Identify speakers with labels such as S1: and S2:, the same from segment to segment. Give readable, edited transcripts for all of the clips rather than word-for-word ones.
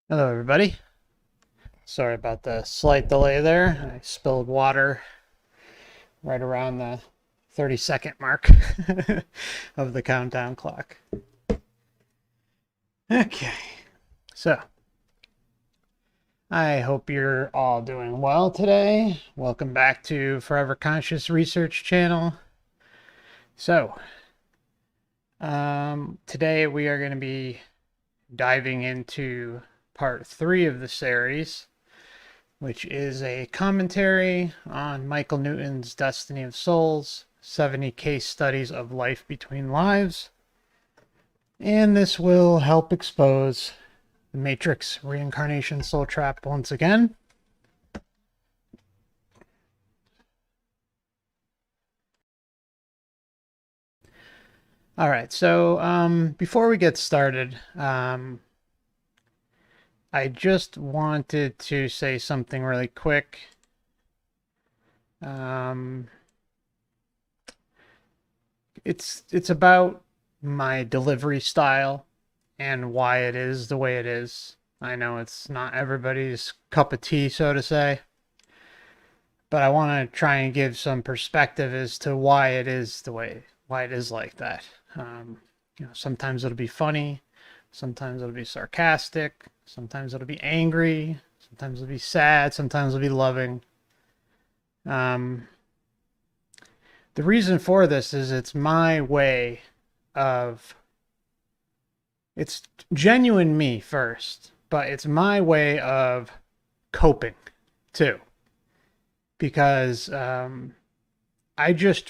S1: Hello, everybody. Sorry about the slight delay there. I spilled water right around the 30-second mark of the countdown clock. Okay, so I hope you're all doing well today. Welcome back to Forever Conscious Research Channel. So, today we are going to be diving into part 3 of the series, which is a commentary on Michael Newton's Destiny of Souls, 70 case studies of life between lives. And this will help expose the Matrix Reincarnation Soul Trap once again. All right, so before we get started, I just wanted to say something really quick. It's about my delivery style and why it is the way it is. I know it's not everybody's cup of tea, so to say, but I want to try and give some perspective as to why it is why it is like that. Sometimes it'll be funny, sometimes it'll be sarcastic, sometimes it'll be angry, sometimes it'll be sad, sometimes it'll be loving. The reason for this is it's my way of, it's genuine me first, but it's my way of coping too. Because I just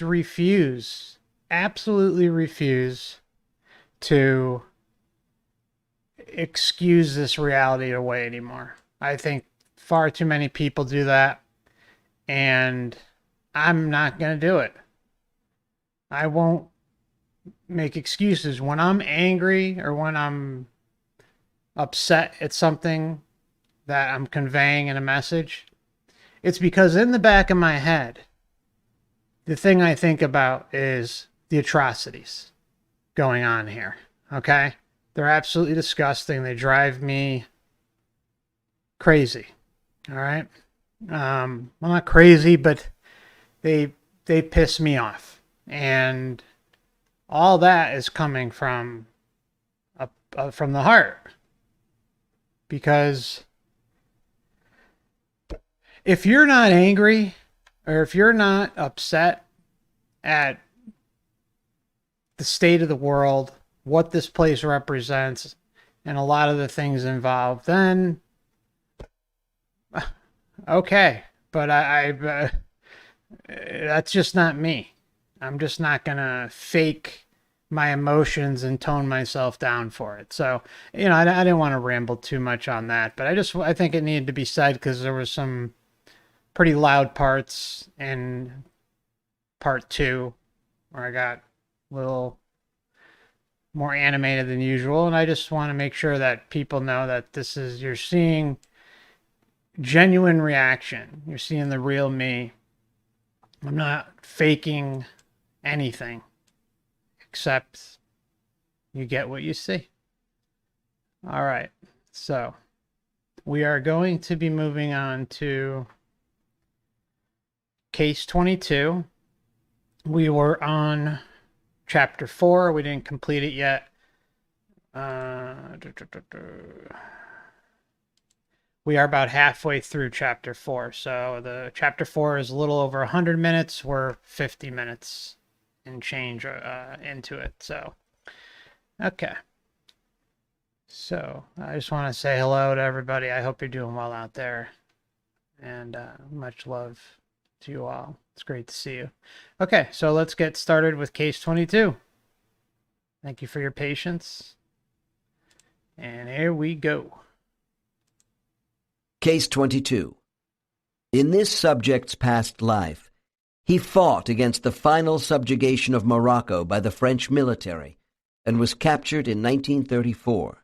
S1: absolutely refuse to excuse this reality away anymore. I think far too many people do that, and I'm not going to do it. I won't make excuses. When I'm angry or when I'm upset at something that I'm conveying in a message, it's because in the back of my head, the thing I think about is the atrocities going on here. Okay? They're absolutely disgusting. They drive me crazy. All right? Well, not crazy, but they piss me off. And all that is coming from the heart. Because if you're not angry or if you're not upset at the state of the world, what this place represents, and a lot of the things involved, then okay. But I that's just not me. I'm just not gonna fake my emotions and tone myself down for it. So, I didn't want to ramble too much on that, but I think it needed to be said because there was some pretty loud parts in part 2 where I got a little more animated than usual, and I just want to make sure that people know that you're seeing genuine reaction. You're seeing the real me. I'm not faking anything, except you get what you see. All right, so we are going to be moving on to case 22. We were on chapter 4. We didn't complete it yet. We are about halfway through chapter 4. So the chapter 4 is a little over 100 minutes. We're 50 minutes and change into it. So, okay. So I just want to say hello to everybody. I hope you're doing well out there. And much love to you all. It's great to see you. Okay, so let's get started with case 22. Thank you for your patience. And here we go.
S2: Case 22. In this subject's past life, he fought against the final subjugation of Morocco by the French military and was captured in 1934.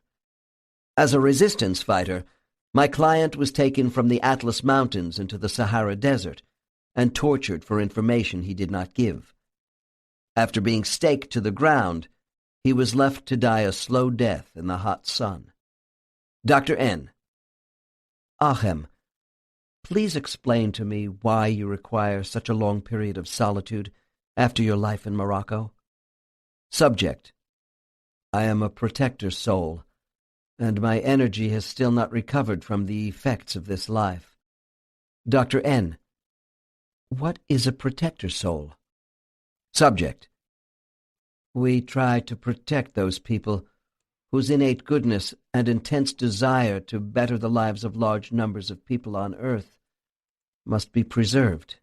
S2: As a resistance fighter, my client was taken from the Atlas Mountains into the Sahara Desert and tortured for information he did not give. After being staked to the ground, he was left to die a slow death in the hot sun. Dr. N. Ahem, please explain to me why you require such a long period of solitude after your life in Morocco. Subject. I am a protector soul, and my energy has still not recovered from the effects of this life. Dr. N. What is a protector soul? Subject. We try to protect those people whose innate goodness and intense desire to better the lives of large numbers of people on earth must be preserved.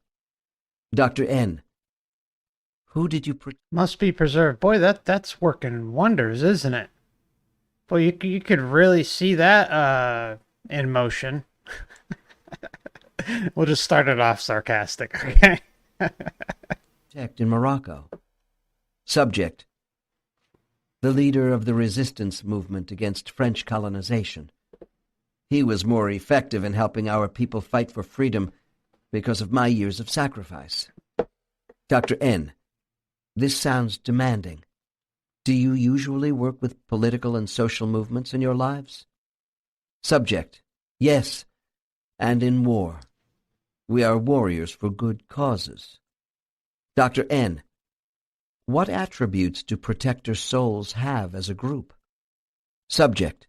S2: Dr. N. Who did you
S1: must be preserved? Boy, that's working wonders, isn't it? Boy, you could really see that in motion. We'll just start it off sarcastic, okay?
S2: protect in Morocco? Subject. The leader of the resistance movement against French colonization. He was more effective in helping our people fight for freedom because of my years of sacrifice. Dr. N. This sounds demanding. Do you usually work with political and social movements in your lives? Subject. Yes, and in war. We are warriors for good causes. Dr. N. What attributes do protector souls have as a group? Subject.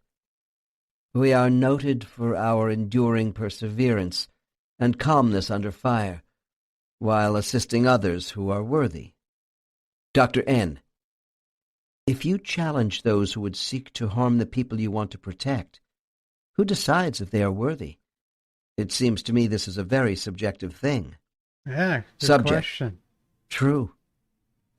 S2: We are noted for our enduring perseverance and calmness under fire, while assisting others who are worthy. Dr. N. If you challenge those who would seek to harm the people you want to protect, who decides if they are worthy? It seems to me this is a very subjective thing.
S1: Yeah, good
S2: Subject.
S1: question.
S2: True.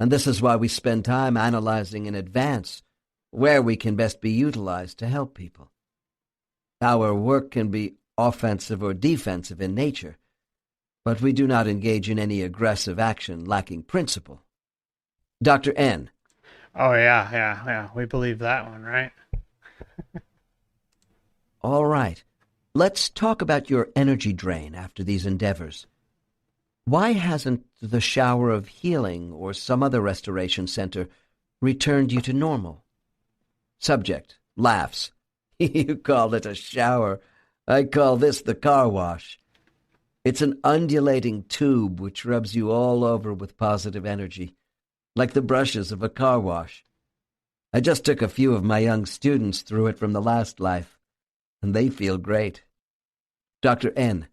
S2: And this is why we spend time analyzing in advance where we can best be utilized to help people. Our work can be offensive or defensive in nature, but we do not engage in any aggressive action lacking principle. Dr. N.
S1: Oh, yeah. We believe that one, right?
S2: All right. Let's talk about your energy drain after these endeavors. Why hasn't the shower of healing or some other restoration center returned you to normal? Subject laughs. You call it a shower. I call this the car wash. It's an undulating tube which rubs you all over with positive energy, like the brushes of a car wash. I just took a few of my young students through it from the last life, and they feel great. Dr. N.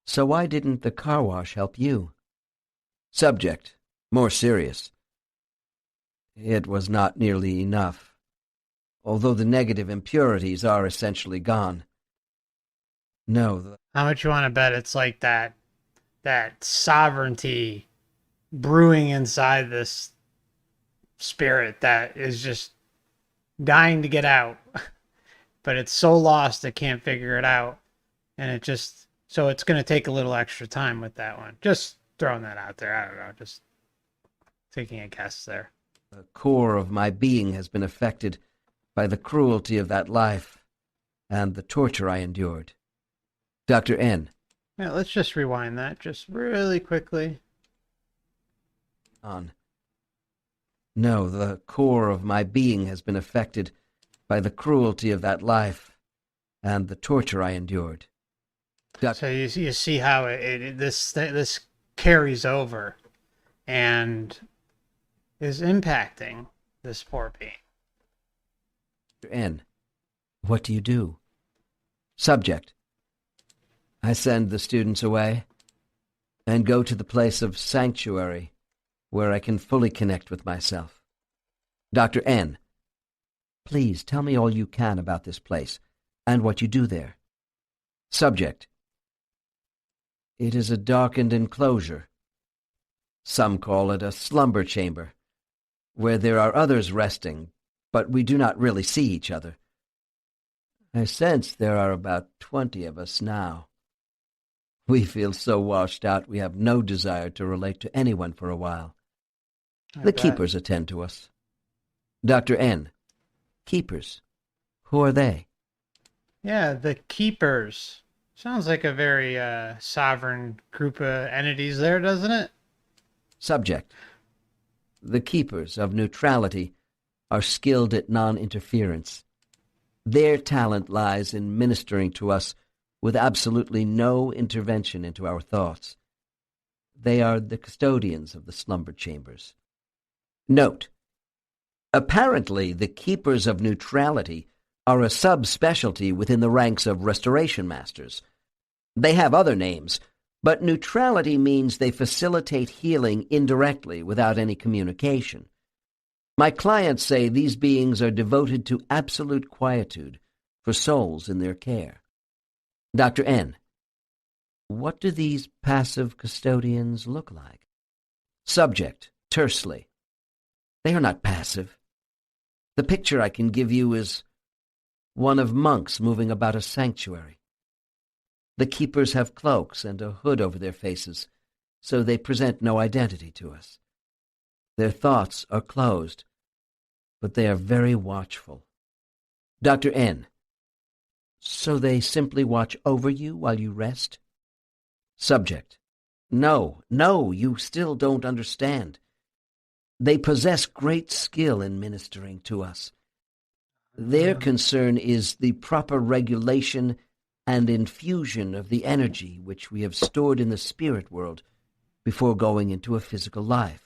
S2: So why didn't the car wash help you? Subject, more serious. It was not nearly enough, although the negative impurities are essentially gone. No.
S1: How much you want to bet it's like that sovereignty brewing inside this spirit that is just dying to get out, but it's so lost it can't figure it out, and so it's going to take a little extra time with that one. Just throwing that out there. I don't know, just taking a guess there.
S2: The core of my being has been affected by the cruelty of that life and the torture I endured. Dr. N.
S1: Yeah, let's just rewind that just really quickly.
S2: No, the core of my being has been affected by the cruelty of that life and the torture I endured.
S1: So you see how this carries over and is impacting this poor being.
S2: N. What do you do? Subject. I send the students away and go to the place of sanctuary where I can fully connect with myself. Dr. N. Please tell me all you can about this place and what you do there. Subject. It is a darkened enclosure. Some call it a slumber chamber, where there are others resting, but we do not really see each other. I sense there are about 20 of us now. We feel so washed out we have no desire to relate to anyone for a while.
S1: I
S2: The
S1: bet.
S2: keepers attend to us. Dr. N. Keepers. Who are they?
S1: Yeah, the keepers. Sounds like a very sovereign group of entities there, doesn't it?
S2: Subject. The keepers of neutrality are skilled at non-interference. Their talent lies in ministering to us with absolutely no intervention into our thoughts. They are the custodians of the slumber chambers. Note, apparently the keepers of neutrality are a subspecialty within the ranks of restoration masters. They have other names, but neutrality means they facilitate healing indirectly without any communication. My clients say these beings are devoted to absolute quietude for souls in their care. Dr. N. What do these passive custodians look like? Subject, tersely. They are not passive. The picture I can give you is one of monks moving about a sanctuary. The keepers have cloaks and a hood over their faces, so they present no identity to us. Their thoughts are closed, but they are very watchful. Dr. N. So they simply watch over you while you rest? Subject. No, you still don't understand. They possess great skill in ministering to us. Their concern is the proper regulation and infusion of the energy which we have stored in the spirit world before going into a physical life.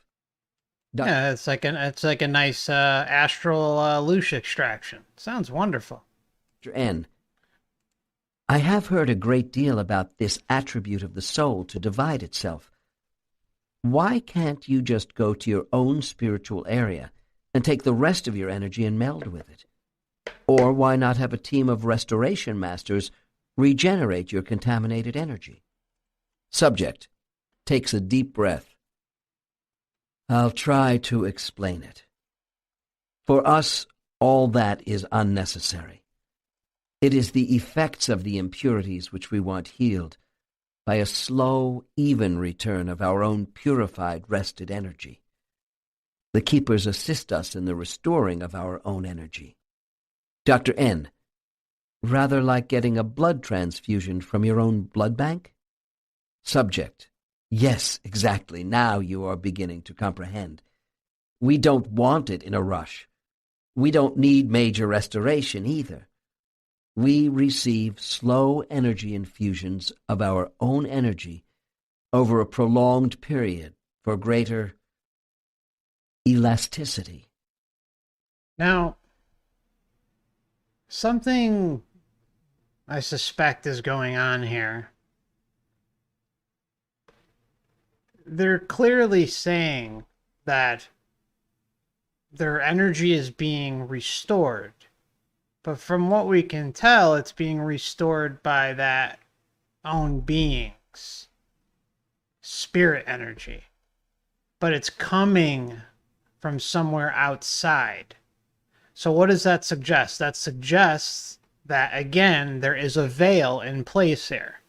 S1: Yeah, it's like a nice astral loosh extraction. Sounds wonderful.
S2: Dr. N. I have heard a great deal about this attribute of the soul to divide itself. Why can't you just go to your own spiritual area and take the rest of your energy and meld with it? Or why not have a team of restoration masters regenerate your contaminated energy? Subject takes a deep breath. I'll try to explain it. For us, all that is unnecessary. It is the effects of the impurities which we want healed by a slow, even return of our own purified, rested energy. The keepers assist us in the restoring of our own energy. Dr. N. Rather like getting a blood transfusion from your own blood bank? Subject. Yes, exactly. Now you are beginning to comprehend. We don't want it in a rush. We don't need major restoration either. We receive slow energy infusions of our own energy over a prolonged period for greater elasticity.
S1: Now, something I suspect is going on here. They're clearly saying that their energy is being restored. But from what we can tell, it's being restored by that own being's spirit energy. But it's coming from somewhere outside. So what does that suggest? That suggests that, again, there is a veil in place here.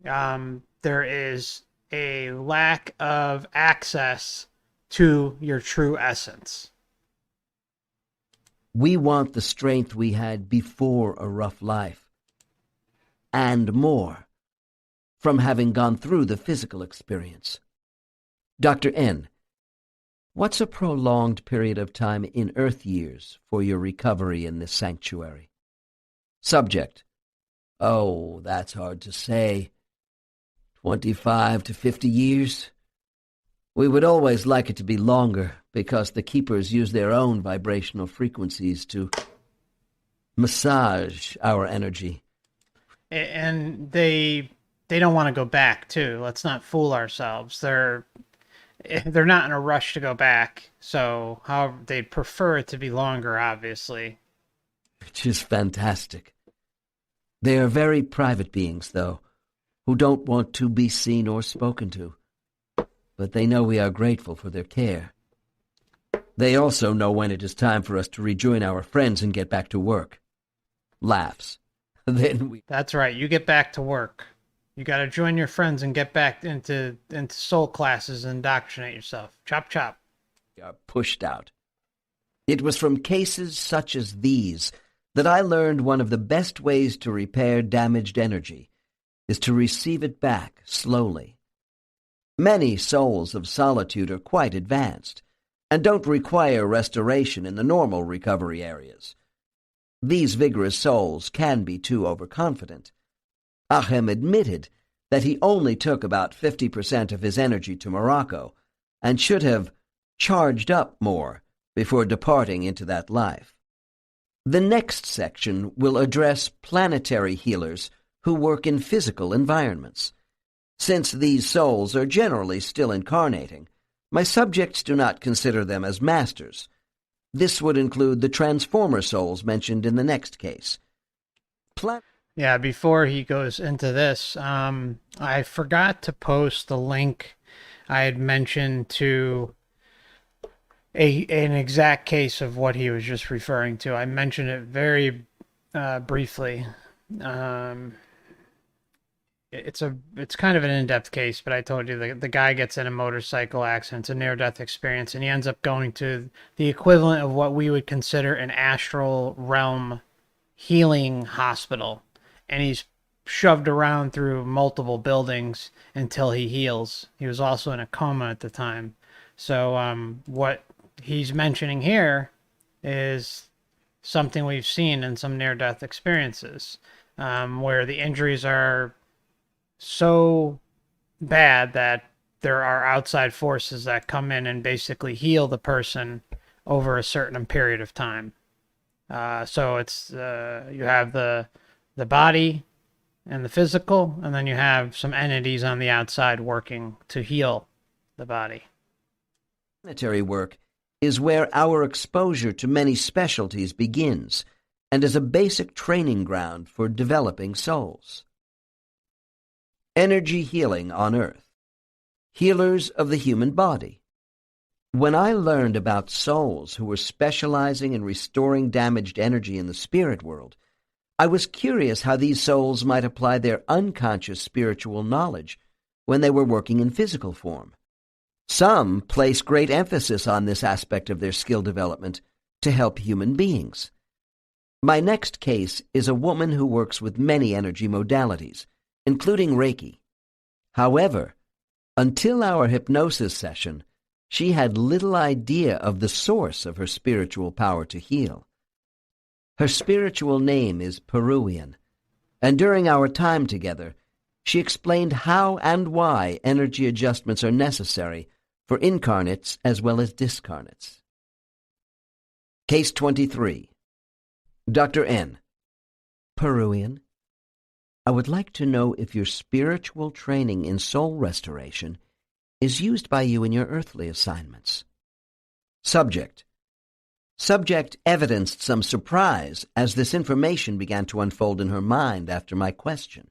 S1: There is a lack of access to your true essence.
S2: We want the strength we had before a rough life, and more, from having gone through the physical experience. Dr. N., what's a prolonged period of time in Earth years for your recovery in this sanctuary? Subject. Oh, that's hard to say. 25 to 50 years? We would always like it to be longer, because the keepers use their own vibrational frequencies to massage our energy.
S1: And they don't want to go back too. Let's not fool ourselves. They're not in a rush to go back. So however, they'd prefer it to be longer, obviously.
S2: Which is fantastic. They are very private beings, though, who don't want to be seen or spoken to, but they know we are grateful for their care. They also know when it is time for us to rejoin our friends and get back to work. Laughs. Then we
S1: That's right. You get back to work. You got to join your friends and get back into soul classes and indoctrinate yourself. Chop, chop.
S2: are pushed out. It was from cases such as these that I learned one of the best ways to repair damaged energy is to receive it back slowly. Many souls of solitude are quite advanced and don't require restoration in the normal recovery areas. These vigorous souls can be too overconfident. Ahem admitted that he only took about 50% of his energy to Morocco and should have charged up more before departing into that life. The next section will address planetary healers who work in physical environments. Since these souls are generally still incarnating, my subjects do not consider them as masters. This would include the transformer souls mentioned in the next case.
S1: Yeah, before he goes into this, I forgot to post the link I had mentioned to an exact case of what he was just referring to. I mentioned it very briefly. It's kind of an in-depth case, but I told you the guy gets in a motorcycle accident. It's a near-death experience, and he ends up going to the equivalent of what we would consider an astral realm healing hospital, and he's shoved around through multiple buildings until he heals. He was also in a coma at the time. So what he's mentioning here is something we've seen in some near-death experiences, where the injuries are so bad that there are outside forces that come in and basically heal the person over a certain period of time. So it's you have the body and the physical, and then you have some entities on the outside working to heal the body.
S2: Planetary work is where our exposure to many specialties begins and is a basic training ground for developing souls. Energy healing on Earth. Healers of the human body. When I learned about souls who were specializing in restoring damaged energy in the spirit world, I was curious how these souls might apply their unconscious spiritual knowledge when they were working in physical form. Some place great emphasis on this aspect of their skill development to help human beings. My next case is a woman who works with many energy modalities, including Reiki. However, until our hypnosis session, she had little idea of the source of her spiritual power to heal. Her spiritual name is Peruvian, and during our time together, she explained how and why energy adjustments are necessary for incarnates as well as discarnates. Case 23. Dr. N. Peruvian, I would like to know if your spiritual training in soul restoration is used by you in your earthly assignments. Subject. Subject evidenced some surprise as this information began to unfold in her mind after my question.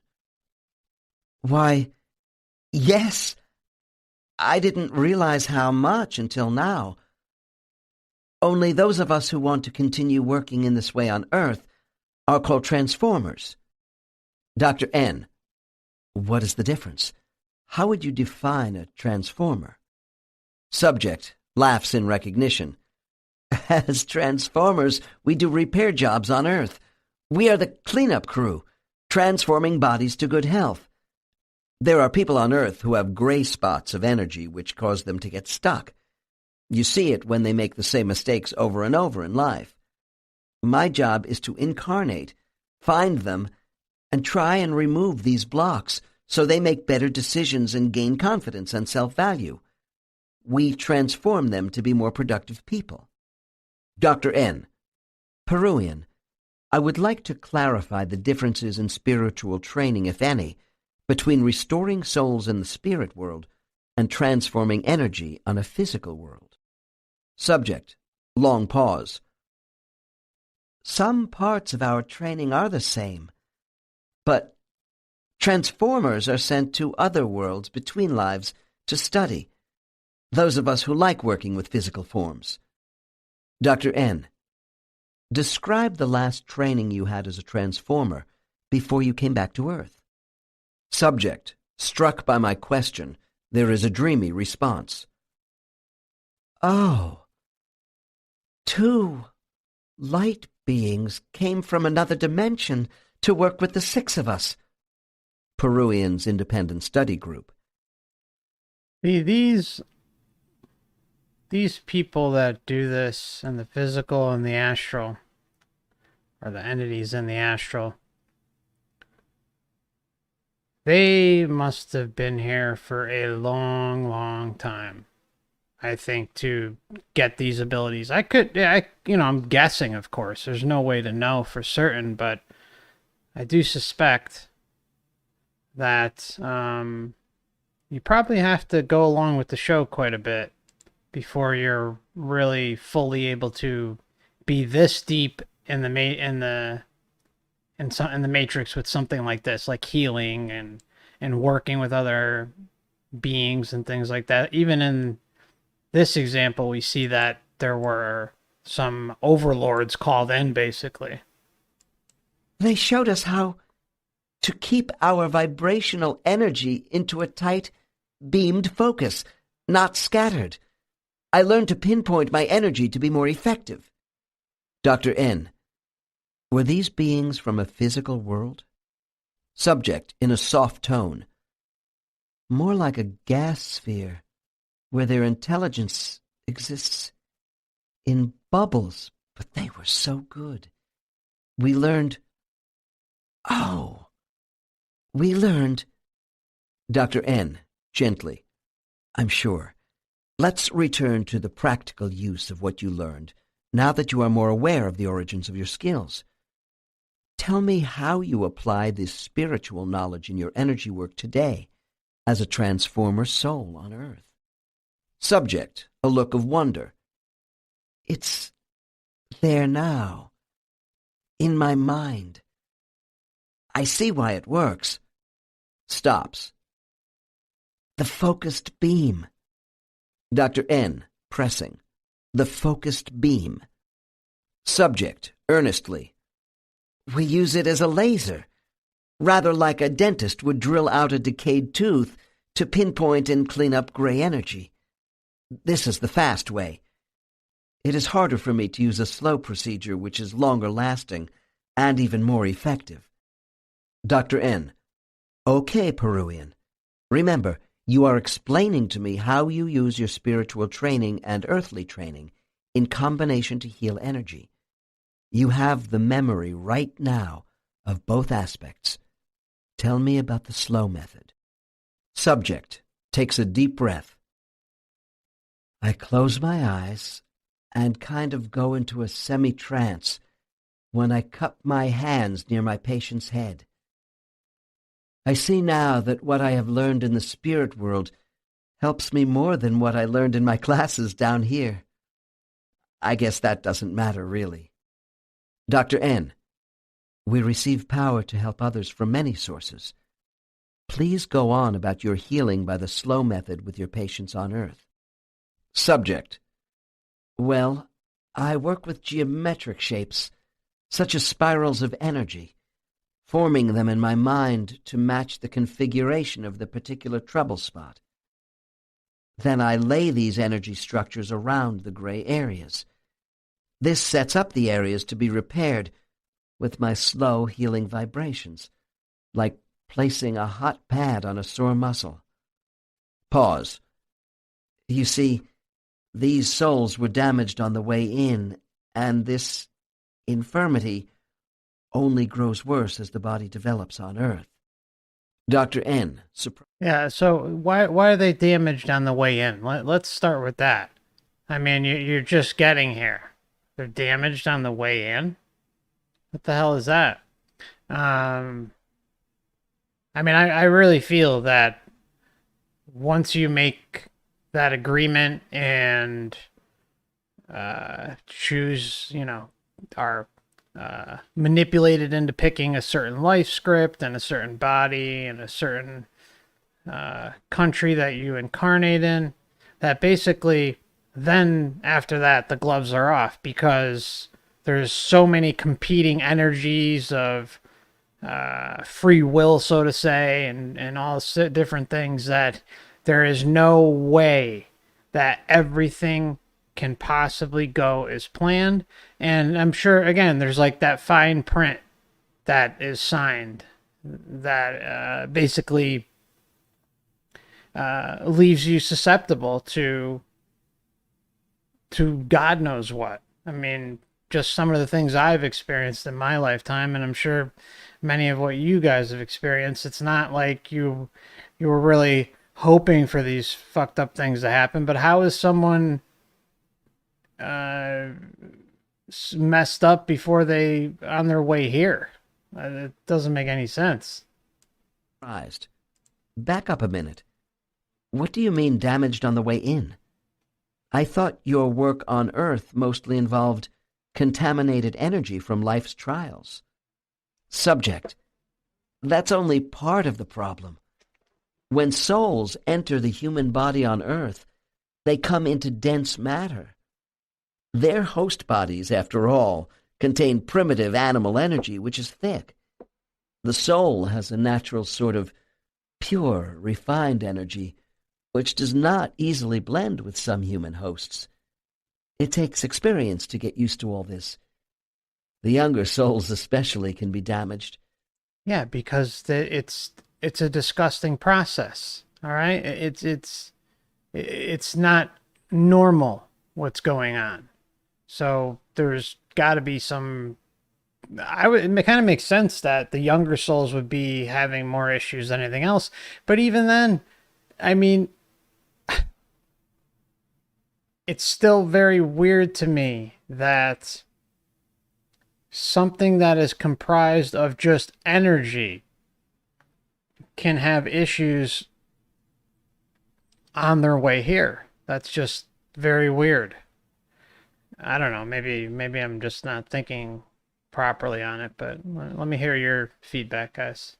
S2: Why, yes. I didn't realize how much until now. Only those of us who want to continue working in this way on Earth are called transformers. Dr. N. What is the difference? How would you define a transformer? Subject laughs in recognition. As transformers, we do repair jobs on Earth. We are the cleanup crew, transforming bodies to good health. There are people on Earth who have gray spots of energy which cause them to get stuck. You see it when they make the same mistakes over and over in life. My job is to incarnate, find them, and try and remove these blocks so they make better decisions and gain confidence and self-value. We transform them to be more productive people. Dr. N. Peruvian, I would like to clarify the differences in spiritual training, if any, between restoring souls in the spirit world and transforming energy on a physical world. Subject. Long pause. Some parts of our training are the same, but Transformers are sent to other worlds between lives to study, those of us who like working with physical forms. Dr. N, describe the last training you had as a transformer before you came back to Earth. Subject, struck by my question, there is a dreamy response. Oh, 2 light beings came from another dimension to work with the 6 of us. Peruvian's independent study group.
S1: These people that do this in the physical and the astral, or the entities in the astral, they must have been here for a long, long time, I think, to get these abilities. I'm guessing, of course. There's no way to know for certain, but I do suspect that you probably have to go along with the show quite a bit before you're really fully able to be this deep in the Matrix with something like this, like healing and working with other beings and things like that. Even in this example, we see that there were some overlords called in, basically.
S2: They showed us how to keep our vibrational energy into a tight, beamed focus, not scattered. I learned to pinpoint my energy to be more effective. Dr. N, were these beings from a physical world? Subject, in a soft tone. More like a gas sphere, where their intelligence exists in bubbles, but they were so good. We learned... Dr. N, gently. I'm sure. Let's return to the practical use of what you learned, now that you are more aware of the origins of your skills. Tell me how you apply this spiritual knowledge in your energy work today as a transformer soul on Earth. Subject, a look of wonder. It's there now, in my mind. I see why it works. Stops. The focused beam. Dr. N, pressing. The focused beam. Subject, earnestly. We use it as a laser, rather like a dentist would drill out a decayed tooth to pinpoint and clean up gray energy. This is the fast way. It is harder for me to use a slow procedure which is longer lasting and even more effective. Dr. N, okay, Peruvian. Remember, you are explaining to me how you use your spiritual training and earthly training in combination to heal energy. You have the memory right now of both aspects. Tell me about the slow method. Subject takes a deep breath. I close my eyes and kind of go into a semi-trance when I cup my hands near my patient's head. I see now that what I have learned in the spirit world helps me more than what I learned in my classes down here. I guess that doesn't matter, really. Dr. N, we receive power to help others from many sources. Please go on about your healing by the slow method with your patients on Earth. Subject, well, I work with geometric shapes, such as spirals of energy, forming them in my mind to match the configuration of the particular trouble spot. Then I lay these energy structures around the gray areas. This sets up the areas to be repaired with my slow healing vibrations, like placing a hot pad on a sore muscle. Pause. You see, these souls were damaged on the way in, and this infirmity only grows worse as the body develops on Earth. Dr. N,
S1: Yeah, so why are they damaged on the way in? Let's start with that. I mean, you're just getting here. They're damaged on the way in? What the hell is that? I mean, I really feel that once you make that agreement and choose, our manipulated into picking a certain life script and a certain body and a certain country that you incarnate in, that basically then after that the gloves are off, because there's so many competing energies of free will, so to say, and all different things, that there is no way that everything can possibly go as planned. And I'm sure, again, there's like that fine print that is signed that basically leaves you susceptible to God knows what. I mean, just some of the things I've experienced in my lifetime, and I'm sure many of what you guys have experienced. It's not like you were really hoping for these fucked up things to happen, but how is someone uh, messed up before they on their way here? It doesn't make any sense.
S2: Surprised. Back up a minute. What do you mean damaged on the way in? I thought your work on Earth mostly involved contaminated energy from life's trials. Subject. That's only part of the problem. When souls enter the human body on Earth, they come into dense matter. Their host bodies, after all, contain primitive animal energy, which is thick. The soul has a natural sort of pure, refined energy, which does not easily blend with some human hosts. It takes experience to get used to all this. The younger souls especially can be damaged.
S1: Yeah, because it's a disgusting process. All right, it's not normal what's going on. So there's got to be some. It kind of makes sense that the younger souls would be having more issues than anything else. But even then, I mean, it's still very weird to me that something that is comprised of just energy can have issues on their way here. That's just very weird. I don't know. Maybe I'm just not thinking properly on it, but let me hear your feedback, guys.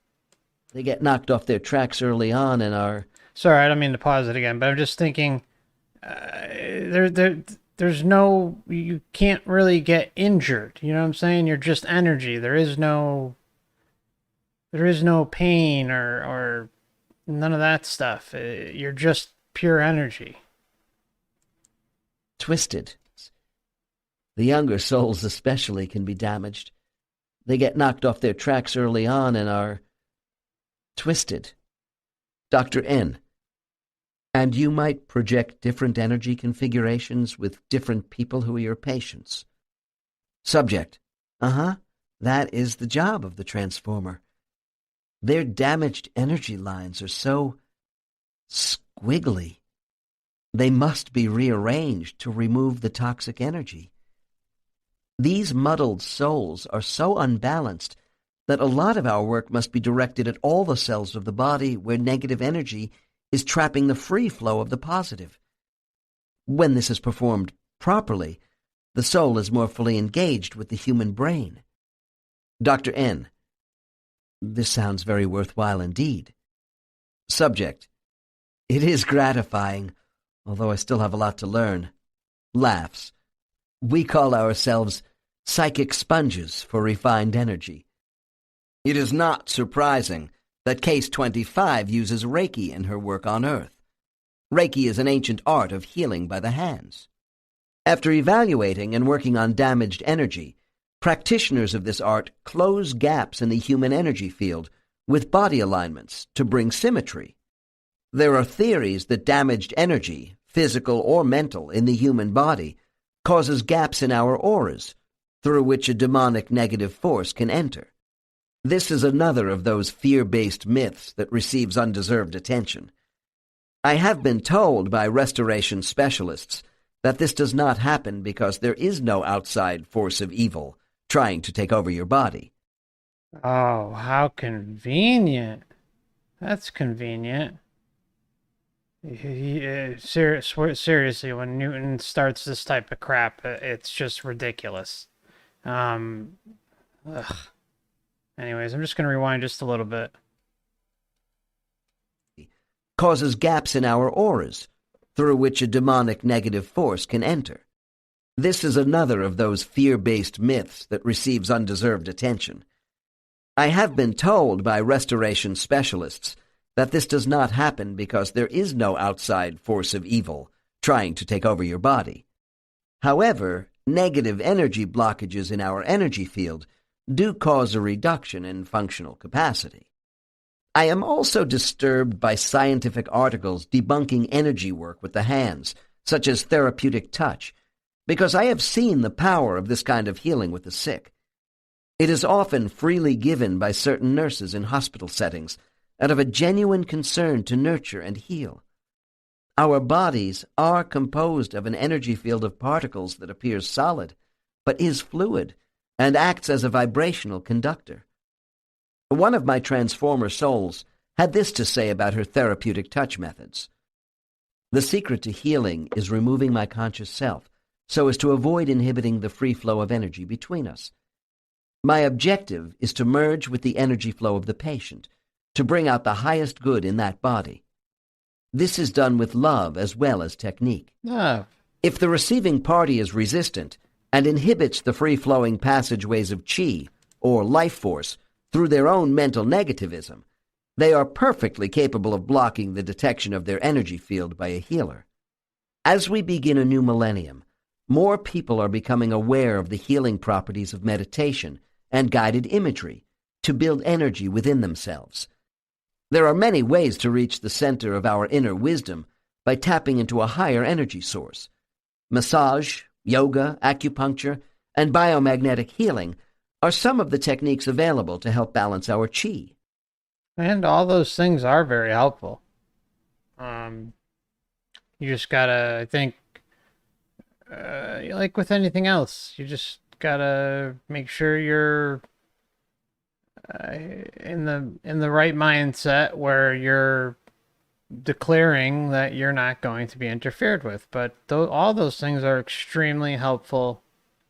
S2: They get knocked off their tracks early on and are...
S1: Sorry, I don't mean to pause it again, but I'm just thinking there's no, you can't really get injured. You know what I'm saying? You're just energy. There is no pain or none of that stuff. You're just pure energy.
S2: twisted. The younger souls especially can be damaged. They get knocked off their tracks early on and are twisted. Dr. N. And you might project different energy configurations with different people who are your patients. Subject. Uh-huh. That is the job of the transformer. Their damaged energy lines are so squiggly. They must be rearranged to remove the toxic energy. These muddled souls are so unbalanced that a lot of our work must be directed at all the cells of the body where negative energy is trapping the free flow of the positive. When this is performed properly, the soul is more fully engaged with the human brain. Dr. N. This sounds very worthwhile indeed. Subject. It is gratifying, although I still have a lot to learn. Laughs. We call ourselves psychic sponges for refined energy. It is not surprising that Case 25 uses Reiki in her work on Earth. Reiki is an ancient art of healing by the hands. After evaluating and working on damaged energy, practitioners of this art close gaps in the human energy field with body alignments to bring symmetry. There are theories that damaged energy, physical or mental, in the human body causes gaps in our auras, through which a demonic negative force can enter. This is another of those fear-based myths that receives undeserved attention. I have been told by restoration specialists that this does not happen because there is no outside force of evil trying to take over your body.
S1: Oh, how convenient. That's convenient. Seriously, when Newton starts this type of crap, it's just ridiculous. Ugh. Anyways, I'm just going to rewind just a little bit.
S2: Causes gaps in our auras, through which a demonic negative force can enter. This is another of those fear-based myths that receives undeserved attention. I have been told by restoration specialists that this does not happen because there is no outside force of evil trying to take over your body. However, negative energy blockages in our energy field do cause a reduction in functional capacity. I am also disturbed by scientific articles debunking energy work with the hands, such as therapeutic touch, because I have seen the power of this kind of healing with the sick. It is often freely given by certain nurses in hospital settings, out of a genuine concern to nurture and heal. Our bodies are composed of an energy field of particles that appears solid, but is fluid, and acts as a vibrational conductor. One of my transformer souls had this to say about her therapeutic touch methods. The secret to healing is removing my conscious self, so as to avoid inhibiting the free flow of energy between us. My objective is to merge with the energy flow of the patient, to bring out the highest good in that body. This is done with love as well as technique.
S1: Oh.
S2: If the receiving party is resistant and inhibits the free-flowing passageways of chi, or life force, through their own mental negativism, they are perfectly capable of blocking the detection of their energy field by a healer. As we begin a new millennium, more people are becoming aware of the healing properties of meditation and guided imagery to build energy within themselves. There are many ways to reach the center of our inner wisdom by tapping into a higher energy source. Massage, yoga, acupuncture, and biomagnetic healing are some of the techniques available to help balance our chi.
S1: And all those things are very helpful. You just gotta, I think, like with anything else, you just gotta make sure you're in the right mindset where you're declaring that you're not going to be interfered with. But all those things are extremely helpful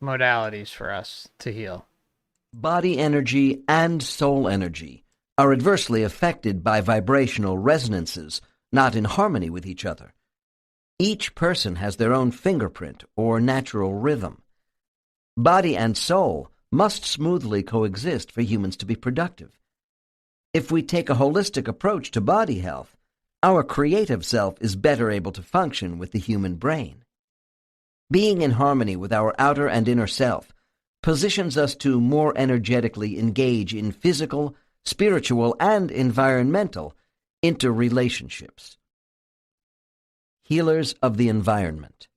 S1: modalities for us to heal.
S2: Body energy and soul energy are adversely affected by vibrational resonances not in harmony with each other. Each person has their own fingerprint or natural rhythm. Body and soul must smoothly coexist for humans to be productive. If we take a holistic approach to body health, our creative self is better able to function with the human brain. Being in harmony with our outer and inner self positions us to more energetically engage in physical, spiritual, and environmental interrelationships. Healers of the environment.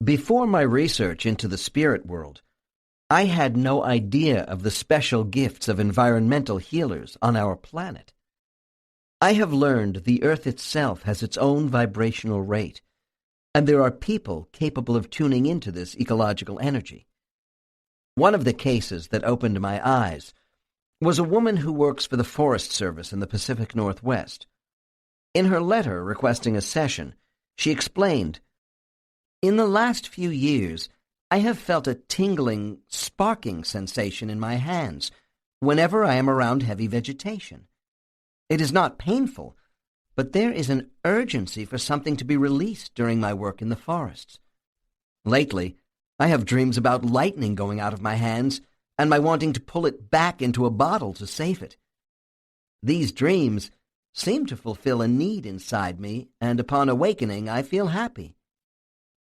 S2: Before my research into the spirit world, I had no idea of the special gifts of environmental healers on our planet. I have learned the Earth itself has its own vibrational rate, and there are people capable of tuning into this ecological energy. One of the cases that opened my eyes was a woman who works for the Forest Service in the Pacific Northwest. In her letter requesting a session, she explained, "In the last few years, I have felt a tingling, sparking sensation in my hands whenever I am around heavy vegetation. It is not painful, but there is an urgency for something to be released during my work in the forests. Lately, I have dreams about lightning going out of my hands and my wanting to pull it back into a bottle to save it. These dreams seem to fulfill a need inside me, and upon awakening, I feel happy.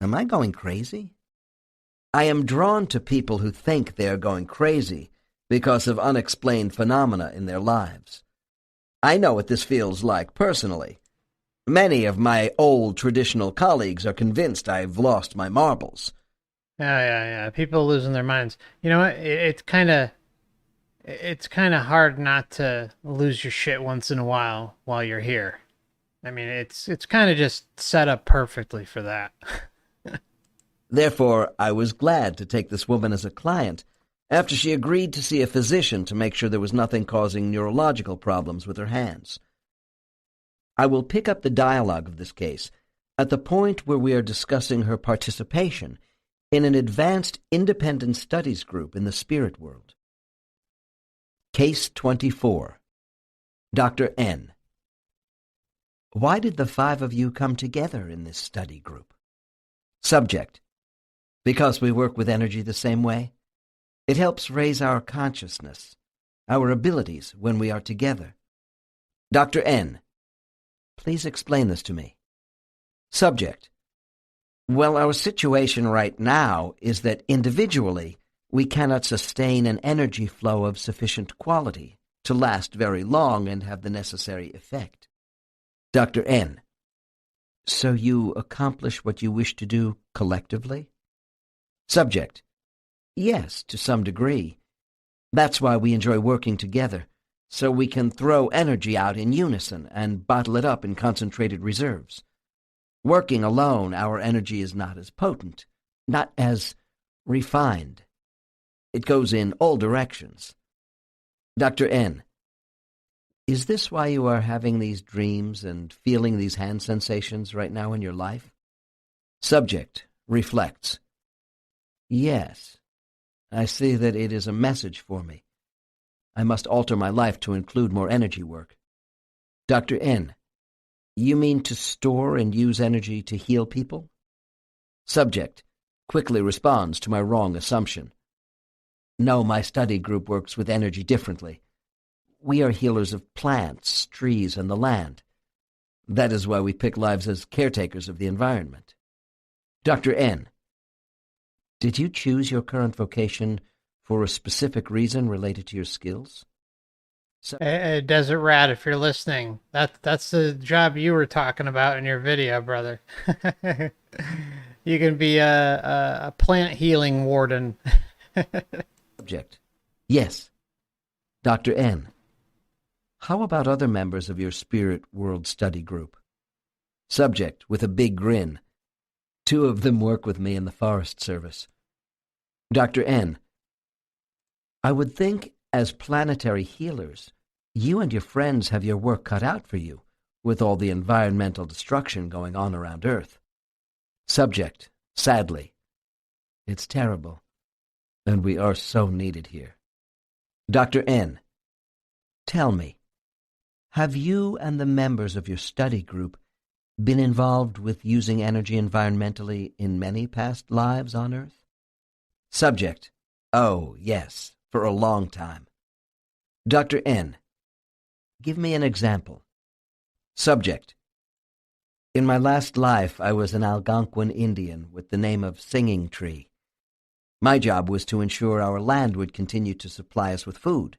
S2: Am I going crazy? I am drawn to people who think they are going crazy because of unexplained phenomena in their lives. I know what this feels like personally. Many of my old traditional colleagues are convinced I've lost my marbles."
S1: Yeah. People losing their minds. You know what? It's kind of hard not to lose your shit once in a while you're here. I mean, it's kind of just set up perfectly for that.
S2: Therefore, I was glad to take this woman as a client after she agreed to see a physician to make sure there was nothing causing neurological problems with her hands. I will pick up the dialogue of this case at the point where we are discussing her participation in an advanced independent studies group in the spirit world. Case 24. Dr. N. Why did the 5 of you come together in this study group? Subject. Because we work with energy the same way. It helps raise our consciousness, our abilities when we are together. Dr. N. Please explain this to me. Subject. Well, our situation right now is that individually we cannot sustain an energy flow of sufficient quality to last very long and have the necessary effect. Dr. N. So you accomplish what you wish to do collectively? Subject. Yes, to some degree. That's why we enjoy working together, so we can throw energy out in unison and bottle it up in concentrated reserves. Working alone, our energy is not as potent, not as refined. It goes in all directions. Dr. N. Is this why you are having these dreams and feeling these hand sensations right now in your life? Subject reflects. Yes, I see that it is a message for me. I must alter my life to include more energy work. Dr. N. You mean to store and use energy to heal people? Subject quickly responds to my wrong assumption. No, my study group works with energy differently. We are healers of plants, trees, and the land. That is why we pick lives as caretakers of the environment. Dr. N. Did you choose your current vocation for a specific reason related to your skills?
S1: Hey, Desert Rat, if you're listening, that's the job you were talking about in your video, brother. You can be a plant healing warden.
S2: Subject. Yes. Dr. N. How about other members of your Spirit World Study Group? Subject, with a big grin. 2 of them work with me in the Forest Service. Dr. N. I would think, as planetary healers, you and your friends have your work cut out for you, with all the environmental destruction going on around Earth. Subject, sadly. It's terrible, and we are so needed here. Dr. N. Tell me, have you and the members of your study group been involved with using energy environmentally in many past lives on Earth? Subject. Oh, yes, for a long time. Dr. N. Give me an example. Subject. In my last life, I was an Algonquin Indian with the name of Singing Tree. My job was to ensure our land would continue to supply us with food.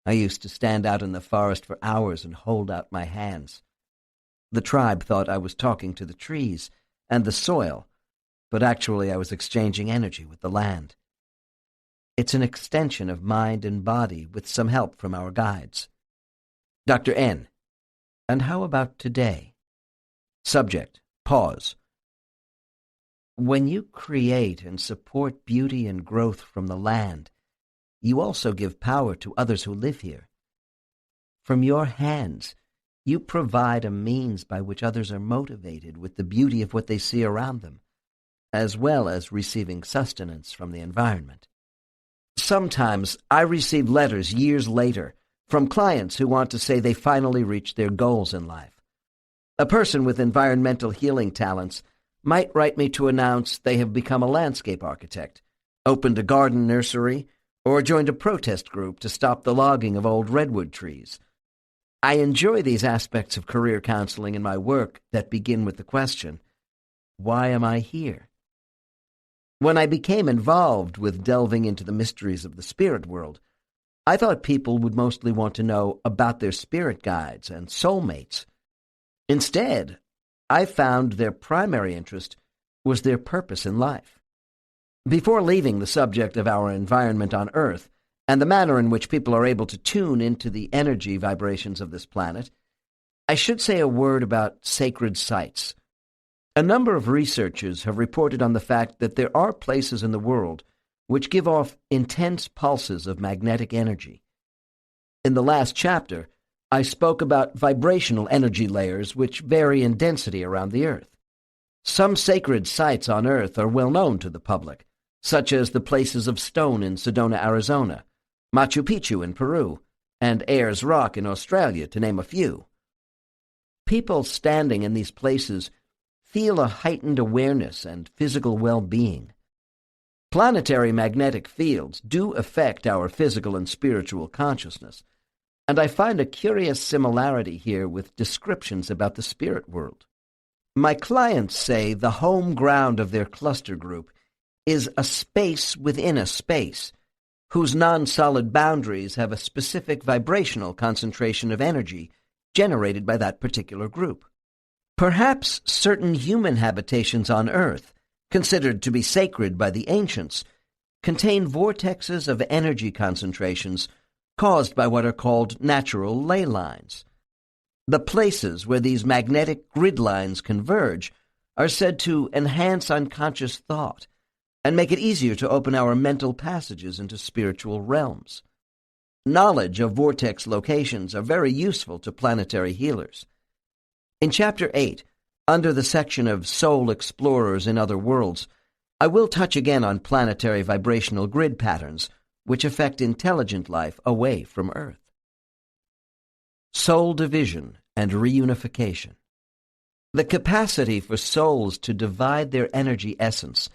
S2: I used to stand out in the forest for hours and hold out my hands. The tribe thought I was talking to the trees and the soil, but actually I was exchanging energy with the land. It's an extension of mind and body with some help from our guides. Dr. N. And how about today? Subject. Pause. When you create and support beauty and growth from the land, you also give power to others who live here. From your hands, you provide a means by which others are motivated with the beauty of what they see around them, as well as receiving sustenance from the environment. Sometimes I receive letters years later from clients who want to say they finally reached their goals in life. A person with environmental healing talents might write me to announce they have become a landscape architect, opened a garden nursery, or joined a protest group to stop the logging of old redwood trees. I enjoy these aspects of career counseling in my work that begin with the question, why am I here? When I became involved with delving into the mysteries of the spirit world, I thought people would mostly want to know about their spirit guides and soulmates. Instead, I found their primary interest was their purpose in life. Before leaving the subject of our environment on Earth and the manner in which people are able to tune into the energy vibrations of this planet, I should say a word about sacred sites. A number of researchers have reported on the fact that there are places in the world which give off intense pulses of magnetic energy. In the last chapter, I spoke about vibrational energy layers which vary in density around the Earth. Some sacred sites on Earth are well known to the public, such as the Places of Stone in Sedona, Arizona, Machu Picchu in Peru, and Ayers Rock in Australia, to name a few. People standing in these places feel a heightened awareness and physical well-being. Planetary magnetic fields do affect our physical and spiritual consciousness, and I find a curious similarity here with descriptions about the spirit world. My clients say the home ground of their cluster group is a space within a space, whose non-solid boundaries have a specific vibrational concentration of energy generated by that particular group. Perhaps certain human habitations on Earth, considered to be sacred by the ancients, contain vortexes of energy concentrations caused by what are called natural ley lines. The places where these magnetic grid lines converge are said to enhance unconscious thought and make it easier to open our mental passages into spiritual realms. Knowledge of vortex locations are very useful to planetary healers. In Chapter 8, under the section of Soul Explorers in Other Worlds, I will touch again on planetary vibrational grid patterns which affect intelligent life away from Earth. Soul division and reunification. The capacity for souls to divide their energy essence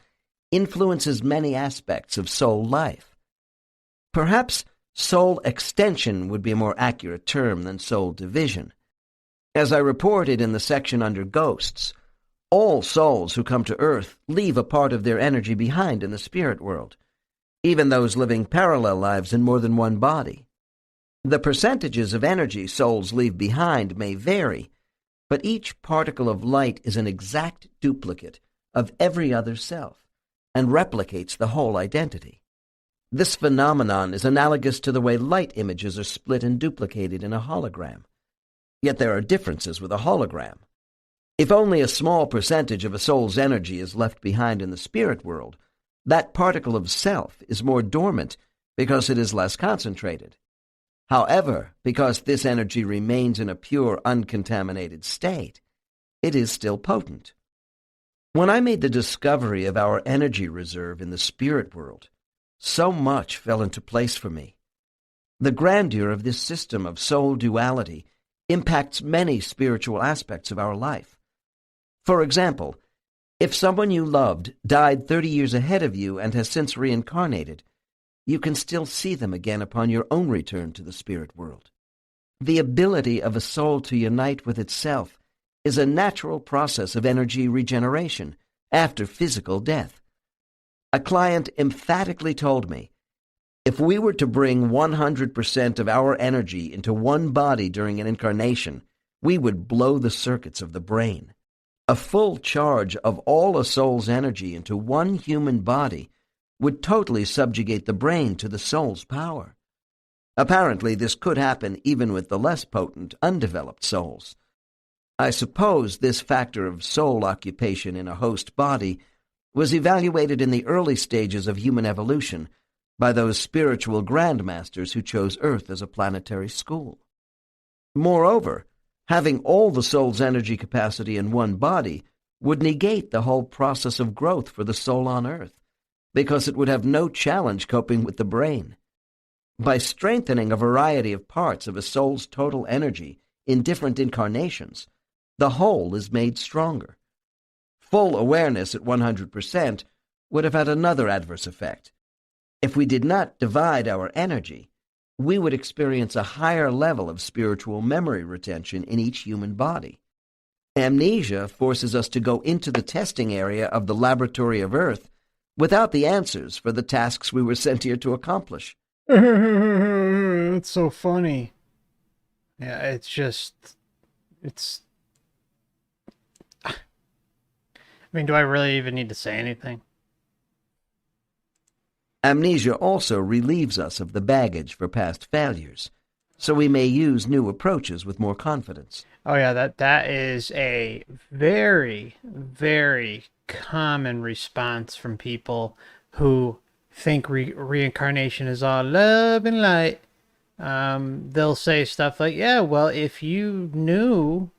S2: influences many aspects of soul life. Perhaps soul extension would be a more accurate term than soul division. As I reported in the section under Ghosts, all souls who come to Earth leave a part of their energy behind in the spirit world, even those living parallel lives in more than one body. The percentages of energy souls leave behind may vary, but each particle of light is an exact duplicate of every other self and replicates the whole identity. This phenomenon is analogous to the way light images are split and duplicated in a hologram. Yet there are differences with a hologram. If only a small percentage of a soul's energy is left behind in the spirit world, that particle of self is more dormant because it is less concentrated. However, because this energy remains in a pure, uncontaminated state, it is still potent. When I made the discovery of our energy reserve in the spirit world, so much fell into place for me. The grandeur of this system of soul duality impacts many spiritual aspects of our life. For example, if someone you loved died 30 years ahead of you and has since reincarnated, you can still see them again upon your own return to the spirit world. The ability of a soul to unite with itself is a natural process of energy regeneration after physical death. A client emphatically told me, if we were to bring 100% of our energy into one body during an incarnation, we would blow the circuits of the brain. A full charge of all a soul's energy into one human body would totally subjugate the brain to the soul's power. Apparently, this could happen even with the less potent, undeveloped souls. I suppose this factor of soul occupation in a host body was evaluated in the early stages of human evolution by those spiritual grandmasters who chose Earth as a planetary school. Moreover, having all the soul's energy capacity in one body would negate the whole process of growth for the soul on Earth, because it would have no challenge coping with the brain. By strengthening a variety of parts of a soul's total energy in different incarnations, the whole is made stronger. Full awareness at 100% would have had another adverse effect. If we did not divide our energy, we would experience a higher level of spiritual memory retention in each human body. Amnesia forces us to go into the testing area of the laboratory of Earth without the answers for the tasks we were sent here to accomplish.
S1: It's so funny. Yeah, it's I mean, do I really even need to say anything?
S2: Amnesia also relieves us of the baggage for past failures, so we may use new approaches with more confidence.
S1: Oh yeah, that is a very, very common response from people who think reincarnation is all love and light. They'll say stuff like, yeah, well, if you knew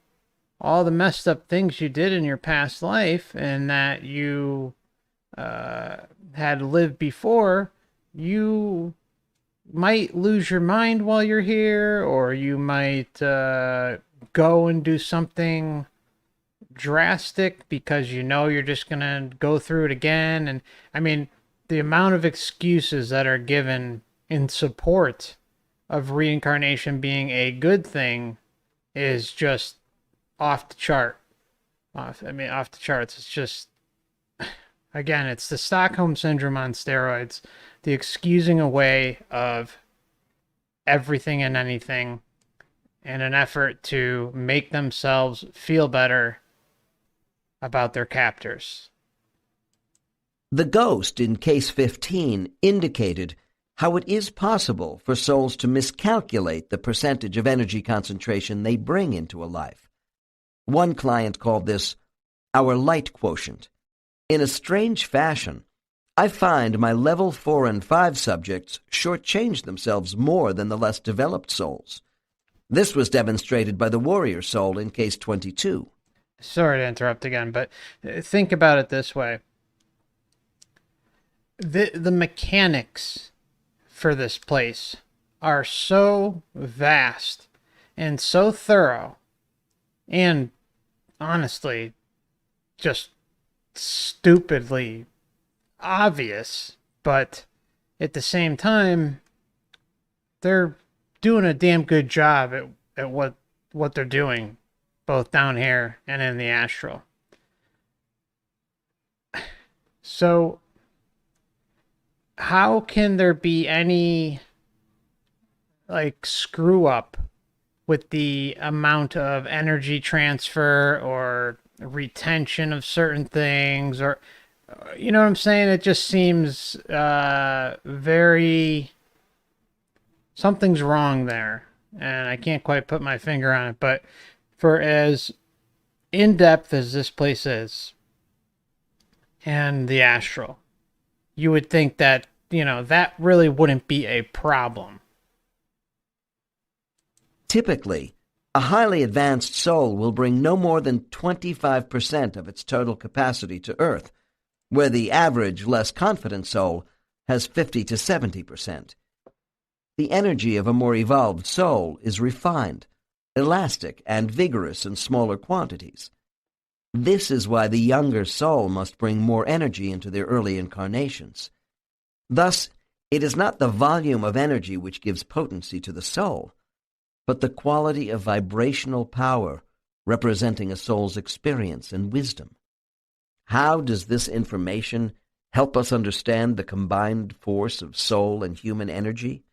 S1: all the messed up things you did in your past life and that you had lived before, you might lose your mind while you're here, or you might go and do something drastic because you know you're just going to go through it again. And I mean, the amount of excuses that are given in support of reincarnation being a good thing is just off the chart. Off the charts. It's just, again, it's the Stockholm Syndrome on steroids, the excusing away of everything and anything in an effort to make themselves feel better about their captors.
S2: The ghost in case 15 indicated how it is possible for souls to miscalculate the percentage of energy concentration they bring into a life. One client called this our light quotient. In a strange fashion, I find my level 4 and 5 subjects shortchange themselves more than the less developed souls. This was demonstrated by the warrior soul in case 22.
S1: Sorry to interrupt again, but think about it this way. The mechanics for this place are so vast and so thorough and honestly just stupidly obvious, but at the same time they're doing a damn good job at what they're doing, both down here and in the astral. So how can there be any like screw up with the amount of energy transfer or retention of certain things, or you know what I'm saying? It just seems very, something's wrong there, and I can't quite put my finger on it. But for as in depth as this place is and the astral, you would think that, you know, that really wouldn't be a problem.
S2: Typically, a highly advanced soul will bring no more than 25% of its total capacity to Earth, where the average, less confident soul has 50 to 70%. The energy of a more evolved soul is refined, elastic, and vigorous in smaller quantities. This is why the younger soul must bring more energy into their early incarnations. Thus, it is not the volume of energy which gives potency to the soul, but the quality of vibrational power representing a soul's experience and wisdom. How does this information help us understand the combined force of soul and human energy?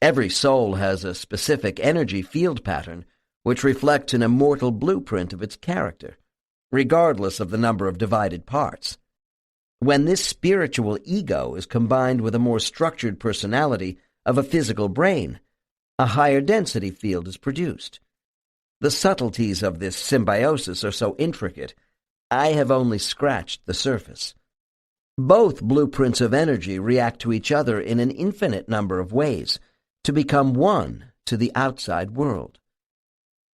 S2: Every soul has a specific energy field pattern which reflects an immortal blueprint of its character, regardless of the number of divided parts. When this spiritual ego is combined with a more structured personality of a physical brain, a higher density field is produced. The subtleties of this symbiosis are so intricate, I have only scratched the surface. Both blueprints of energy react to each other in an infinite number of ways to become one to the outside world.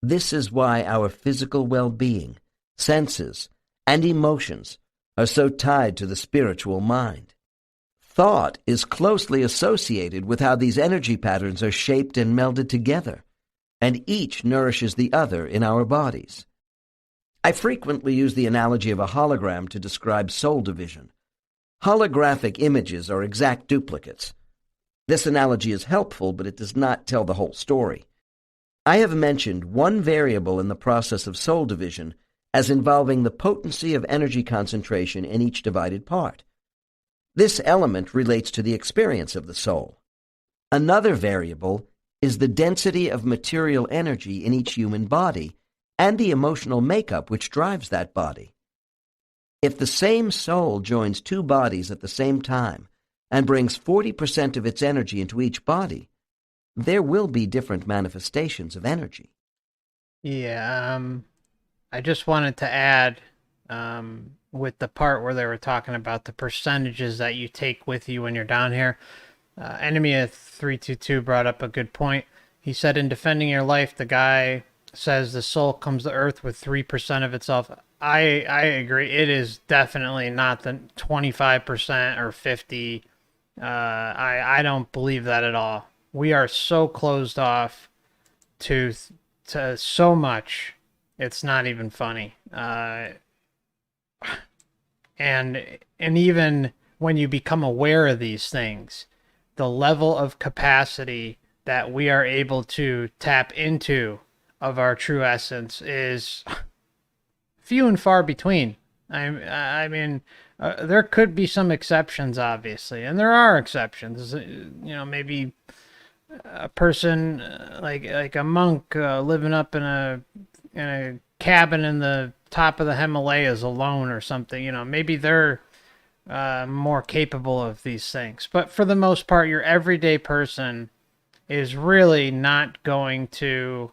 S2: This is why our physical well-being, senses, and emotions are so tied to the spiritual mind. Thought is closely associated with how these energy patterns are shaped and melded together, and each nourishes the other in our bodies. I frequently use the analogy of a hologram to describe soul division. Holographic images are exact duplicates. This analogy is helpful, but it does not tell the whole story. I have mentioned one variable in the process of soul division as involving the potency of energy concentration in each divided part. This element relates to the experience of the soul. Another variable is the density of material energy in each human body and the emotional makeup which drives that body. If the same soul joins two bodies at the same time and brings 40% of its energy into each body, there will be different manifestations of energy.
S1: Yeah, I just wanted to add, with the part where they were talking about the percentages that you take with you when you're down here. Enemy of 322 brought up a good point. He said, in defending your life, the guy says the soul comes to Earth with 3% of itself. I agree. It is definitely not the 25% or 50 I don't believe that at all. We are so closed off to so much. It's not even funny. And even when you become aware of these things, the level of capacity that we are able to tap into of our true essence is few and far between. I mean, there could be some exceptions, obviously, and there are exceptions. Maybe a person like a monk living up in a cabin in the top of the Himalayas alone or something. Maybe they're more capable of these things. But for the most part, your everyday person is really not going to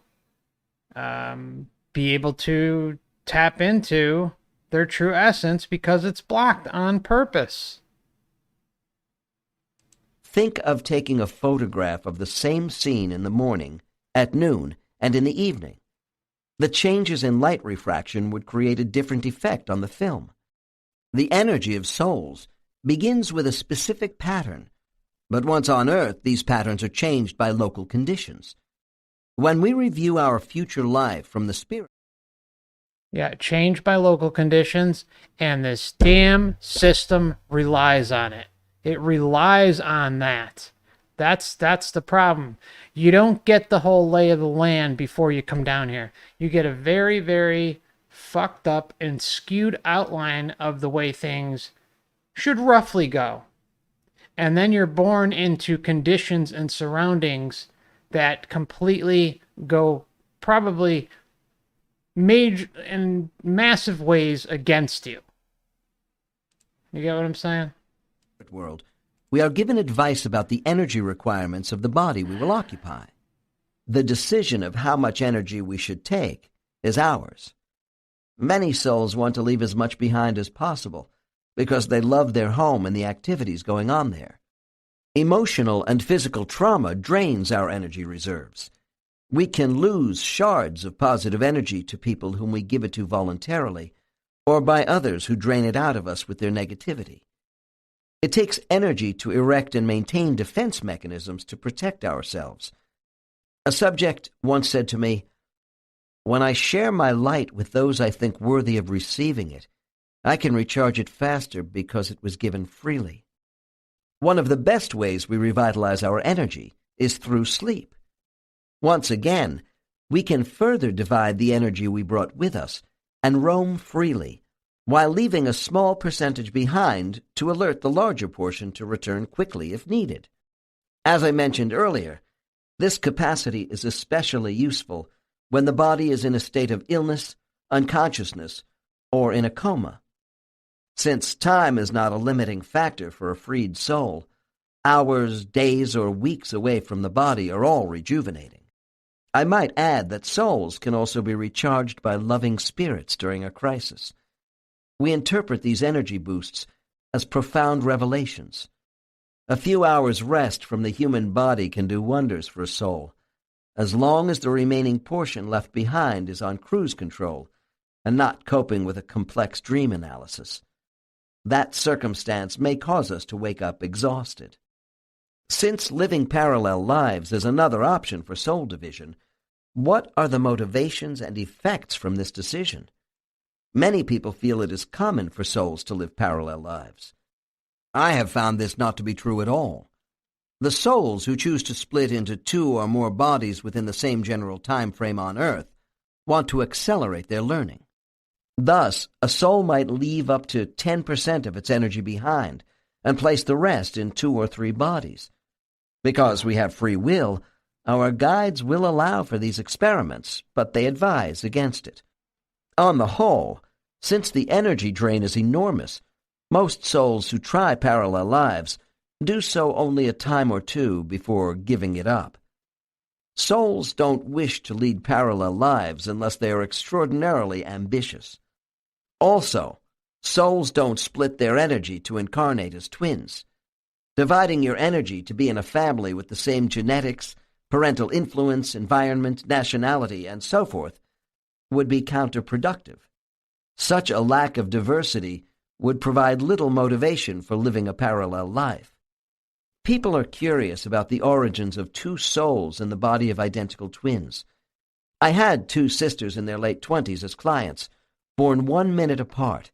S1: be able to tap into their true essence because it's blocked on purpose.
S2: Think of taking a photograph of the same scene in the morning, at noon, and in the evening. The changes in light refraction would create a different effect on the film. The energy of souls begins with a specific pattern, but once on Earth, these patterns are changed by local conditions. When we review our future life from the spirit,
S1: Yeah, changed by local conditions, and this damn system relies on it. It relies on that. That's the problem. You don't get the whole lay of the land before you come down here. You get a very, very fucked up and skewed outline of the way things should roughly go. And then you're born into conditions and surroundings that completely go probably major in massive ways against you. You get what I'm saying?
S2: world, we are given advice about the energy requirements of the body we will occupy. The decision of how much energy we should take is ours. Many souls want to leave as much behind as possible because they love their home and the activities going on there. Emotional and physical trauma drains our energy reserves. We can lose shards of positive energy to people whom we give it to voluntarily, or by others who drain it out of us with their negativity. It takes energy to erect and maintain defense mechanisms to protect ourselves. A subject once said to me, "When I share my light with those I think worthy of receiving it, I can recharge it faster because it was given freely." One of the best ways we revitalize our energy is through sleep. Once again, we can further divide the energy we brought with us and roam freely, while leaving a small percentage behind to alert the larger portion to return quickly if needed. As I mentioned earlier, this capacity is especially useful when the body is in a state of illness, unconsciousness, or in a coma. Since time is not a limiting factor for a freed soul, hours, days, or weeks away from the body are all rejuvenating. I might add that souls can also be recharged by loving spirits during a crisis. We interpret these energy boosts as profound revelations. A few hours' rest from the human body can do wonders for a soul, as long as the remaining portion left behind is on cruise control and not coping with a complex dream analysis. That circumstance may cause us to wake up exhausted. Since living parallel lives is another option for soul division, what are the motivations and effects from this decision? Many people feel it is common for souls to live parallel lives. I have found this not to be true at all. The souls who choose to split into two or more bodies within the same general time frame on Earth want to accelerate their learning. Thus, a soul might leave up to 10% of its energy behind and place the rest in 2 or 3 bodies. Because we have free will, our guides will allow for these experiments, but they advise against it. On the whole, since the energy drain is enormous, most souls who try parallel lives do so only a time or two before giving it up. Souls don't wish to lead parallel lives unless they are extraordinarily ambitious. Also, souls don't split their energy to incarnate as twins. Dividing your energy to be in a family with the same genetics, parental influence, environment, nationality, and so forth would be counterproductive. Such a lack of diversity would provide little motivation for living a parallel life. People are curious about the origins of two souls in the body of identical twins. I had two sisters in their late 20s as clients, born 1 minute apart.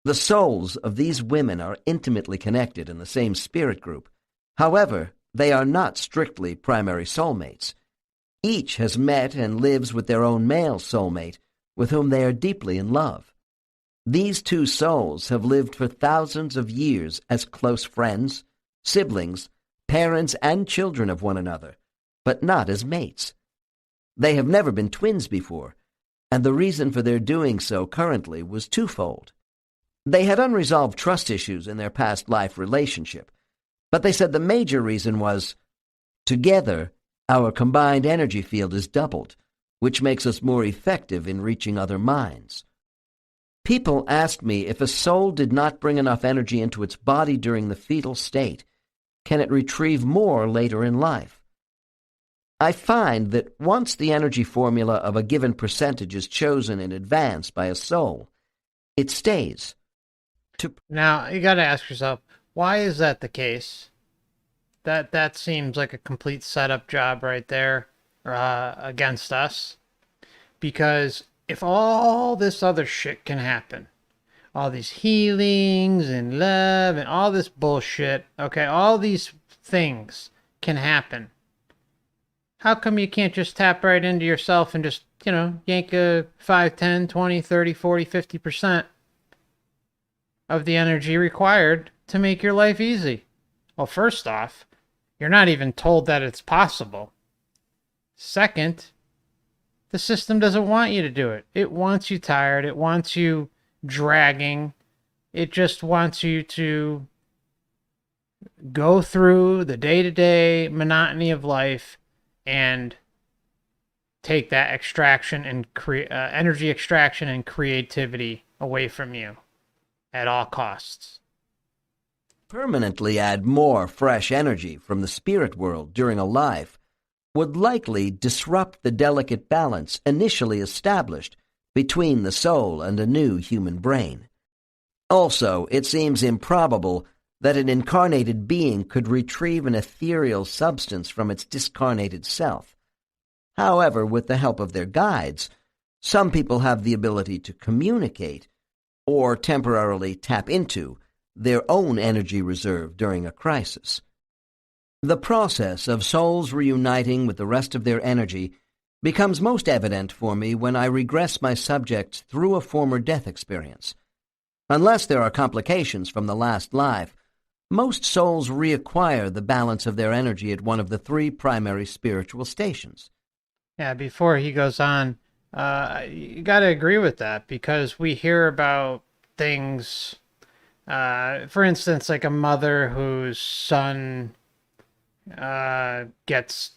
S2: The souls of these women are intimately connected in the same spirit group. However, they are not strictly primary soulmates. Each has met and lives with their own male soulmate, with whom they are deeply in love. These two souls have lived for thousands of years as close friends, siblings, parents, and children of one another, but not as mates. They have never been twins before, and the reason for their doing so currently was twofold. They had unresolved trust issues in their past life relationship, but they said the major reason was, together, our combined energy field is doubled, which makes us more effective in reaching other minds. People asked me if a soul did not bring enough energy into its body during the fetal state, can it retrieve more later in life? I find that once the energy formula of a given percentage is chosen in advance by a soul, it stays.
S1: Now, you got to ask yourself, why is that the case? That seems like a complete setup job right there against us. Because if all this other shit can happen, all these healings and love and all this bullshit, okay, all these things can happen, how come you can't just tap right into yourself and just, yank a 5, 10, 20, 30, 40, 50% of the energy required to make your life easy? Well, first off, you're not even told that it's possible. Second, the system doesn't want you to do it. It wants you tired. It wants you dragging. It just wants you to go through the day-to-day monotony of life and take that extraction and energy extraction and creativity away from you at all costs.
S2: Permanently add more fresh energy from the spirit world during a life would likely disrupt the delicate balance initially established between the soul and a new human brain. Also, it seems improbable that an incarnated being could retrieve an ethereal substance from its discarnated self. However, with the help of their guides, some people have the ability to communicate or temporarily tap into their own energy reserve during a crisis. The process of souls reuniting with the rest of their energy becomes most evident for me when I regress my subjects through a former death experience. Unless there are complications from the last life, most souls reacquire the balance of their energy at one of the 3 primary spiritual stations.
S1: Yeah, before he goes on, you got to agree with that, because we hear about things, for instance, like a mother whose son gets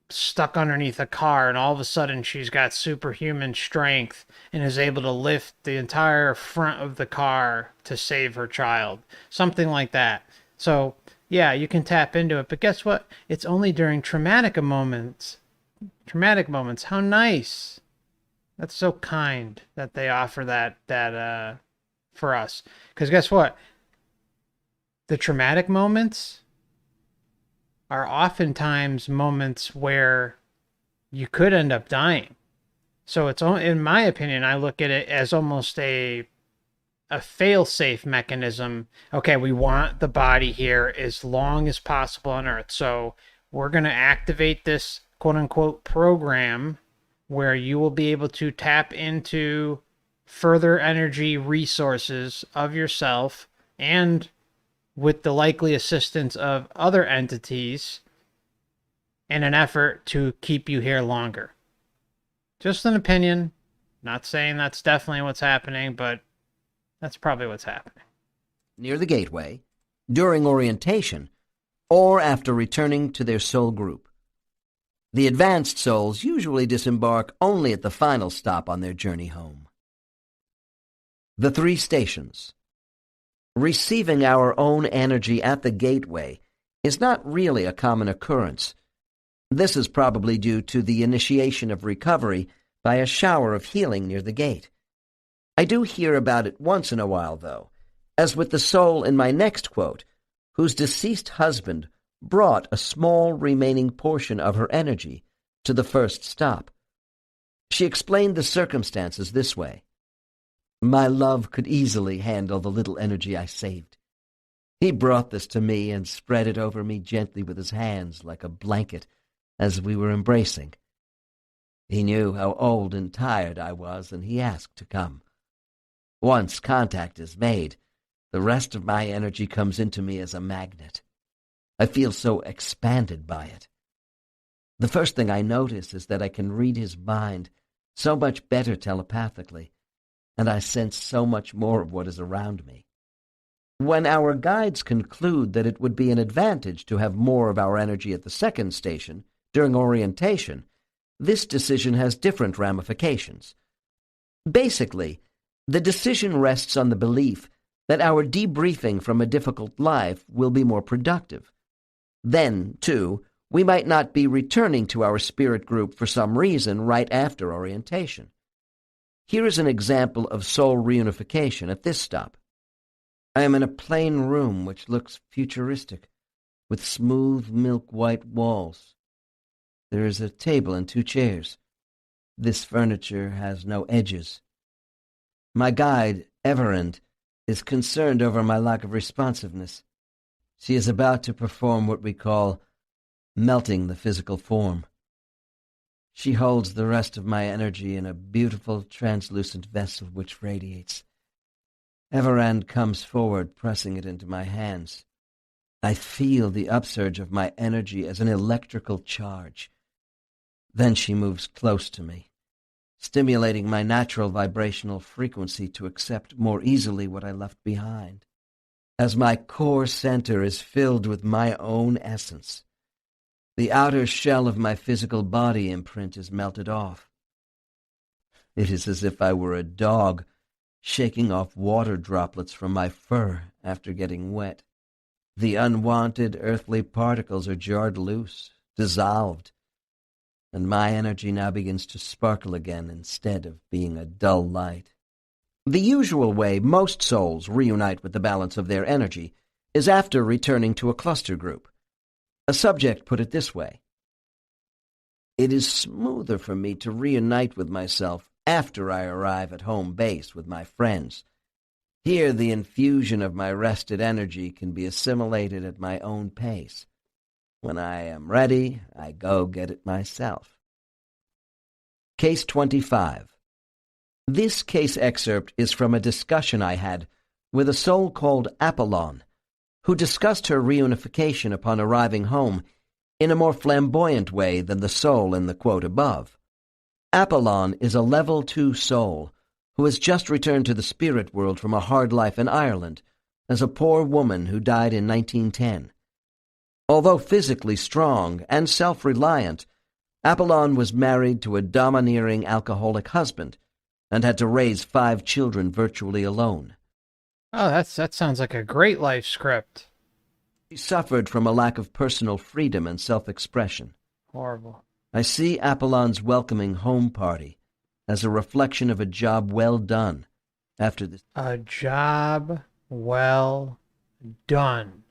S1: stuck underneath a car, and all of a sudden she's got superhuman strength and is able to lift the entire front of the car to save her child. Something like that. So, yeah, you can tap into it, but guess what? It's only during traumatic moments. Traumatic moments. How nice. That's so kind that they offer that for us. Because guess what? The traumatic moments are oftentimes moments where you could end up dying. So it's, in my opinion, I look at it as almost a fail-safe mechanism. Okay, we want the body here as long as possible on Earth, so we're going to activate this quote-unquote program where you will be able to tap into further energy resources of yourself, and with the likely assistance of other entities, in an effort to keep you here longer. Just an opinion. Not saying that's definitely what's happening, but that's probably what's happening.
S2: Near the gateway, during orientation, or after returning to their soul group. The advanced souls usually disembark only at the final stop on their journey home. The 3 stations. Receiving our own energy at the gateway is not really a common occurrence. This is probably due to the initiation of recovery by a shower of healing near the gate. I do hear about it once in a while, though, as with the soul in my next quote, whose deceased husband brought a small remaining portion of her energy to the first stop. She explained the circumstances this way. My love could easily handle the little energy I saved. He brought this to me and spread it over me gently with his hands like a blanket as we were embracing. He knew how old and tired I was, and he asked to come. Once contact is made, the rest of my energy comes into me as a magnet. I feel so expanded by it. The first thing I notice is that I can read his mind so much better telepathically, and I sense so much more of what is around me. When our guides conclude that it would be an advantage to have more of our energy at the second station, during orientation, this decision has different ramifications. Basically, the decision rests on the belief that our debriefing from a difficult life will be more productive. Then, too, we might not be returning to our spirit group for some reason right after orientation. Here is an example of soul reunification at this stop. I am in a plain room which looks futuristic, with smooth milk-white walls. There is a table and 2 chairs. This furniture has no edges. My guide, Everand, is concerned over my lack of responsiveness. She is about to perform what we call melting the physical form. She holds the rest of my energy in a beautiful translucent vessel which radiates. Everand comes forward, pressing it into my hands. I feel the upsurge of my energy as an electrical charge. Then she moves close to me, stimulating my natural vibrational frequency to accept more easily what I left behind. As my core center is filled with my own essence, the outer shell of my physical body imprint is melted off. It is as if I were a dog shaking off water droplets from my fur after getting wet. The unwanted earthly particles are jarred loose, dissolved, and my energy now begins to sparkle again instead of being a dull light. The usual way most souls reunite with the balance of their energy is after returning to a cluster group. A subject put it this way: it is smoother for me to reunite with myself after I arrive at home base with my friends. Here the infusion of my rested energy can be assimilated at my own pace. When I am ready, I go get it myself. Case 25. This case excerpt is from a discussion I had with a soul called Apollon, who discussed her reunification upon arriving home in a more flamboyant way than the soul in the quote above. Apollon is a level 2 soul who has just returned to the spirit world from a hard life in Ireland as a poor woman who died in 1910. Although physically strong and self-reliant, Apollon was married to a domineering alcoholic husband and had to raise 5 children virtually alone.
S1: Oh, that sounds like a great life script.
S2: She suffered from a lack of personal freedom and self-expression.
S1: Horrible.
S2: I see Apollon's welcoming home party as a reflection of a job well done after this.
S1: A job well done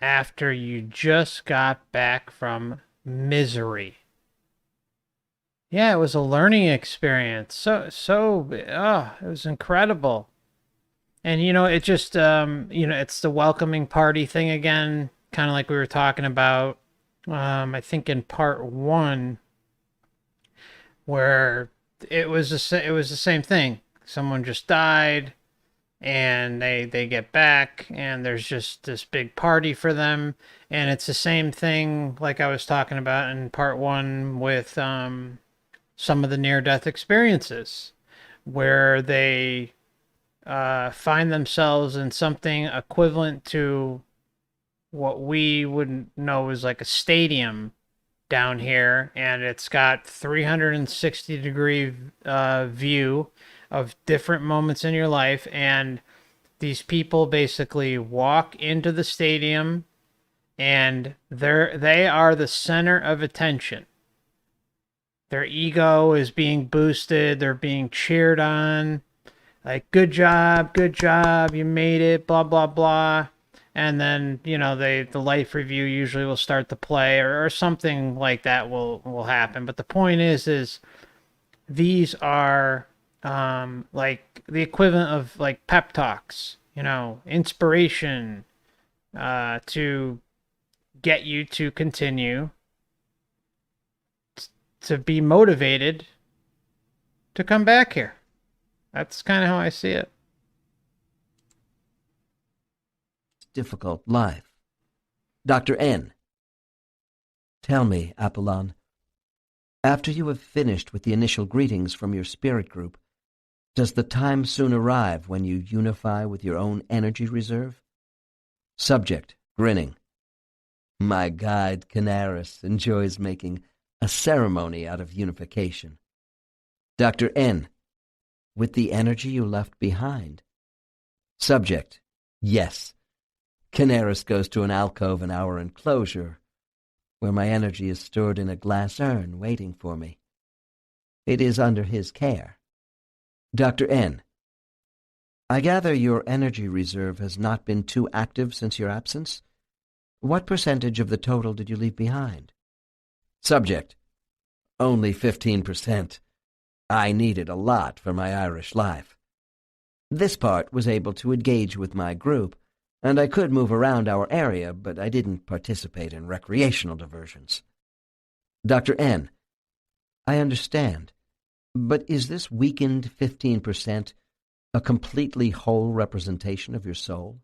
S1: after you just got back from misery. Yeah, it was a learning experience. It was incredible. And, it just, it's the welcoming party thing again, kind of like we were talking about, I think in part 1, where it was the same thing. Someone just died, and they get back, and there's just this big party for them. And it's the same thing like I was talking about in part 1 with some of the near-death experiences, where they find themselves in something equivalent to what we would know as like a stadium down here, and it's got 360-degree view of different moments in your life, and these people basically walk into the stadium, and they are the center of attention. Their ego is being boosted, they're being cheered on, like, good job, you made it, blah, blah, blah. and then the life review usually will start to play, or something like that will happen. But the point is these are like the equivalent of like pep talks, inspiration, to get you to continue, to be motivated to come back here. That's kind of how I see it.
S2: Difficult life. Dr. N. Tell me, Apollon, after you have finished with the initial greetings from your spirit group, does the time soon arrive when you unify with your own energy reserve? Subject, grinning. My guide, Canaris, enjoys making a ceremony out of unification. Dr. N. With the energy you left behind? Subject, yes. Canaris goes to an alcove in our enclosure, where my energy is stored in a glass urn waiting for me. It is under his care. Dr. N. I gather your energy reserve has not been too active since your absence? What percentage of the total did you leave behind? Subject. Only 15%. I needed a lot for my Irish life. This part was able to engage with my group, and I could move around our area, but I didn't participate in recreational diversions. Dr. N. I understand, but is this weakened 15% a completely whole representation of your soul?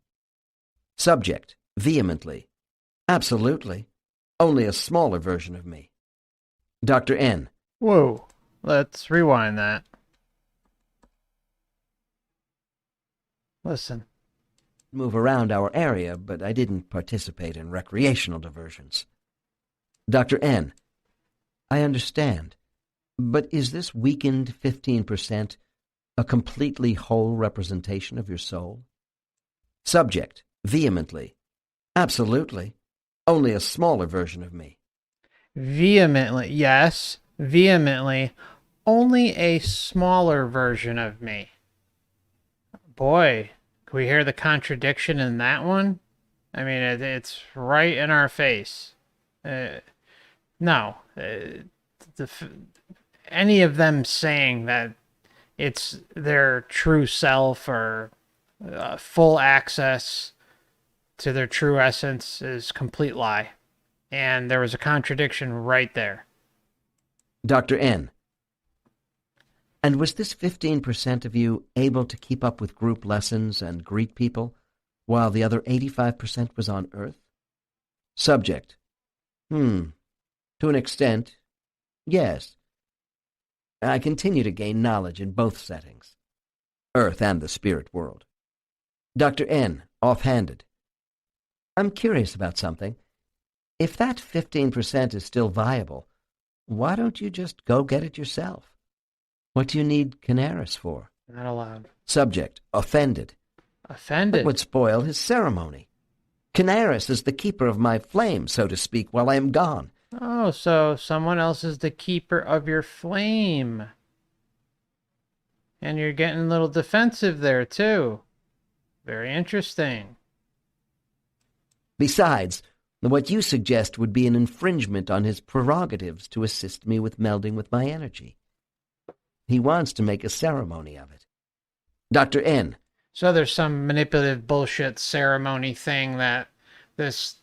S2: Subject, vehemently. Absolutely. Only a smaller version of me. Dr. N.
S1: Whoa. Let's rewind that. Listen.
S2: Move around our area, but I didn't participate in recreational diversions. Dr. N. I understand, but is this weakened 15% a completely whole representation of your soul? Subject, vehemently. Absolutely. Only a smaller version of me.
S1: Vehemently, yes. Vehemently. Only a smaller version of me. Boy, can we hear the contradiction in that one? I mean, it's right in our face. No. Any of them saying that it's their true self or full access to their true essence is complete lie. And there was a contradiction right there.
S2: Dr. N. And was this 15% of you able to keep up with group lessons and greet people, while the other 85% was on Earth? Subject. To an extent, yes. I continue to gain knowledge in both settings, Earth and the spirit world. Dr. N. Offhanded. I'm curious about something. If that 15% is still viable, why don't you just go get it yourself? What do you need Canaris for?
S1: Not allowed.
S2: Subject. Offended.
S1: Offended?
S2: That would spoil his ceremony. Canaris is the keeper of my flame, so to speak, while I am gone.
S1: Oh, so someone else is the keeper of your flame. And you're getting a little defensive there, too. Very interesting.
S2: Besides, what you suggest would be an infringement on his prerogatives to assist me with melding with my energy. He wants to make a ceremony of it. Dr. N.
S1: So there's some manipulative bullshit ceremony thing that this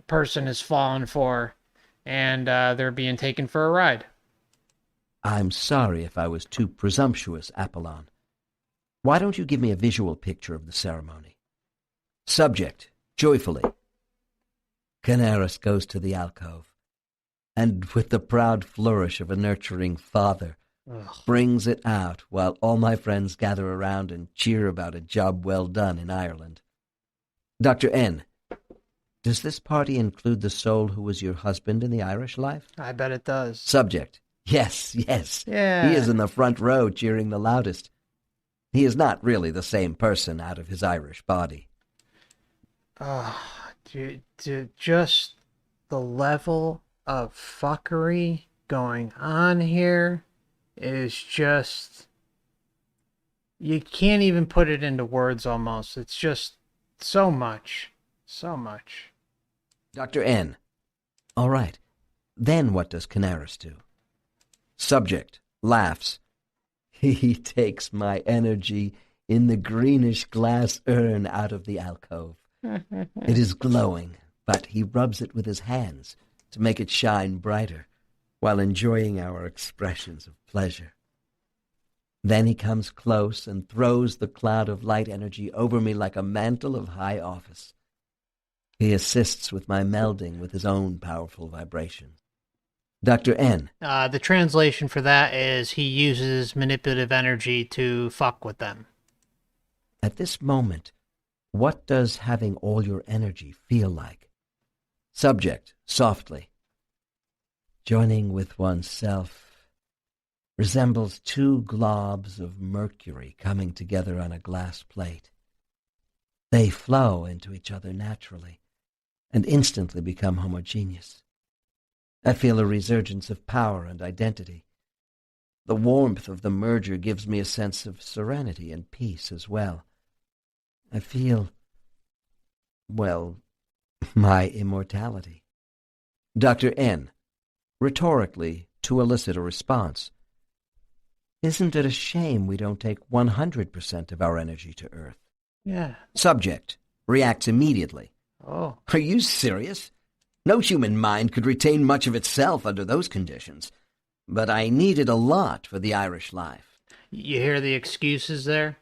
S1: person has fallen for, and they're being taken for a ride.
S2: I'm sorry if I was too presumptuous, Apollon. Why don't you give me a visual picture of the ceremony? Subject, joyfully. Canaris goes to the alcove, and with the proud flourish of a nurturing father, brings it out while all my friends gather around and cheer about a job well done in Ireland. Dr. N. Does this party include the soul who was your husband in the Irish life?
S1: I bet it does.
S2: Subject. Yes, yes.
S1: Yeah.
S2: He is in the front row cheering the loudest. He is not really the same person out of his Irish body.
S1: Just the level of fuckery going on here is just... You can't even put it into words almost. It's just So much. So much.
S2: Dr. N. All right. Then what does Canaris do? Subject laughs. He takes my energy in the greenish glass urn out of the alcove. It is glowing, but he rubs it with his hands to make it shine brighter, while enjoying our expressions of pleasure. Then he comes close and throws the cloud of light energy over me like a mantle of high office. He assists with my melding with his own powerful vibrations. Dr. N.
S1: The translation for that is he uses manipulative energy to fuck with them.
S2: At this moment, what does having all your energy feel like? Subject, softly. Joining with oneself resembles two globs of mercury coming together on a glass plate. They flow into each other naturally and instantly become homogeneous. I feel a resurgence of power and identity. The warmth of the merger gives me a sense of serenity and peace as well. I feel, well, my immortality. Dr. N. Rhetorically, to elicit a response. Isn't it a shame we don't take 100% of our energy to Earth?
S1: Yeah.
S2: Subject reacts immediately.
S1: Oh.
S2: Are you serious? No human mind could retain much of itself under those conditions. But I needed a lot for the Irish life.
S1: You hear the excuses there?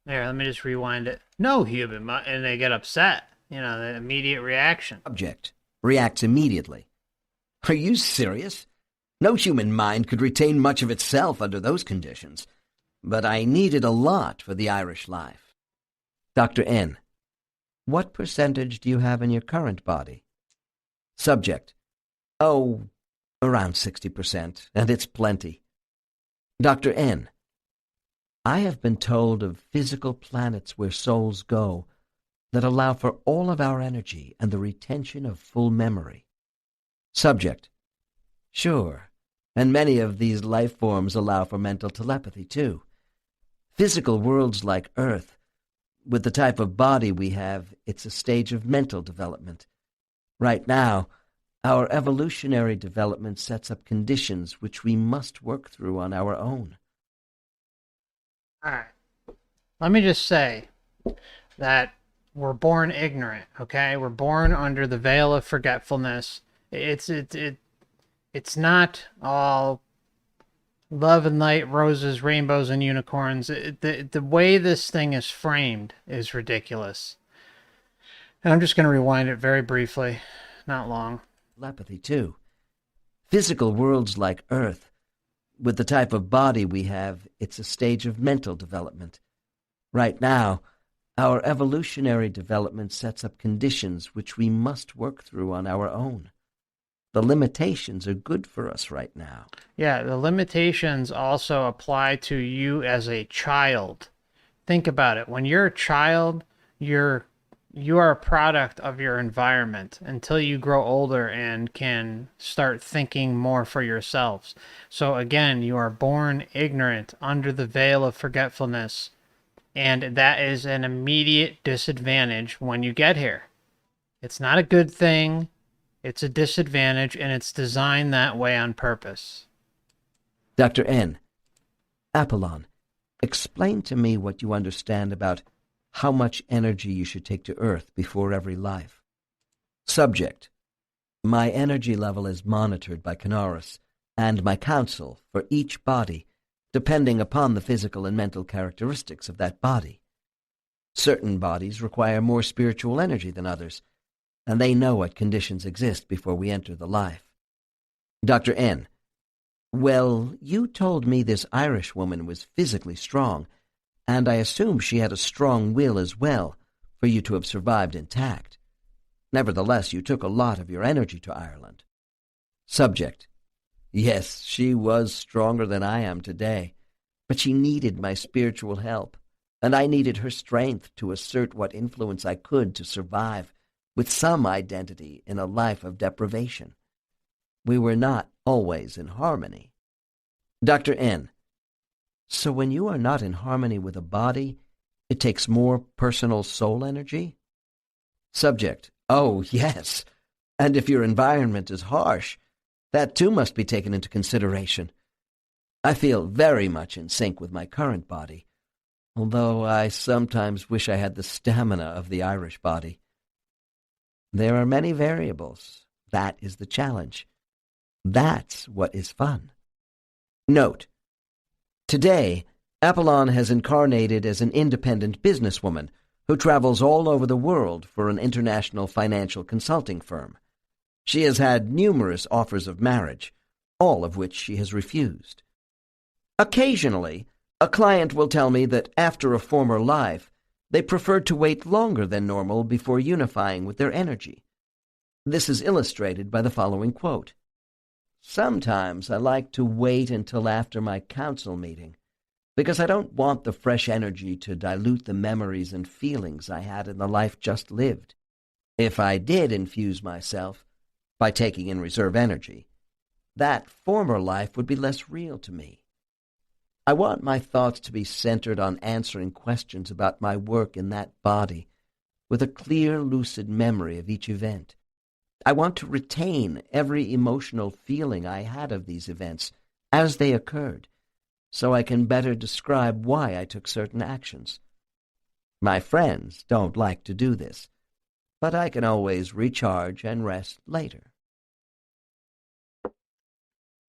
S1: There, let me just rewind it. No human mind, and they get upset. You know, the immediate reaction.
S2: Subject reacts immediately. Are you serious? No human mind could retain much of itself under those conditions. But I needed a lot for the Irish life. Dr. N. What percentage do you have in your current body? Subject. Oh, around 60%, and it's plenty. Dr. N. I have been told of physical planets where souls go that allow for all of our energy and the retention of full memory. Subject. Sure, and many of these life forms allow for mental telepathy, too. Physical worlds like Earth, with the type of body we have, it's a stage of mental development. Right now, our evolutionary development sets up conditions which we must work through on our own.
S1: All right. Let me just say that we're born ignorant, okay? We're born under the veil of forgetfulness. It's not all love and light, roses, rainbows, and unicorns. The way this thing is framed is ridiculous. And I'm just going to rewind it very briefly, not long.
S2: Telepathy, too. Physical worlds like Earth, with the type of body we have, it's a stage of mental development. Right now, our evolutionary development sets up conditions which we must work through on our own. The limitations are good for us right now.
S1: Yeah, the limitations also apply to you as a child. Think about it. When you're a child, you are a product of your environment until you grow older and can start thinking more for yourselves. So again, you are born ignorant under the veil of forgetfulness, and that is an immediate disadvantage when you get here. It's not a good thing. It's a disadvantage, and it's designed that way on purpose.
S2: Dr. N. Apollon, explain to me what you understand about how much energy you should take to Earth before every life. Subject. My energy level is monitored by Canaris and my council for each body, depending upon the physical and mental characteristics of that body. Certain bodies require more spiritual energy than others, and they know what conditions exist before we enter the life. Dr. N. Well, you told me this Irish woman was physically strong, and I assume she had a strong will as well, for you to have survived intact. Nevertheless, you took a lot of your energy to Ireland. Subject. Yes, she was stronger than I am today, but she needed my spiritual help, and I needed her strength to assert what influence I could to survive with some identity in a life of deprivation. We were not always in harmony. Dr. N. So when you are not in harmony with a body, it takes more personal soul energy? Subject: Oh, yes. And if your environment is harsh, that too must be taken into consideration. I feel very much in sync with my current body, although I sometimes wish I had the stamina of the Irish body. There are many variables. That is the challenge. That's what is fun. Note: today, Apollon has incarnated as an independent businesswoman who travels all over the world for an international financial consulting firm. She has had numerous offers of marriage, all of which she has refused. Occasionally, a client will tell me that after a former life, they preferred to wait longer than normal before unifying with their energy. This is illustrated by the following quote: "Sometimes I like to wait until after my council meeting, because I don't want the fresh energy to dilute the memories and feelings I had in the life just lived. If I did infuse myself by taking in reserve energy, that former life would be less real to me. I want my thoughts to be centered on answering questions about my work in that body, with a clear, lucid memory of each event. I want to retain every emotional feeling I had of these events as they occurred, so I can better describe why I took certain actions. My friends don't like to do this, but I can always recharge and rest later."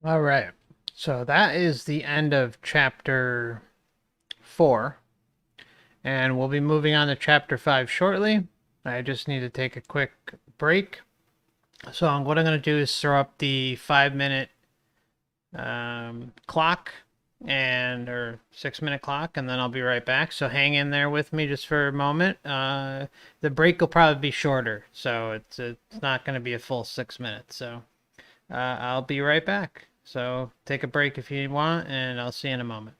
S1: All right. So that is the end of chapter 4. And we'll be moving on to chapter 5 shortly. I just need to take a quick break. So what I'm going to do is throw up the 5-minute clock or 6-minute clock, and then I'll be right back. So hang in there with me just for a moment. The break will probably be shorter, so it's not going to be a full 6 minutes. So I'll be right back. So take a break if you want, and I'll see you in a moment.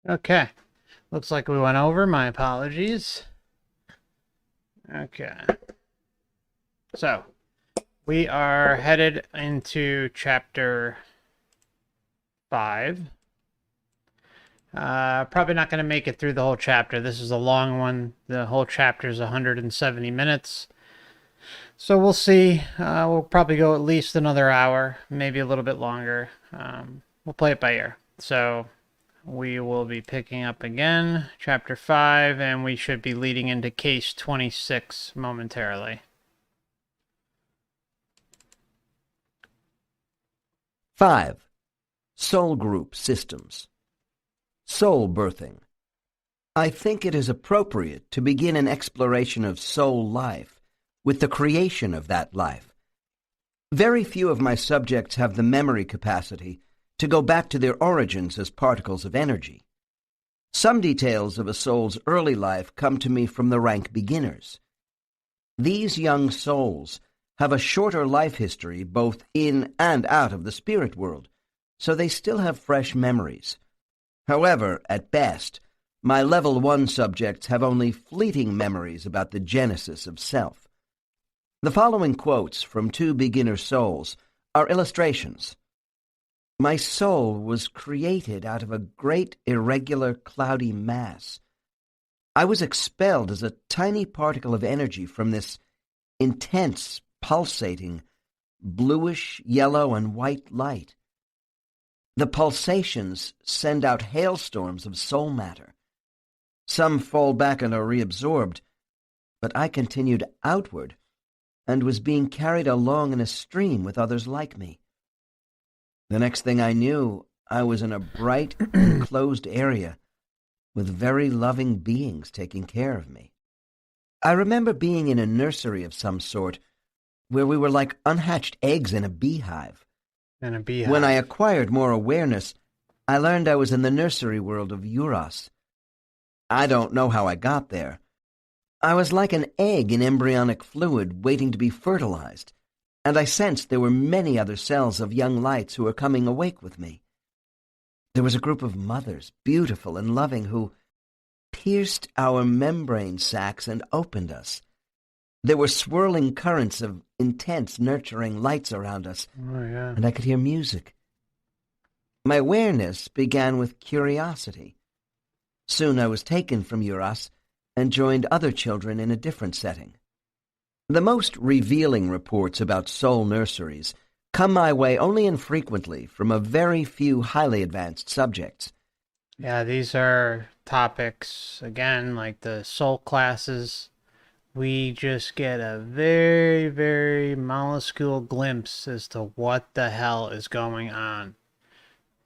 S1: Okay. Looks like we went over. My apologies. Okay. So, we are headed into chapter 5. Probably not going to make it through the whole chapter. This is a long one. The whole chapter is 170 minutes. So we'll see. We'll probably go at least another hour, maybe a little bit longer. We'll play it by ear. So we will be picking up again, chapter 5, and we should be leading into case 26 momentarily.
S2: 5. Soul Group Systems. Soul Birthing. I think it is appropriate to begin an exploration of soul life with the creation of that life. Very few of my subjects have the memory capacity to go back to their origins as particles of energy. Some details of a soul's early life come to me from the rank beginners. These young souls have a shorter life history both in and out of the spirit world, so they still have fresh memories. However, at best, my level 1 subjects have only fleeting memories about the genesis of self. The following quotes from 2 beginner souls are illustrations. My soul was created out of a great irregular cloudy mass. I was expelled as a tiny particle of energy from this intense, pulsating, bluish, yellow, and white light. The pulsations send out hailstorms of soul matter. Some fall back and are reabsorbed, but I continued outward and was being carried along in a stream with others like me. The next thing I knew, I was in a bright, enclosed area with very loving beings taking care of me. I remember being in a nursery of some sort where we were like unhatched eggs in a beehive.
S1: And a beehive.
S2: When I acquired more awareness, I learned I was in the nursery world of Uros. I don't know how I got there. I was like an egg in embryonic fluid waiting to be fertilized, and I sensed there were many other cells of young lights who were coming awake with me. There was a group of mothers, beautiful and loving, who pierced our membrane sacs and opened us. There were swirling currents of intense, nurturing lights around us, and I could hear music. My awareness began with curiosity. Soon I was taken from Uros and joined other children in a different setting. The most revealing reports about soul nurseries come my way only infrequently from a very few highly advanced subjects.
S1: Yeah, these are topics, again, like the soul classes. We just get a very, very minuscule glimpse as to what the hell is going on.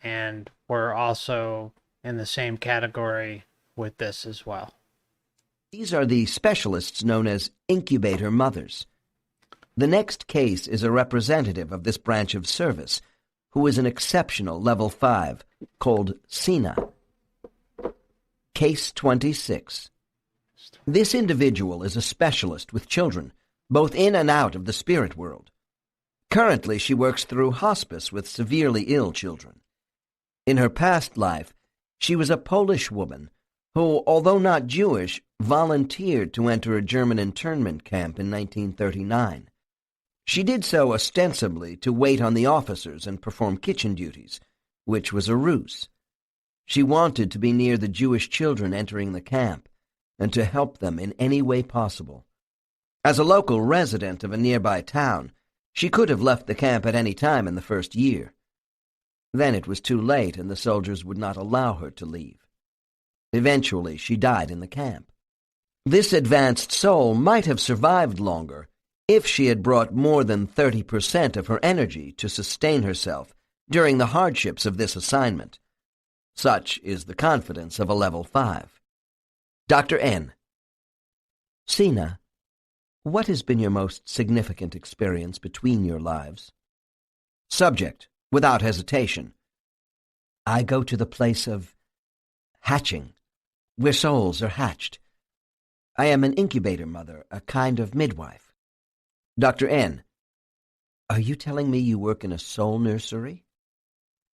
S1: And we're also in the same category with this as well.
S2: These are the specialists known as incubator mothers. The next case is a representative of this branch of service, who is an exceptional level 5, called Sina. Case 26. This individual is a specialist with children, both in and out of the spirit world. Currently, she works through hospice with severely ill children. In her past life, she was a Polish woman who, although not Jewish, volunteered to enter a German internment camp in 1939. She did so ostensibly to wait on the officers and perform kitchen duties, which was a ruse. She wanted to be near the Jewish children entering the camp and to help them in any way possible. As a local resident of a nearby town, she could have left the camp at any time in the first year. Then it was too late, and the soldiers would not allow her to leave. Eventually, she died in the camp. This advanced soul might have survived longer if she had brought more than 30% of her energy to sustain herself during the hardships of this assignment. Such is the confidence of a level 5. Dr. N. Sina, what has been your most significant experience between your lives? Subject, without hesitation. I go to the place of hatching, where souls are hatched. I am an incubator mother, a kind of midwife. Dr. N. Are you telling me you work in a soul nursery?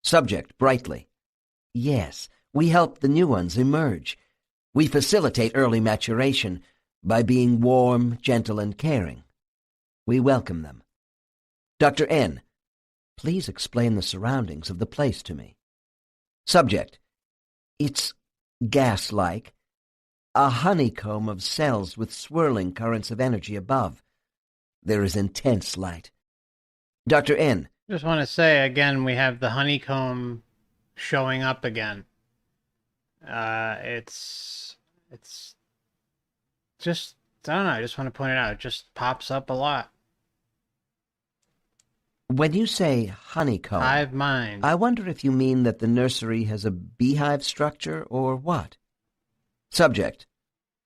S2: Subject, brightly. Yes. We help the new ones emerge. We facilitate early maturation by being warm, gentle, and caring. We welcome them. Dr. N, please explain the surroundings of the place to me. Subject: it's gas-like, a honeycomb of cells with swirling currents of energy above. There is intense light. Dr. N,
S1: Just want to say again, we have the honeycomb showing up again. It's just, I don't know, I just want to point it out. It just pops up a lot.
S2: when you say honeycomb,
S1: Hive mind.
S2: I wonder if you mean that the nursery has a beehive structure or what? Subject: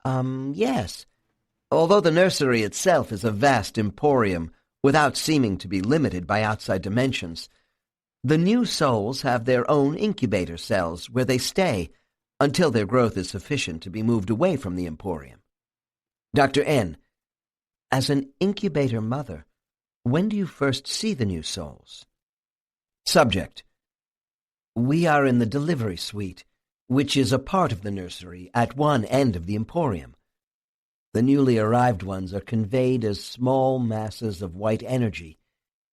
S2: yes. Although the nursery itself is a vast emporium without seeming to be limited by outside dimensions, the new souls have their own incubator cells where they stay until their growth is sufficient to be moved away from the emporium. Dr. N, as an incubator mother, when do you first see the new souls? Subject: we are in the delivery suite, which is a part of the nursery at one end of the emporium. The newly arrived ones are conveyed as small masses of white energy,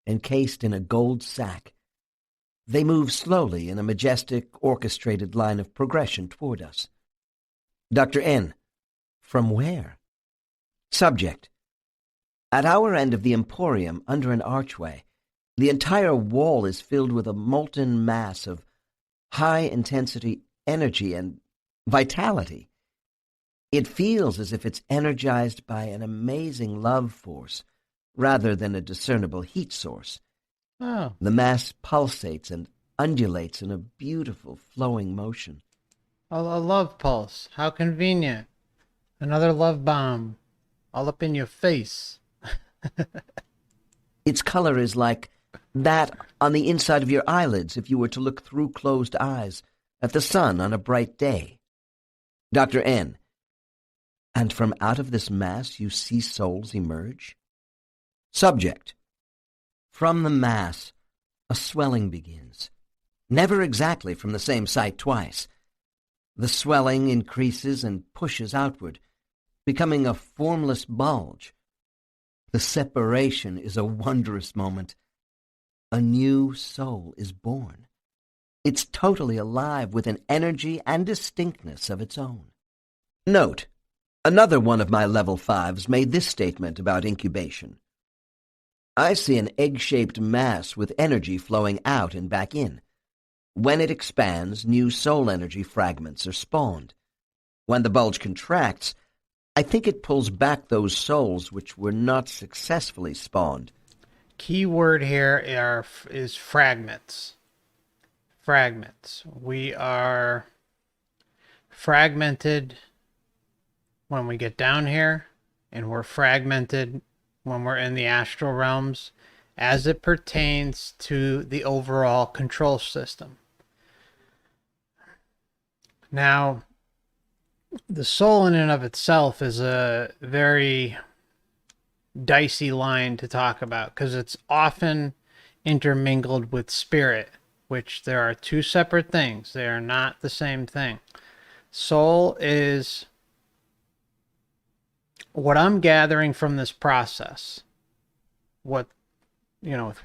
S2: encased in a gold sack. They move slowly in a majestic, orchestrated line of progression toward us. Dr. N, from where? Subject: at our end of the emporium, under an archway, the entire wall is filled with a molten mass of high-intensity energy and vitality. It feels as if it's energized by an amazing love force, rather than a discernible heat source.
S1: Oh,
S2: The mass pulsates and undulates in a beautiful, flowing motion.
S1: a love pulse. How convenient. Another love bomb. All up in your face.
S2: Its color is like that on the inside of your eyelids if you were to look through closed eyes at the sun on a bright day. Dr. N, and from out of this mass you see souls emerge? Subject: from the mass, a swelling begins, never exactly from the same site twice. The swelling increases and pushes outward, becoming a formless bulge. The separation is a wondrous moment. A new soul is born. It's totally alive with an energy and distinctness of its own. Note: another one of my level 5s made this statement about incubation. I see an egg-shaped mass with energy flowing out and back in. When it expands, new soul energy fragments are spawned. When the bulge contracts, I think it pulls back those souls which were not successfully spawned.
S1: Key word here is fragments. Fragments. We are fragmented when we get down here, and we're fragmented when we're in the astral realms as it pertains to the overall control system. Now, the soul in and of itself is a very dicey line to talk about because it's often intermingled with spirit, which there are two separate things. They are not the same thing. Soul is what I'm gathering from this process, with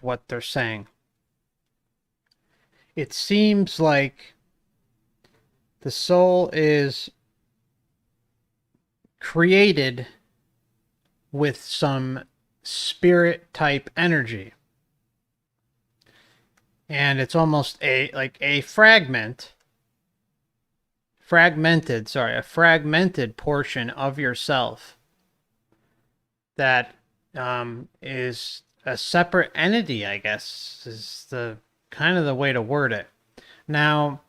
S1: what they're saying. It seems like the soul is created with some spirit type energy, and it's almost a fragmented portion of yourself that is a separate entity, I guess, is the kind of the way to word it. Now,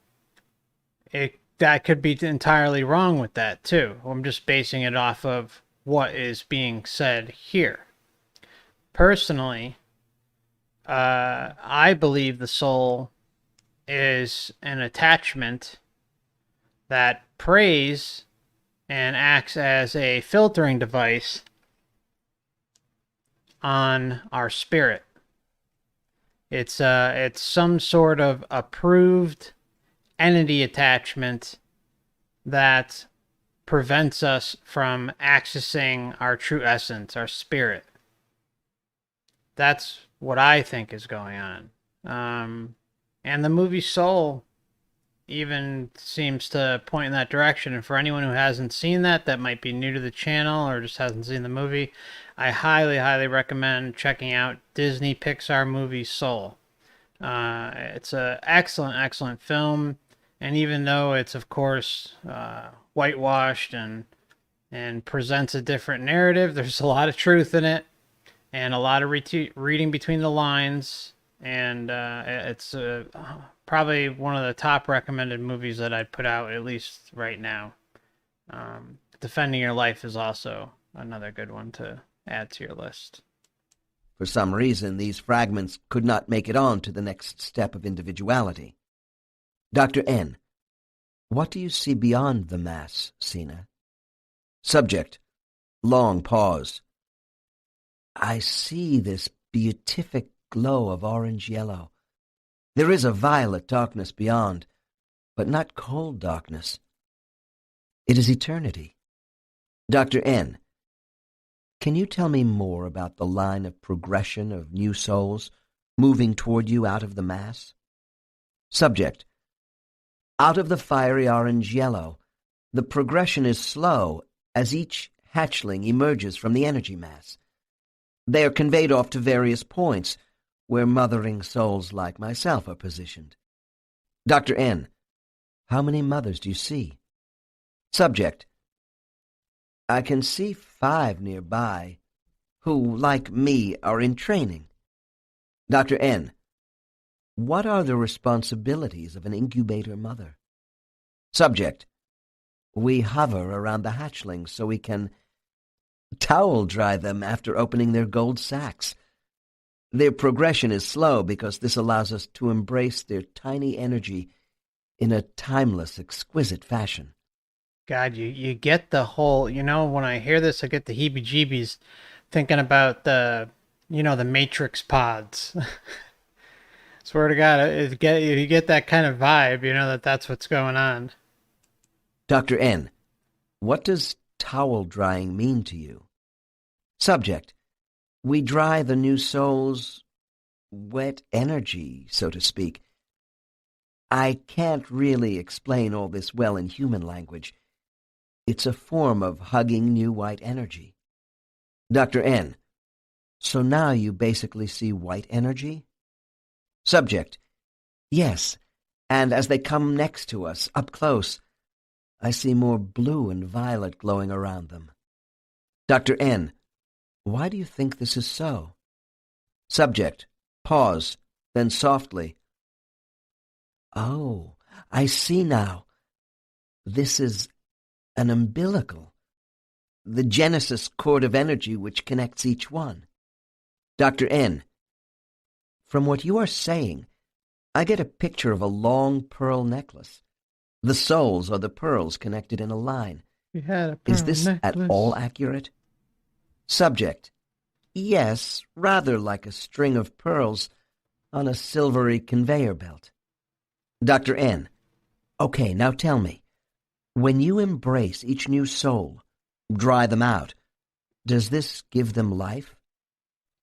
S1: that could be entirely wrong with that too. I'm just basing it off of what is being said here. Personally, I believe the soul is an attachment that prays and acts as a filtering device on our spirit. It's some sort of approved entity attachment that prevents us from accessing our true essence, our spirit. That's what I think is going on. And the movie Soul even seems to point in that direction. And for anyone who hasn't seen that, that might be new to the channel or just hasn't seen the movie, I highly, highly recommend checking out Disney Pixar movie Soul. It's an excellent, excellent film. And even though it's, of course, whitewashed and presents a different narrative, there's a lot of truth in it and a lot of reading between the lines. And it's probably one of the top recommended movies that I'd put out, at least right now. Defending Your Life is also another good one to add to your list.
S2: For some reason, these fragments could not make it on to the next step of individuality. Dr. N. What do you see beyond the mass, Sina? Subject. Long pause. I see this beatific glow of orange-yellow. There is a violet darkness beyond, but not cold darkness. It is eternity. Dr. N. Can you tell me more about the line of progression of new souls moving toward you out of the mass? Subject. Out of the fiery orange-yellow, the progression is slow as each hatchling emerges from the energy mass. They are conveyed off to various points where mothering souls like myself are positioned. Dr. N. How many mothers do you see? Subject. I can see 5 nearby, who, like me, are in training. Dr. N. What are the responsibilities of an incubator mother? Subject. We hover around the hatchlings so we can towel dry them after opening their gold sacks. Their progression is slow because this allows us to embrace their tiny energy in a timeless, exquisite fashion.
S1: God, you get the whole, when I hear this, I get the heebie-jeebies thinking about the Matrix pods. Swear to God, you get that kind of vibe, that's what's going on.
S2: Dr. N. What does towel drying mean to you? Subject. We dry the new soul's wet energy, so to speak. I can't really explain all this well in human language. It's a form of hugging new white energy. Dr. N. So now you basically see white energy? Subject. Yes, and as they come next to us, up close, I see more blue and violet glowing around them. Dr. N. Why do you think this is so? Subject. Pause, then softly. Oh, I see now. This is an umbilical, the genesis cord of energy which connects each one. Dr. N. From what you are saying, I get a picture of a long pearl necklace. The souls are the pearls connected in a line.
S1: We had a pearl
S2: Is this
S1: necklace.
S2: at all accurate? Subject. Yes, rather like a string of pearls on a silvery conveyor belt. Dr. N. Okay, now tell me. When you embrace each new soul, dry them out, does this give them life?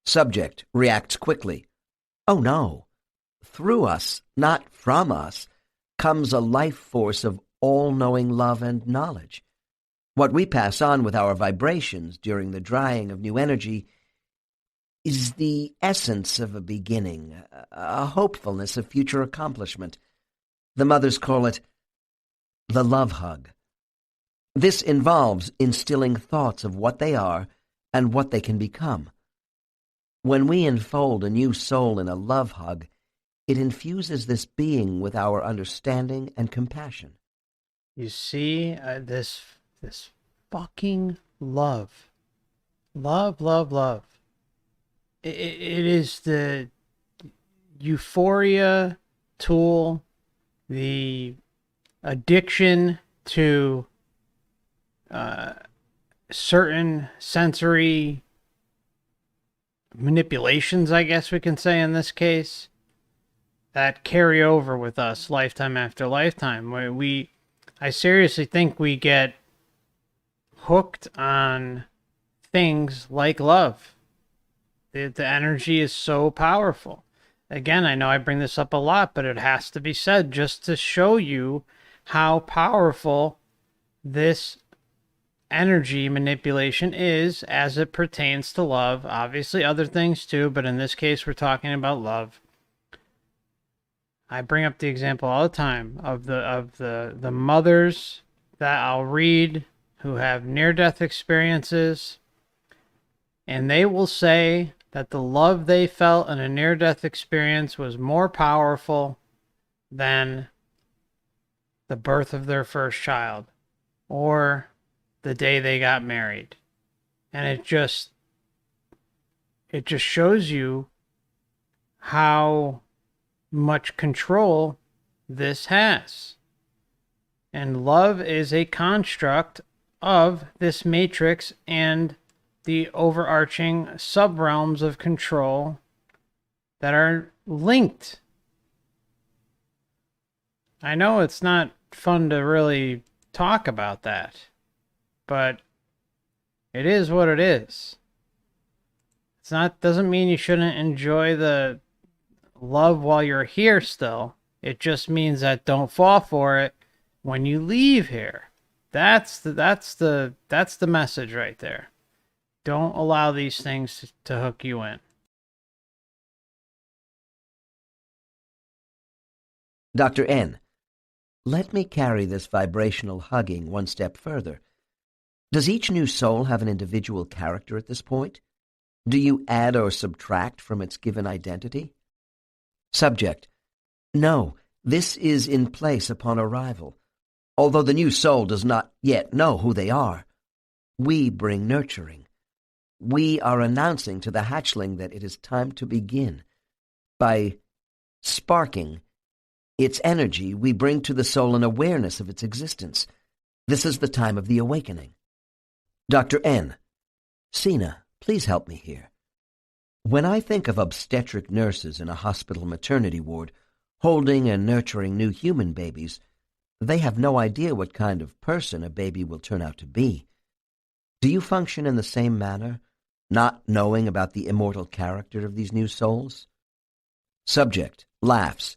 S2: Subject reacts quickly. Oh no. Through us, not from us, comes a life force of all-knowing love and knowledge. What we pass on with our vibrations during the drying of new energy is the essence of a beginning, a hopefulness of future accomplishment. The mothers call it the love hug. This involves instilling thoughts of what they are and what they can become. When we enfold a new soul in a love hug, it infuses this being with our understanding and compassion.
S1: You see, this fucking love. Love, love, love. It is the euphoria tool, the addiction to certain sensory manipulations, I guess we can say in this case. that carry over with us lifetime after lifetime. I seriously think we get hooked on things like love. The energy is so powerful. Again, I know I bring this up a lot, but it has to be said just to show you how powerful this energy manipulation is as it pertains to love. Obviously other things too, but in this case we're talking about love. I bring up the example all the time of the mothers that I'll read who have near-death experiences, and they will say that the love they felt in a near-death experience was more powerful than the birth of their first child or the day they got married. And it just shows you how much control this has. And love is a construct of this matrix and the overarching sub-realms of control that are linked. I know it's not fun to really talk about that, but it is what it is. Doesn't mean you shouldn't enjoy the love while you're here still. It just means that don't fall for it when you leave here. That's the message right there. Don't allow these things to hook you in.
S2: Dr. N, let me carry this vibrational hugging one step further. Does each new soul have an individual character at this point? Do you add or subtract from its given identity? Subject: no, this is in place upon arrival. Although the new soul does not yet know who they are, we bring nurturing. We are announcing to the hatchling that it is time to begin. By sparking its energy, we bring to the soul an awareness of its existence. This is the time of the awakening. Dr. N, Sina, please help me here. When I think of obstetric nurses in a hospital maternity ward holding and nurturing new human babies, they have no idea what kind of person a baby will turn out to be. Do you function in the same manner, not knowing about the immortal character of these new souls? Subject laughs.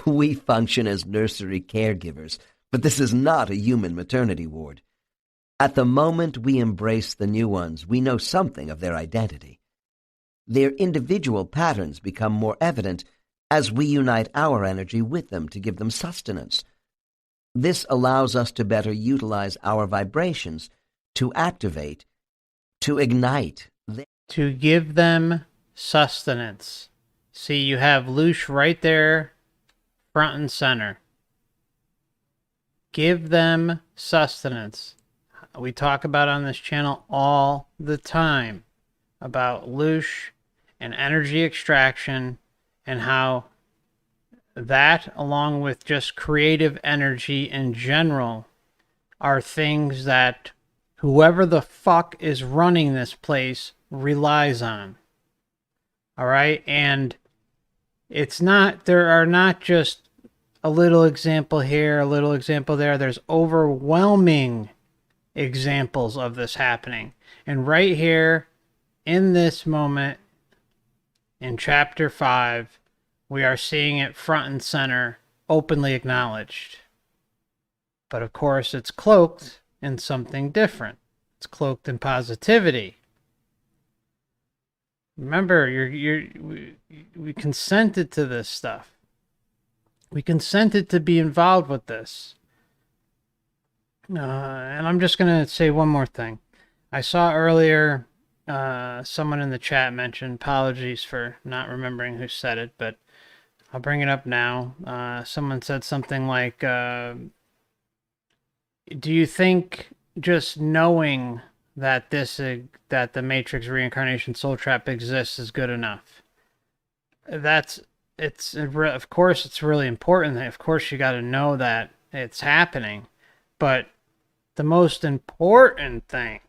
S2: We function as nursery caregivers, but this is not a human maternity ward. At the moment we embrace the new ones, we know something of their identity. Their individual patterns become more evident as we unite our energy with them to give them sustenance. This allows us to better utilize our vibrations to activate, to ignite.
S1: To give them sustenance. See, you have Lush right there, front and center. Give them sustenance. We talk about on this channel all the time about Lush and energy extraction and how that, along with just creative energy in general, are things that whoever the fuck is running this place relies on. All right? And there are not just a little example here, a little example there. There's overwhelming examples of this happening. And right here, in this moment, in chapter 5, we are seeing it front and center, openly acknowledged. But of course, it's cloaked in something different. It's cloaked in positivity. Remember, we consented to this stuff. We consented to be involved with this. And I'm just going to say one more thing. I saw earlier someone in the chat mentioned, apologies for not remembering who said it, but I'll bring it up now. Someone said something like, do you think just knowing that that the Matrix Reincarnation Soul Trap exists is good enough? Of course it's really important. Of course you got to know that it's happening, but the most important thing,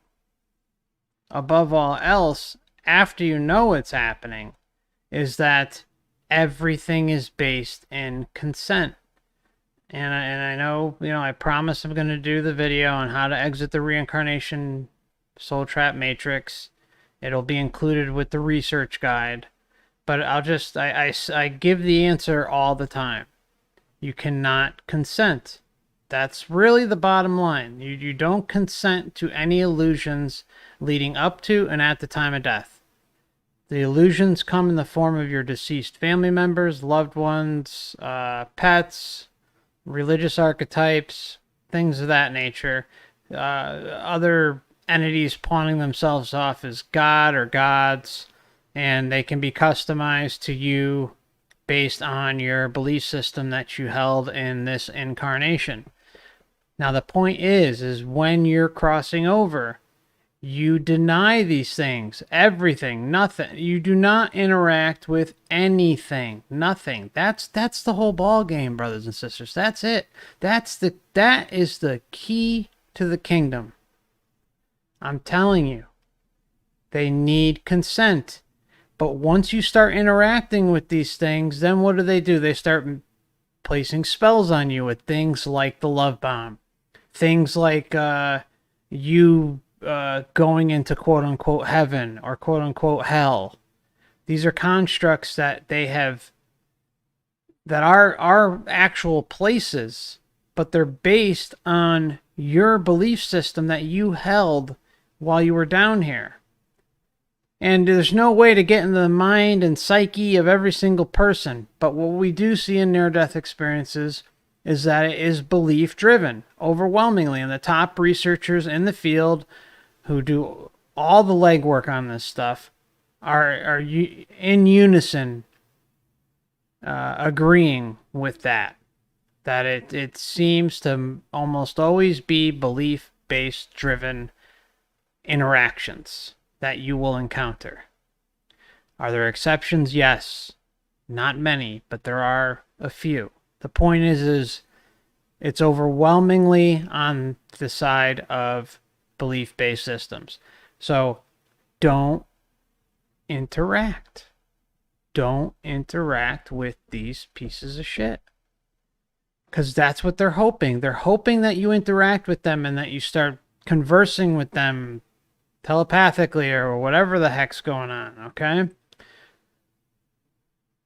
S1: above all else, after you know it's happening, is that everything is based in consent. And I know, I promise I'm going to do the video on how to exit the reincarnation soul trap matrix. It'll be included with the research guide. But I give the answer all the time. You cannot consent. That's really the bottom line. You don't consent to any illusions leading up to and at the time of death. The illusions come in the form of your deceased family members, loved ones, pets, religious archetypes, things of that nature. Other entities pawning themselves off as God or gods, and they can be customized to you based on your belief system that you held in this incarnation. Now, the point is when you're crossing over, you deny these things, everything, nothing. You do not interact with anything, nothing. That's the whole ball game, brothers and sisters. That's it. That is the key to the kingdom. I'm telling you, they need consent. But once you start interacting with these things, then what do? They start placing spells on you with things like the love bomb, things like you going into quote-unquote heaven or quote-unquote hell. These are constructs that they have that are actual places, but they're based on your belief system that you held while you were down here. And there's no way to get into the mind and psyche of every single person. But what we do see in near-death experiences is that it is belief-driven, overwhelmingly. And the top researchers in the field who do all the legwork on this stuff are in unison agreeing with that it seems to almost always be belief-based driven interactions that you will encounter. Are there exceptions? Yes. Not many, but there are a few. The point is it's overwhelmingly on the side of belief-based systems. So don't interact. Don't interact with these pieces of shit. Because that's what they're hoping. They're hoping that you interact with them and that you start conversing with them telepathically or whatever the heck's going on, okay?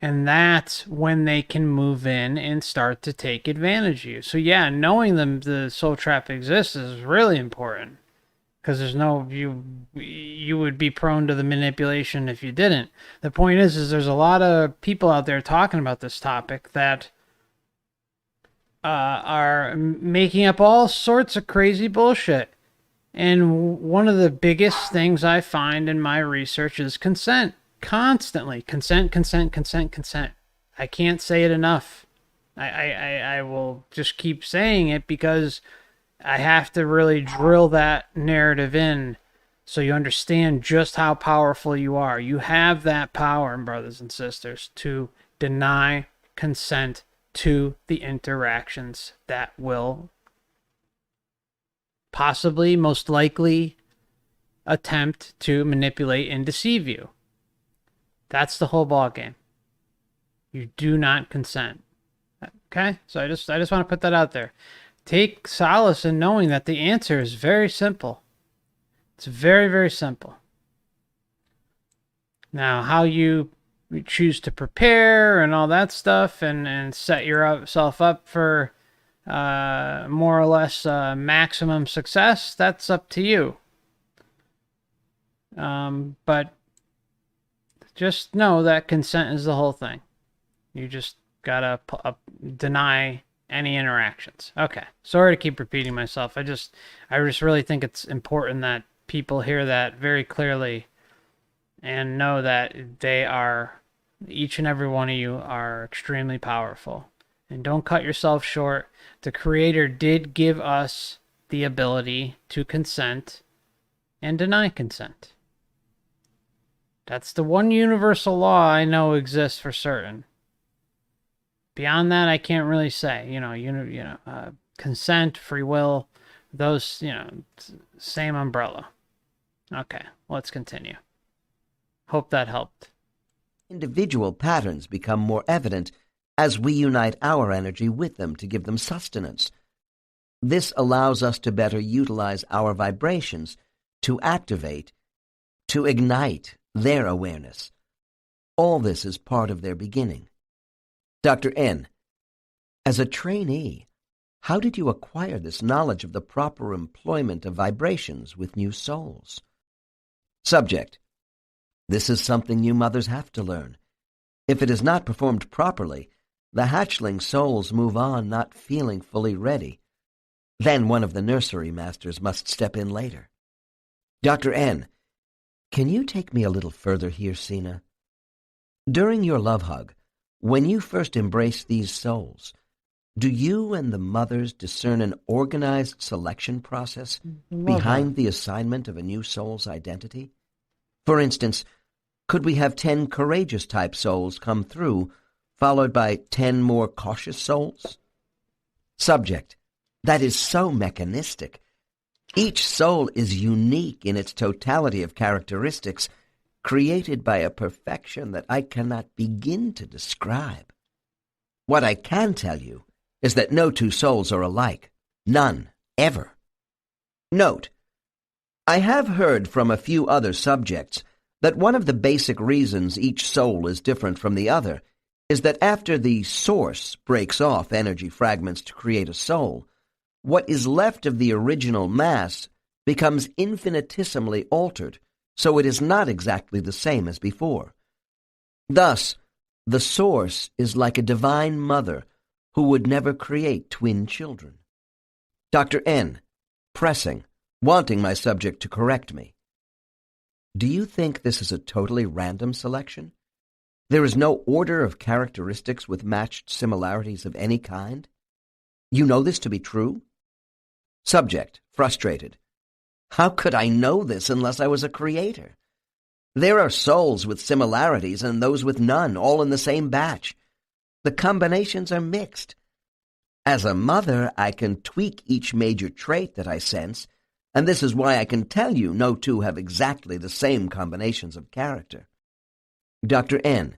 S1: And that's when they can move in and start to take advantage of you. So yeah, knowing the soul trap exists is really important. Because there's no, you would be prone to the manipulation if you didn't. The point is there's a lot of people out there talking about this topic that are making up all sorts of crazy bullshit. And one of the biggest things I find in my research is consent. Constantly. Consent, consent, consent, consent. I can't say it enough. I will just keep saying it because I have to really drill that narrative in so you understand just how powerful you are. You have that power, brothers and sisters, to deny consent to the interactions that will possibly, most likely, attempt to manipulate and deceive you. That's the whole ball game. You do not consent. Okay? So I just want to put that out there. Take solace in knowing that the answer is very simple. It's very, very simple. Now, how you choose to prepare and all that stuff and set yourself up for more or less maximum success, that's up to you. But just know that consent is the whole thing. You just gotta deny any interactions. Okay, sorry to keep repeating myself. I just really think it's important that people hear that very clearly and know that each and every one of you are extremely powerful. And don't cut yourself short. The Creator did give us the ability to consent and deny consent. That's the one universal law I know exists for certain. Beyond that, I can't really say. Consent, free will, those, same umbrella. Okay, let's continue. Hope that helped.
S2: individual patterns become more evident as we unite our energy with them to give them sustenance. This allows us to better utilize our vibrations to activate, to ignite their awareness. All this is part of their beginning. Dr. N, as a trainee, how did you acquire this knowledge of the proper employment of vibrations with new souls? Subject, this is something you mothers have to learn. If it is not performed properly, the hatchling souls move on not feeling fully ready. Then one of the nursery masters must step in later. Dr. N, can you take me a little further here, Sina? During your love hug, when you first embrace these souls, do you and the mothers discern an organized selection process behind the assignment of a new soul's identity? For instance, could we have 10 courageous type souls come through, followed by 10 more cautious souls? Subject, that is so mechanistic. Each soul is unique in its totality of characteristics, created by a perfection that I cannot begin to describe. What I can tell you is that no two souls are alike. None, ever. Note, I have heard from a few other subjects that one of the basic reasons each soul is different from the other is that after the source breaks off energy fragments to create a soul, what is left of the original mass becomes infinitesimally altered, so it is not exactly the same as before. Thus, the source is like a divine mother who would never create twin children. Dr. N, pressing, wanting my subject to correct me. Do you think this is a totally random selection? There is no order of characteristics with matched similarities of any kind? You know this to be true? Subject, frustrated. How could I know this unless I was a creator? There are souls with similarities and those with none, all in the same batch. The combinations are mixed. As a mother, I can tweak each major trait that I sense, and this is why I can tell you no two have exactly the same combinations of character. Dr. N,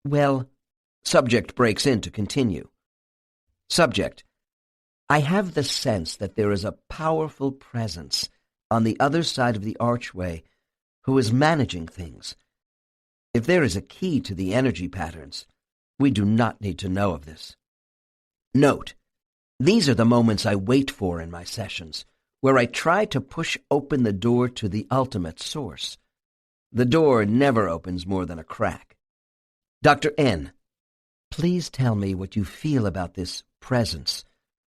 S2: well, subject breaks in to continue. Subject, I have the sense that there is a powerful presence on the other side of the archway who is managing things. If there is a key to the energy patterns, we do not need to know of this. Note, these are the moments I wait for in my sessions, where I try to push open the door to the ultimate source. The door never opens more than a crack. Dr. N, please tell me what you feel about this presence,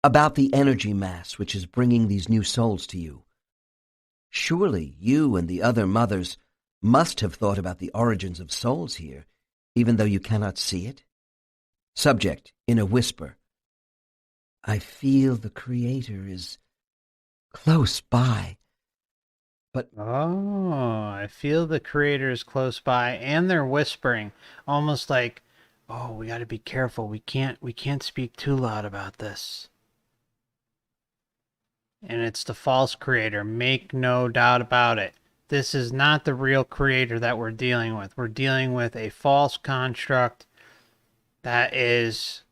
S2: about the energy mass which is bringing these new souls to you. Surely you and the other mothers must have thought about the origins of souls here, even though you cannot see it? Subject, in a whisper, I feel the Creator is close by. But
S1: I feel the Creator is close by, and they're whispering, almost like, "Oh, we got to be careful. We can't speak too loud about this." And it's the false Creator. Make no doubt about it. This is not the real Creator that we're dealing with. We're dealing with a false construct that is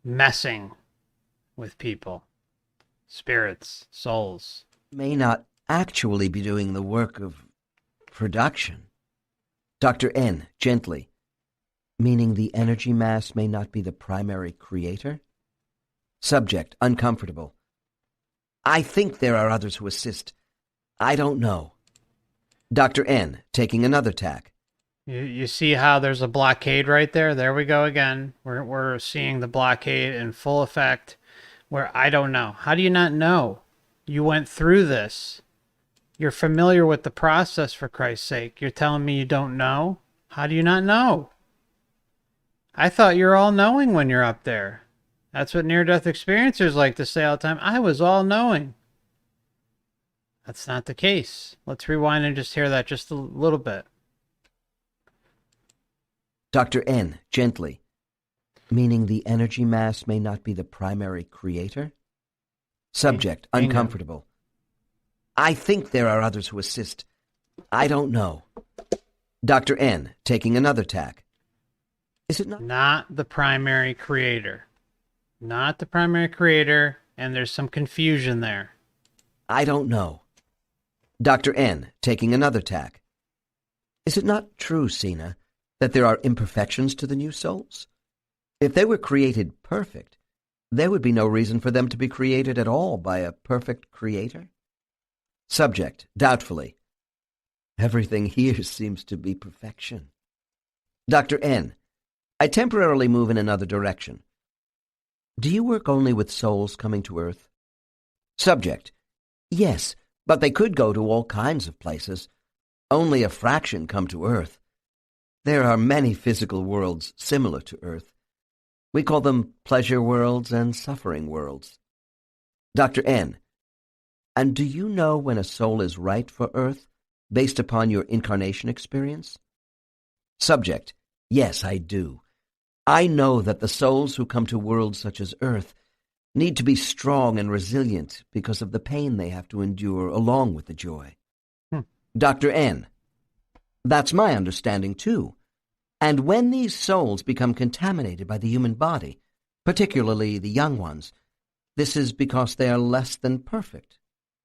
S1: messing with people, spirits, souls.
S2: May not actually be doing the work of production. Dr. N, gently, meaning the energy mass may not be the primary creator? Subject, uncomfortable. I think there are others who assist. I don't know. Dr. N, taking another tack.
S1: You see how there's a blockade right there? There we go again. We're seeing the blockade in full effect, where I don't know. How do you not know? You went through this. You're familiar with the process, for Christ's sake. You're telling me you don't know? How do you not know? I thought you're all-knowing when you're up there. That's what near-death experiencers like to say all the time. I was all-knowing. That's not the case. Let's rewind and just hear that just a little bit.
S2: Dr. N, gently, meaning the energy mass may not be the primary creator? Subject, uncomfortable. I think there are others who assist. I don't know. Dr. N, taking another tack. Is it not?
S1: Not the primary creator. Not the primary creator, and there's some confusion there.
S2: I don't know. Dr. N, taking another tack. Is it not true, Sina, that there are imperfections to the new souls? If they were created perfect, there would be no reason for them to be created at all by a perfect creator. Subject, doubtfully. Everything here seems to be perfection. Dr. N, I temporarily move in another direction. Do you work only with souls coming to Earth? Subject, yes, but they could go to all kinds of places. Only a fraction come to Earth. There are many physical worlds similar to Earth. We call them pleasure worlds and suffering worlds. Dr. N, and do you know when a soul is right for Earth, based upon your incarnation experience? Subject, yes, I do. I know that the souls who come to worlds such as Earth need to be strong and resilient because of the pain they have to endure along with the joy. Dr. N, that's my understanding too. And when these souls become contaminated by the human body, particularly the young ones, this is because they are less than perfect.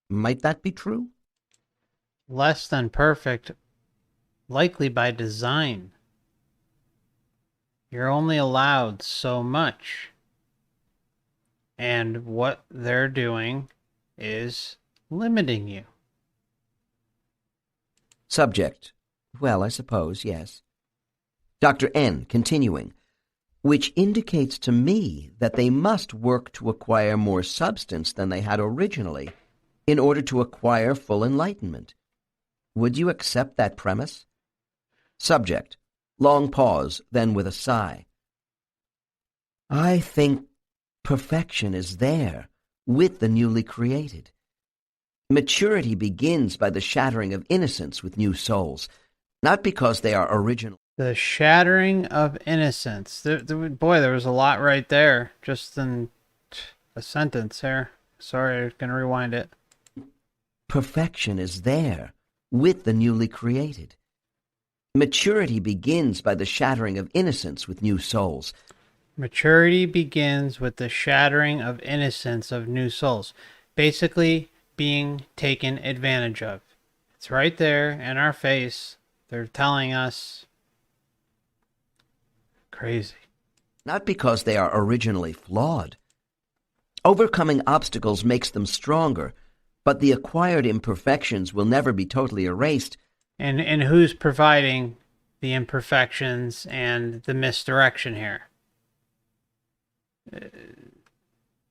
S2: Might that be true?
S1: Less than perfect, likely by design. You're only allowed so much. And what they're doing is limiting you.
S2: Subject, well, I suppose, yes. Dr. N, continuing, which indicates to me that they must work to acquire more substance than they had originally in order to acquire full enlightenment. Would you accept that premise? Subject, long pause, then with a sigh. I think perfection is there with the newly created. Maturity begins by the shattering of innocence with new souls, not because they are original.
S1: The shattering of innocence. Boy, there was a lot right there, just in a sentence there. Sorry, I'm going to rewind it.
S2: Perfection is there with the newly created. Maturity begins by the shattering of innocence with new souls.
S1: Maturity begins with the shattering of innocence of new souls. Basically, being taken advantage of. It's right there in our face. They're telling us. Crazy.
S2: Not because they are originally flawed. Overcoming obstacles makes them stronger, but the acquired imperfections will never be totally erased.
S1: And who's providing the imperfections and the misdirection here?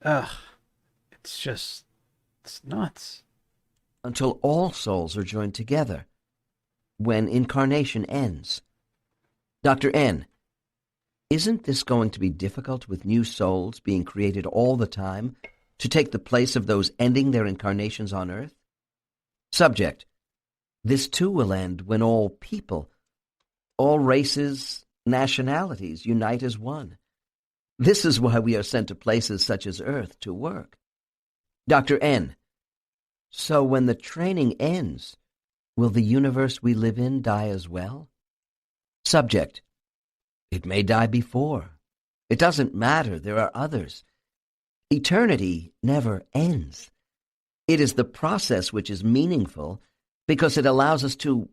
S1: It's nuts.
S2: Until all souls are joined together, when incarnation ends. Dr. N, isn't this going to be difficult with new souls being created all the time to take the place of those ending their incarnations on Earth? Subject, this too will end when all people, all races, nationalities unite as one. This is why we are sent to places such as Earth to work. Dr. N, so when the training ends, will the universe we live in die as well? Subject, it may die before. It doesn't matter, there are others. Eternity never ends. It is the process which is meaningful because it allows us to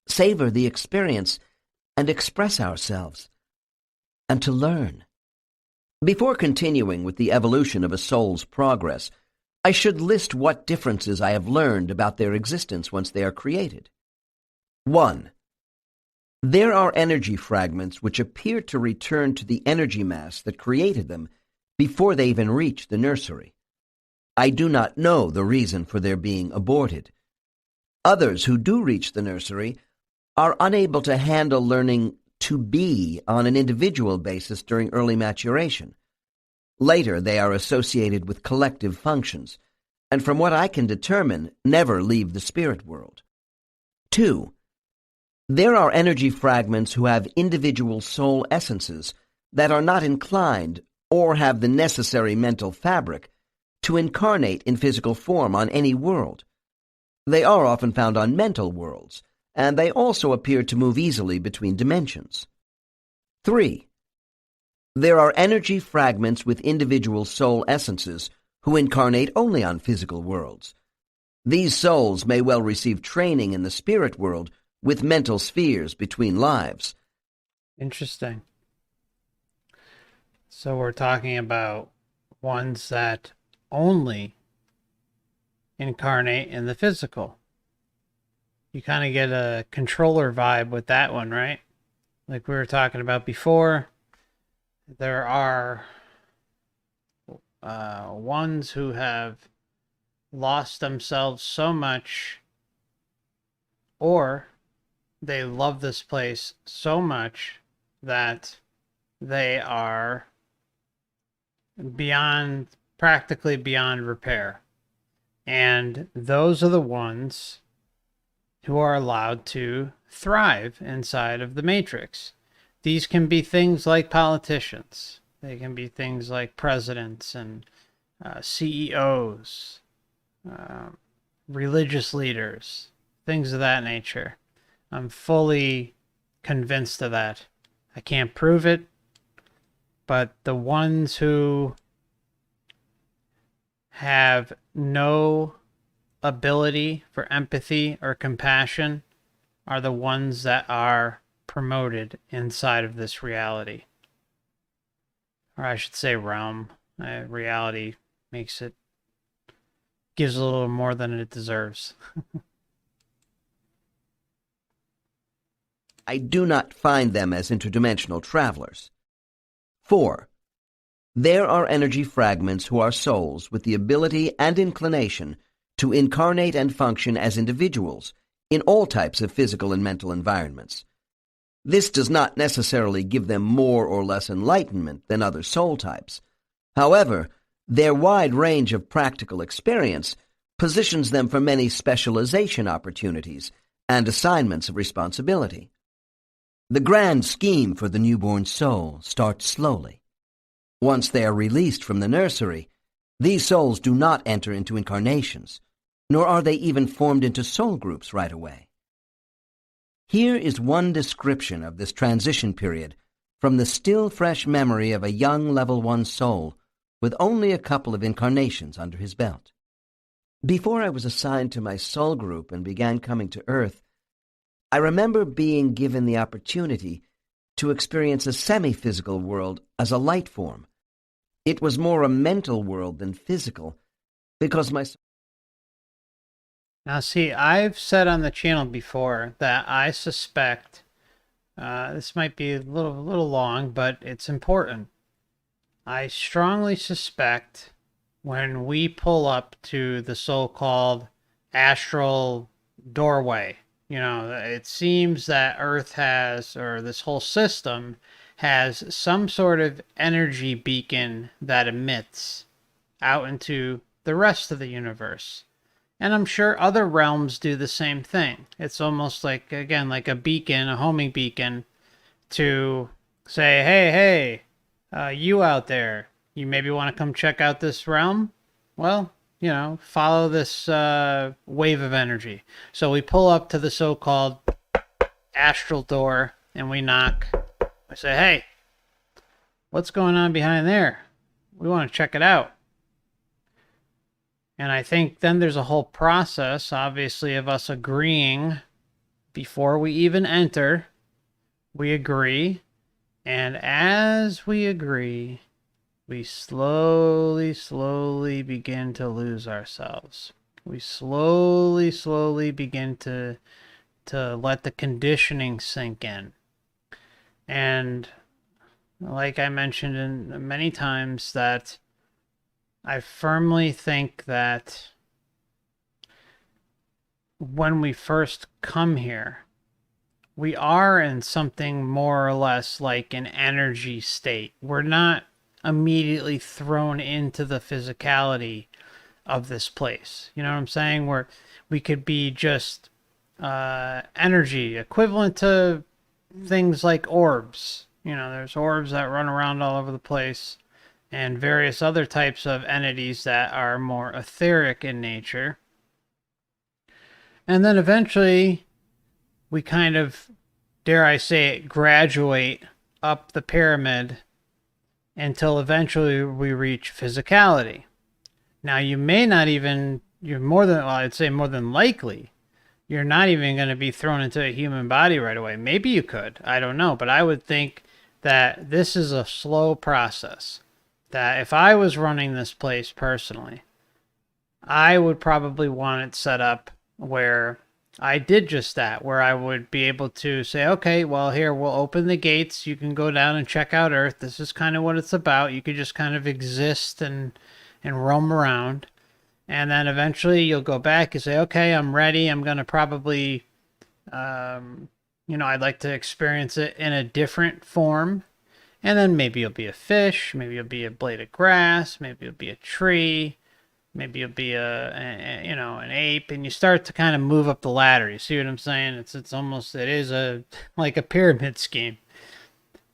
S2: savor the experience and express ourselves, and to learn. Before continuing with the evolution of a soul's progress, I should list what differences I have learned about their existence once they are created. 1. There are energy fragments which appear to return to the energy mass that created them before they even reach the nursery. I do not know the reason for their being aborted. Others who do reach the nursery are unable to handle learning to be on an individual basis during early maturation. Later, they are associated with collective functions, and from what I can determine, never leave the spirit world. 2. There are energy fragments who have individual soul essences that are not inclined or have the necessary mental fabric to incarnate in physical form on any world. They are often found on mental worlds, and they also appear to move easily between dimensions. 3. There are energy fragments with individual soul essences who incarnate only on physical worlds. These souls may well receive training in the spirit world with mental spheres between lives.
S1: Interesting. So we're talking about ones that only incarnate in the physical. You kind of get a controller vibe with that one, right? Like we were talking about before, there are ones who have lost themselves so much, or they love this place so much that they are practically beyond repair. And those are the ones who are allowed to thrive inside of the Matrix. These can be things like politicians. They can be things like presidents and CEOs, religious leaders, things of that nature. I'm fully convinced of that. I can't prove it, but the ones who have no ability for empathy or compassion are the ones that are promoted inside of this reality. Or I should say realm. Reality gives a little more than it deserves.
S2: I do not find them as interdimensional travelers. 4. There are energy fragments who are souls with the ability and inclination to incarnate and function as individuals in all types of physical and mental environments. This does not necessarily give them more or less enlightenment than other soul types. However, their wide range of practical experience positions them for many specialization opportunities and assignments of responsibility. The grand scheme for the newborn soul starts slowly. Once they are released from the nursery, these souls do not enter into incarnations, nor are they even formed into soul groups right away. Here is one description of this transition period from the still fresh memory of a young level 1 soul with only a couple of incarnations under his belt. Before I was assigned to my soul group and began coming to Earth, I remember being given the opportunity to experience a semi-physical world as a light form. It was more a mental world than physical, because my...
S1: Now, see, I've said on the channel before that I suspect, this might be a little long, but it's important. I strongly suspect when we pull up to the so-called astral doorway, it seems that Earth has, or this whole system has some sort of energy beacon that emits out into the rest of the universe. And I'm sure other realms do the same thing. It's almost like, again, like a beacon, a homing beacon, to say, hey, you out there, you maybe want to come check out this realm? Well, follow this wave of energy. So we pull up to the so-called astral door and we knock. I say, hey, what's going on behind there? We want to check it out. And I think then there's a whole process, obviously, of us agreeing before we even enter. We agree. And as we agree, we slowly begin to lose ourselves. We slowly begin to let the conditioning sink in. And like I mentioned many times, that I firmly think that when we first come here, we are in something more or less like an energy state. We're not immediately thrown into the physicality of this place. You know what I'm saying? We could be just energy, equivalent to things like orbs. There's orbs that run around all over the place, and various other types of entities that are more etheric in nature. And then eventually we kind of, dare I say it, graduate up the pyramid until eventually we reach physicality. Now, you may not even, you're more than, well, I'd say more than likely, you're not even going to be thrown into a human body right away. Maybe you could. I don't know. But I would think that this is a slow process. That if I was running this place personally, I would probably want it set up where I did just that, where I would be able to say, okay, well, here, we'll open the gates. You can go down and check out Earth. This is kind of what it's about. You could just kind of exist and roam around. And then eventually you'll go back and say, okay, I'm ready. I'm going to probably, I'd like to experience it in a different form. And then maybe you'll be a fish. Maybe you'll be a blade of grass. Maybe you'll be a tree. Maybe you'll be an ape. And you start to kind of move up the ladder. You see what I'm saying? It is like a pyramid scheme.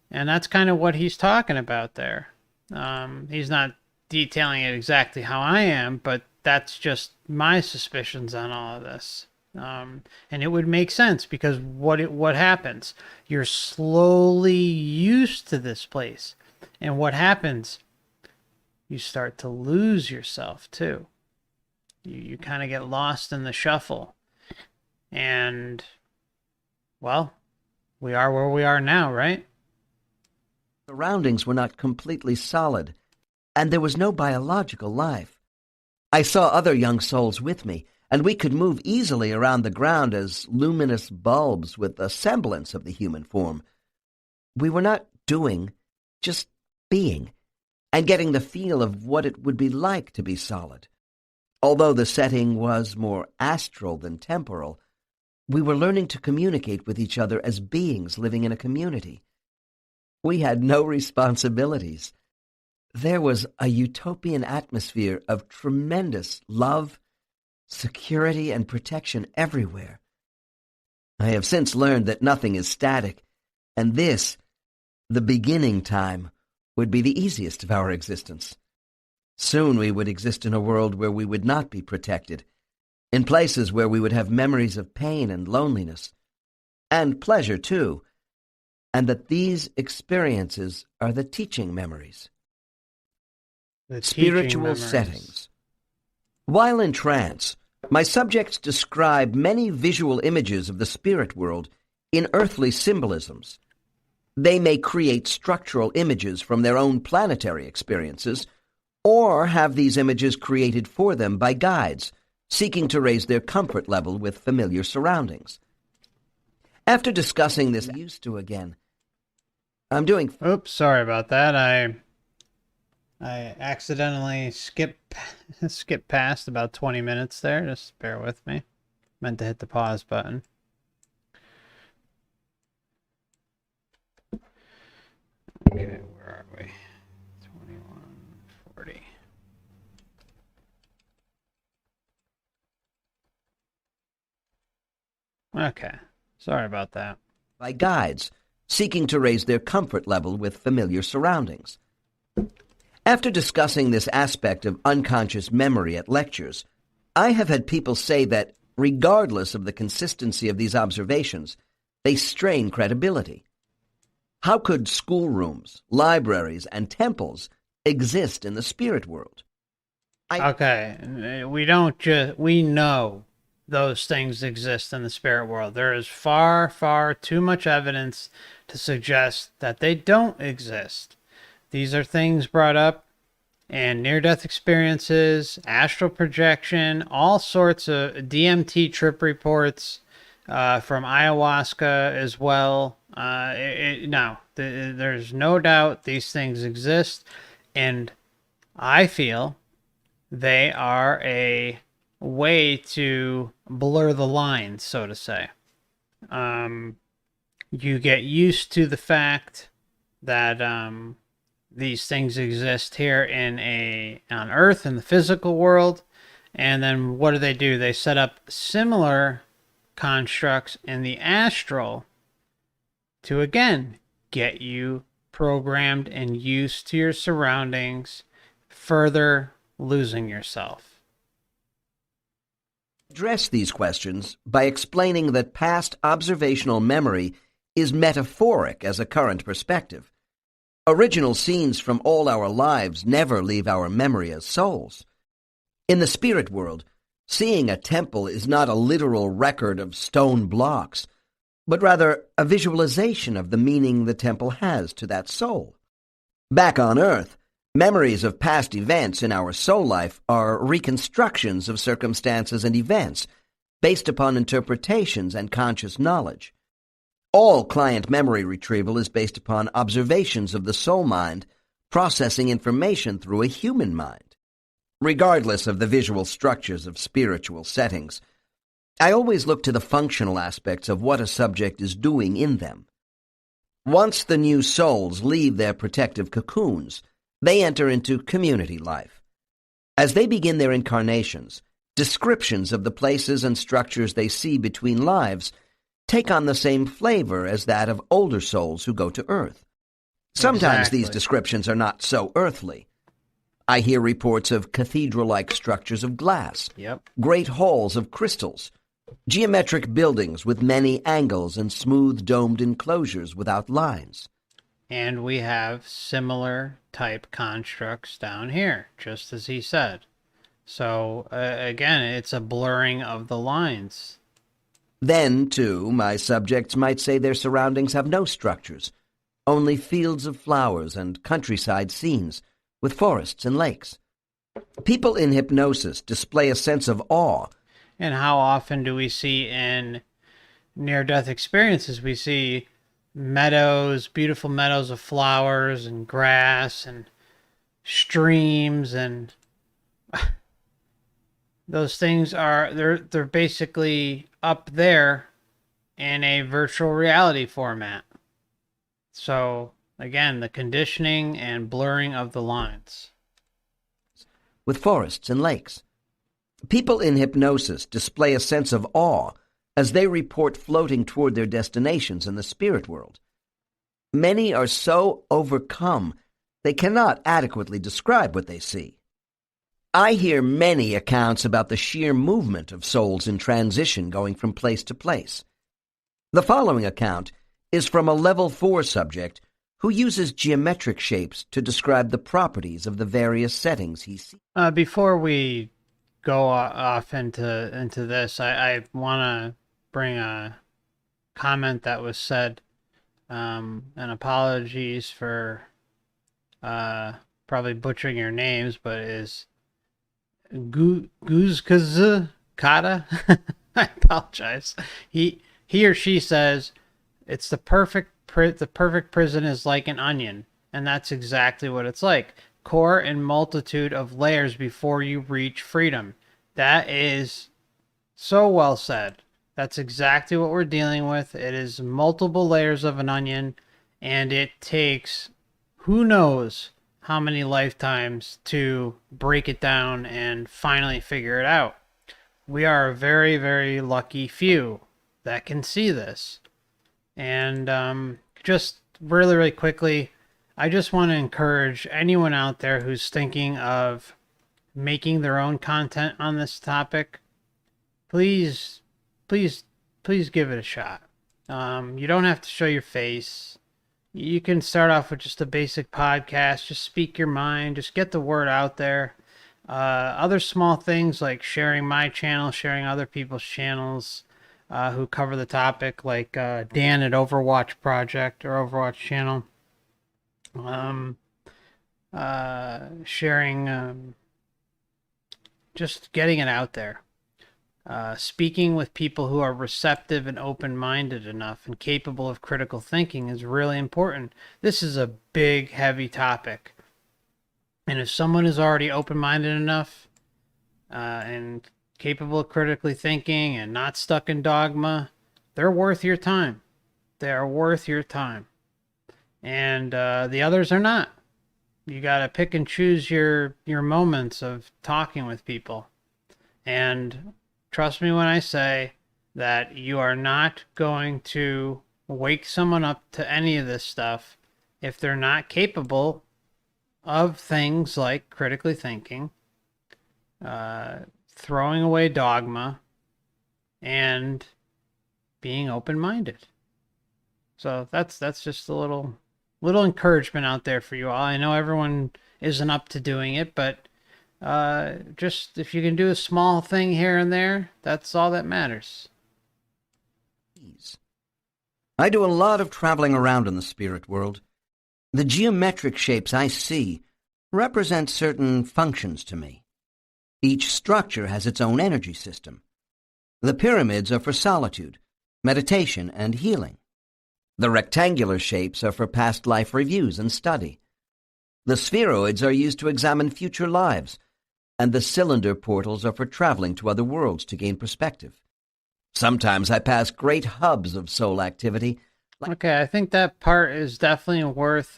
S1: And that's kind of what he's talking about there. He's not detailing it exactly how I am, but that's just my suspicions on all of this. And it would make sense because what happens? You're slowly used to this place. And what happens? You start to lose yourself too. You kind of get lost in the shuffle. And, well, we are where we are now, right?
S2: Surroundings were not completely solid, and there was no biological life. I saw other young souls with me, and we could move easily around the ground as luminous bulbs with a semblance of the human form. We were not doing, just being, and getting the feel of what it would be like to be solid. Although the setting was more astral than temporal, we were learning to communicate with each other as beings living in a community. We had no responsibilities. There was a utopian atmosphere of tremendous love, security, and protection everywhere. I have since learned that nothing is static, and this, the beginning time, would be the easiest of our existence. Soon we would exist in a world where we would not be protected, in places where we would have memories of pain and loneliness, and pleasure too, and that these experiences are the teaching memories.
S1: The
S2: Spiritual
S1: memories.
S2: settings. While in trance, my subjects describe many visual images of the spirit world in earthly symbolisms. They may create structural images from their own planetary experiences, or have these images created for them by guides, seeking to raise their comfort level with familiar surroundings. After discussing this used to again, I'm doing...
S1: Oops, sorry about that. I accidentally skipped past about 20 minutes there. Just bear with me. Meant to hit the pause button. Okay, where are we? 21:40. Okay, sorry about that.
S2: By guides, seeking to raise their comfort level with familiar surroundings. After discussing this aspect of unconscious memory at lectures, I have had people say that, regardless of the consistency of these observations, they strain credibility. How could schoolrooms, libraries, and temples exist in the spirit world?
S1: Okay, we know those things exist in the spirit world. There is far, far too much evidence to suggest that they don't exist. These are things brought up in near-death experiences, astral projection, all sorts of DMT trip reports from ayahuasca as well. There's no doubt these things exist, and I feel they are a way to blur the lines, so to say. You get used to the fact that these things exist here on Earth in the physical world, and then what do? They set up similar constructs in the astral to again get you programmed and used to your surroundings, further losing yourself.
S2: Address these questions by explaining that past observational memory is metaphoric as a current perspective. Original scenes from all our lives never leave our memory as souls. In the spirit world, seeing a temple is not a literal record of stone blocks, but rather a visualization of the meaning the temple has to that soul. Back on Earth, memories of past events in our soul life are reconstructions of circumstances and events based upon interpretations and conscious knowledge. All client memory retrieval is based upon observations of the soul mind processing information through a human mind. Regardless of the visual structures of spiritual settings, I always look to the functional aspects of what a subject is doing in them. Once the new souls leave their protective cocoons, they enter into community life. As they begin their incarnations, descriptions of the places and structures they see between lives take on the same flavor as that of older souls who go to Earth. Sometimes these descriptions are not so earthly. I hear reports of cathedral-like structures of glass, great halls of crystals, geometric buildings with many angles and smooth domed enclosures without lines.
S1: And we have similar type constructs down here, just as he said. So, again, it's a blurring of the lines.
S2: Then, too, my subjects might say their surroundings have no structures, only fields of flowers and countryside scenes with forests and lakes. People in hypnosis display a sense of awe.
S1: And how often do we see in near-death experiences, we see meadows, beautiful meadows of flowers and grass and streams, and those things are, they're basically up there in a virtual reality format. So, again, the conditioning and blurring of the lines.
S2: With forests and lakes. People in hypnosis display a sense of awe as they report floating toward their destinations in the spirit world. Many are so overcome they cannot adequately describe what they see. I hear many accounts about the sheer movement of souls in transition going from place to place. The following account is from a level 4 subject who uses geometric shapes to describe the properties of the various settings he sees.
S1: Before we go off into this, I want to bring a comment that was said, and apologies for probably butchering your names, but is Guzkaz Kata? I apologize. He or she says it's the perfect prison is like an onion, and that's exactly what it's like. Core and multitude of layers before you reach freedom. That is so well said. That's exactly what we're dealing with. It is multiple layers of an onion, and it takes who knows how many lifetimes to break it down and finally figure it out. We are a very, very lucky few that can see this. And just really, really quickly, I just want to encourage anyone out there who's thinking of making their own content on this topic. Please give it a shot. You don't have to show your face. You can start off with just a basic podcast. Just speak your mind. Just get the word out there. Other small things like sharing my channel, sharing other people's channels who cover the topic, like Dan at Overwatch Project or Overwatch Channel. Sharing, just getting it out there. Speaking with people who are receptive and open-minded enough and capable of critical thinking is really important. This is a big, heavy topic. And if someone is already open-minded enough and capable of critically thinking and not stuck in dogma, they're worth your time. They are worth your time. And the others are not. You got to pick and choose your moments of talking with people. And trust me when I say that you are not going to wake someone up to any of this stuff if they're not capable of things like critically thinking, throwing away dogma, and being open-minded. So that's just a little encouragement out there for you all. I know everyone isn't up to doing it, but just if you can do a small thing here and there, that's all that matters.
S2: I do a lot of traveling around in the spirit world. The geometric shapes I see represent certain functions to me. Each structure has its own energy system. The pyramids are for solitude, meditation, and healing. The rectangular shapes are for past life reviews and study. The spheroids are used to examine future lives, and the cylinder portals are for traveling to other worlds to gain perspective. Sometimes I pass great hubs of soul activity.
S1: Okay, I think that part is definitely worth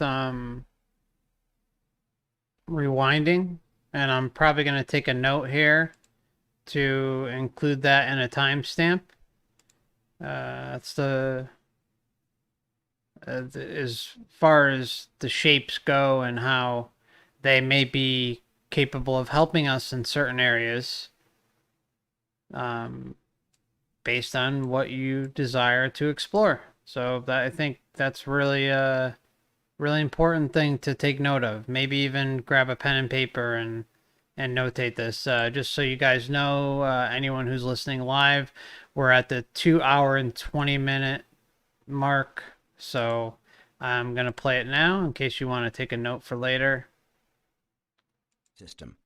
S1: rewinding, and I'm probably going to take a note here to include that in a timestamp. That's as far as the shapes go and how they may be capable of helping us in certain areas, based on what you desire to explore. So that, I think that's really a really important thing to take note of. Maybe even grab a pen and paper and notate this, just so you guys know, anyone who's listening live, we're at the 2 hour and 20 minute mark. So I'm going to play it now in case you want to take a note for later.
S2: System.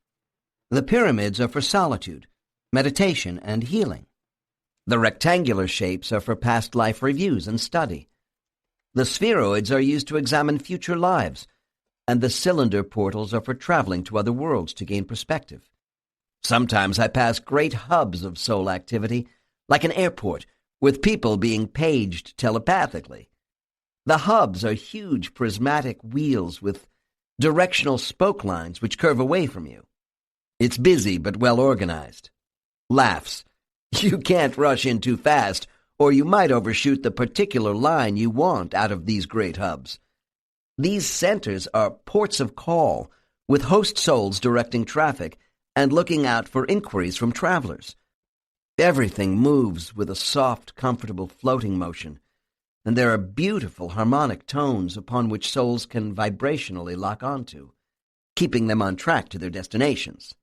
S2: The pyramids are for solitude, meditation, and healing. The rectangular shapes are for past life reviews and study. The spheroids are used to examine future lives, and the cylinder portals are for traveling to other worlds to gain perspective. Sometimes I pass great hubs of soul activity, like an airport, with people being paged telepathically. The hubs are huge prismatic wheels with directional spoke lines which curve away from you. It's busy but well organized. Laughs. You can't rush in too fast, or you might overshoot the particular line you want out of these great hubs. These centers are ports of call, with host souls directing traffic and looking out for inquiries from travelers. Everything moves with a soft, comfortable floating motion, and there are beautiful harmonic tones upon which souls can vibrationally lock onto, keeping them on track to their destinations.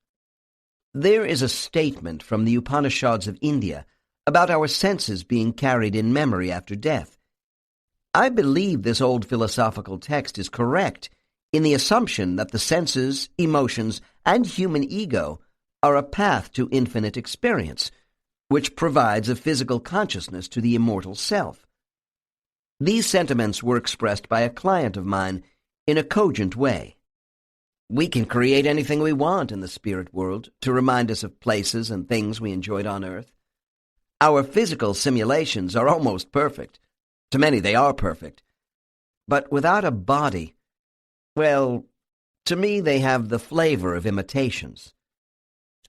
S2: There is a statement from the Upanishads of India about our senses being carried in memory after death. I believe this old philosophical text is correct in the assumption that the senses, emotions, and human ego are a path to infinite experience, which provides a physical consciousness to the immortal self. These sentiments were expressed by a client of mine in a cogent way. We can create anything we want in the spirit world to remind us of places and things we enjoyed on earth. Our physical simulations are almost perfect. To many they are perfect. But without a body, well, to me they have the flavor of imitations.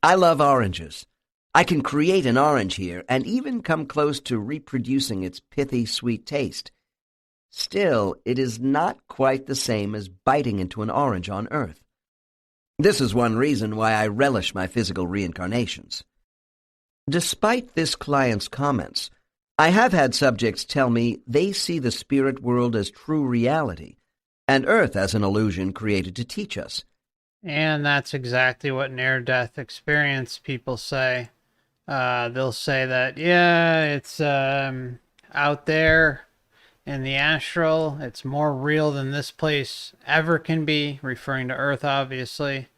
S2: I love oranges. I can create an orange here and even come close to reproducing its pithy, sweet taste. Still, it is not quite the same as biting into an orange on earth. This is one reason why I relish my physical reincarnations. Despite this client's comments, I have had subjects tell me they see the spirit world as true reality, and Earth as an illusion created to teach us.
S1: And that's exactly what near-death experience people say. They'll say that, yeah, it's out there in the astral. It's more real than this place ever can be, referring to Earth, obviously.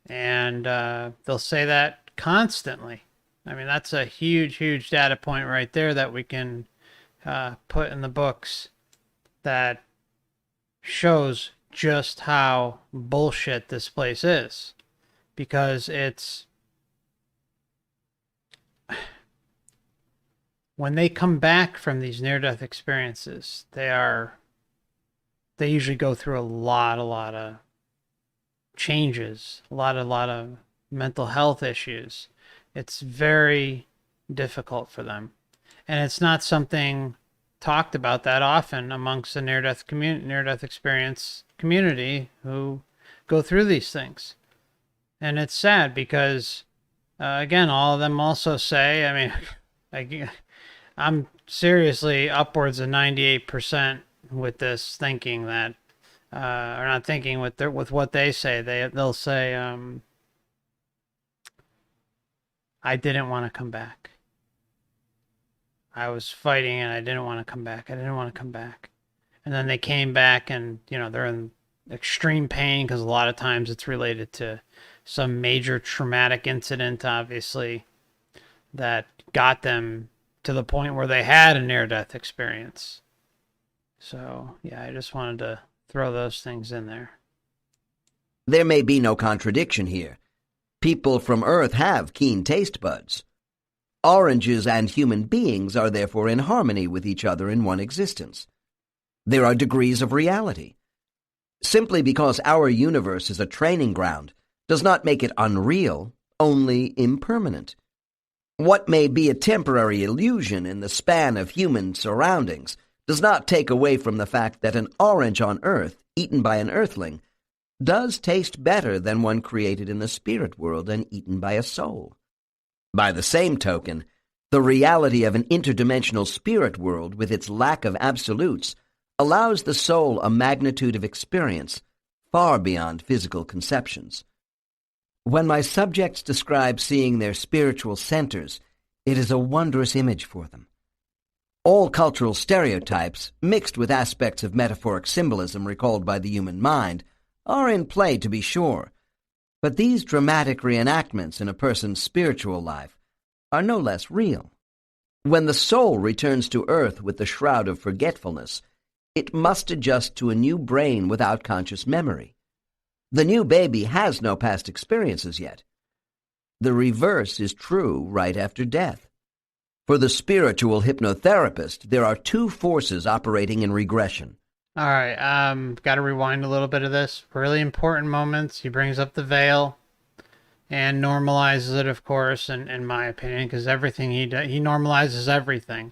S1: And they'll say that constantly. I mean, that's a huge, huge data point right there that we can put in the books that shows just how bullshit this place is. Because it's... when they come back from these near-death experiences, they usually go through a lot of changes, a lot of mental health issues. It's very difficult for them, and it's not something talked about that often amongst the near-death experience community who go through these things. And it's sad because, again, all of them also say, I mean, Like, I'm seriously upwards of 98% with this thinking that, or not thinking with what they say. They'll say, I didn't want to come back. I was fighting and I didn't want to come back. I didn't want to come back. And then they came back and, they're in extreme pain because a lot of times it's related to some major traumatic incident, obviously, that got them to the point where they had a near-death experience. So, yeah, I just wanted to throw those things in there.
S2: There may be no contradiction here. People from Earth have keen taste buds. Oranges and human beings are therefore in harmony with each other in one existence. There are degrees of reality. Simply because our universe is a training ground does not make it unreal, only impermanent. What may be a temporary illusion in the span of human surroundings does not take away from the fact that an orange on Earth, eaten by an earthling, does taste better than one created in the spirit world and eaten by a soul. By the same token, the reality of an interdimensional spirit world with its lack of absolutes allows the soul a magnitude of experience far beyond physical conceptions. When my subjects describe seeing their spiritual centers, it is a wondrous image for them. All cultural stereotypes, mixed with aspects of metaphoric symbolism recalled by the human mind, are in play to be sure, but these dramatic reenactments in a person's spiritual life are no less real. When the soul returns to earth with the shroud of forgetfulness, it must adjust to a new brain without conscious memory. The new baby has no past experiences yet. The reverse is true right after death. For the spiritual hypnotherapist, there are two forces operating in regression.
S1: All right, got to rewind a little bit of this. Really important moments. He brings up the veil and normalizes it, of course, in my opinion, because everything he normalizes everything.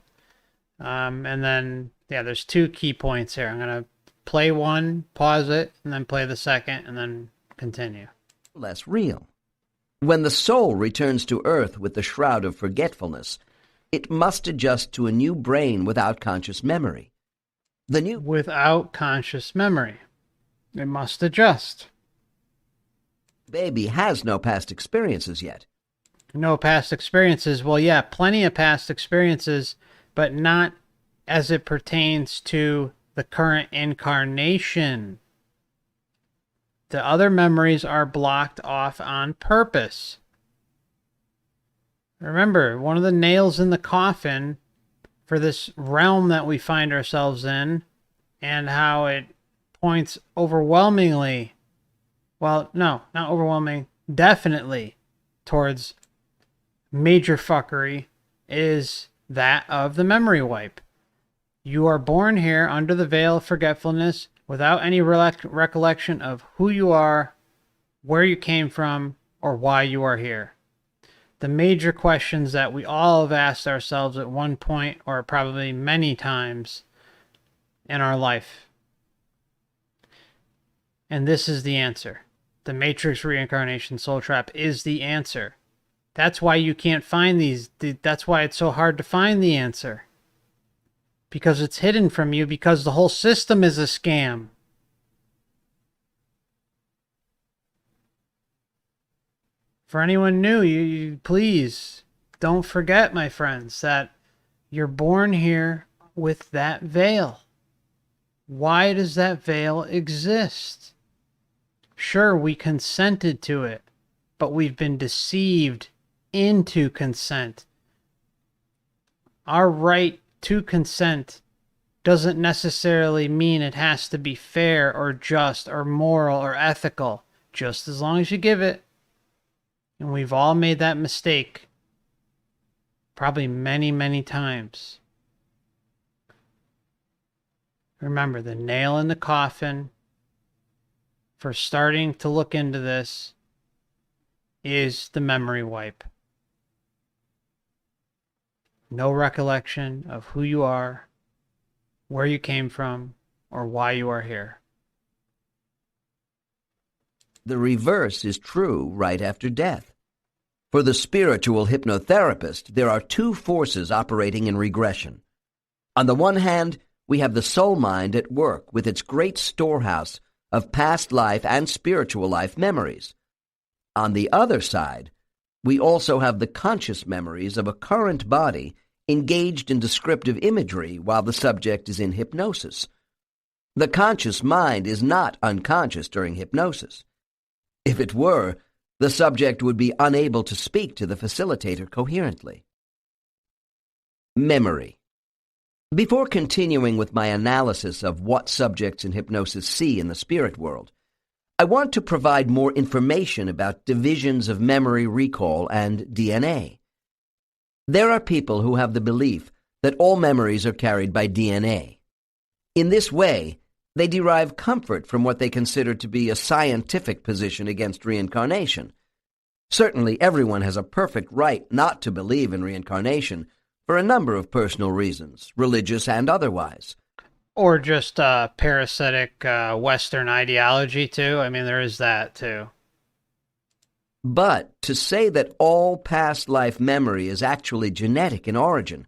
S1: And then, yeah, there's two key points here. I'm going to play one, pause it, and then play the second, and then continue.
S2: Less real. When the soul returns to earth with the shroud of forgetfulness, it must adjust to a new brain without conscious memory.
S1: Without conscious memory. It must adjust.
S2: Baby has no past experiences yet.
S1: No past experiences. Well, yeah, plenty of past experiences, but not as it pertains to the current incarnation. The other memories are blocked off on purpose. Remember, one of the nails in the coffin for this realm that we find ourselves in, and how it points overwhelmingly, well, no, not overwhelming, definitely towards major fuckery, is that of the memory wipe. You are born here under the veil of forgetfulness without any recollection of who you are, where you came from, or why you are here. The major questions that we all have asked ourselves at one point, or probably many times in our life. And this is the answer. The Matrix Reincarnation Soul Trap is the answer. That's why you can't find these. That's why it's so hard to find the answer. Because it's hidden from you, because the whole system is a scam. For anyone new, you please don't forget, my friends, that you're born here with that veil. Why does that veil exist? Sure, we consented to it, but we've been deceived into consent. Our right to consent doesn't necessarily mean it has to be fair or just or moral or ethical, just as long as you give it. And we've all made that mistake, probably many, many times. Remember, the nail in the coffin for starting to look into this is the memory wipe. No recollection of who you are, where you came from, or why you are here.
S2: The reverse is true right after death. For the spiritual hypnotherapist, there are two forces operating in regression. On the one hand, we have the soul mind at work with its great storehouse of past life and spiritual life memories. On the other side, we also have the conscious memories of a current body engaged in descriptive imagery while the subject is in hypnosis. The conscious mind is not unconscious during hypnosis. If it were, the subject would be unable to speak to the facilitator coherently. Memory. Before continuing with my analysis of what subjects in hypnosis see in the spirit world, I want to provide more information about divisions of memory recall and DNA. There are people who have the belief that all memories are carried by DNA. In this way, they derive comfort from what they consider to be a scientific position against reincarnation. Certainly, everyone has a perfect right not to believe in reincarnation for a number of personal reasons, religious and otherwise.
S1: Or just parasitic Western ideology, too. I mean, there is that, too.
S2: But to say that all past life memory is actually genetic in origin,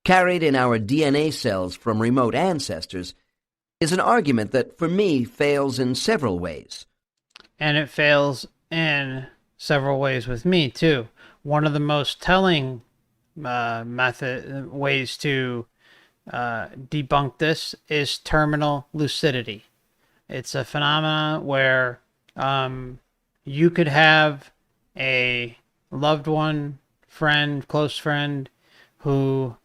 S2: carried in our DNA cells from remote ancestors, is an argument that, for me, fails in several ways.
S1: And it fails in several ways with me, too. One of the most telling ways to debunk this is terminal lucidity. It's a phenomenon where you could have a loved one, friend, close friend, who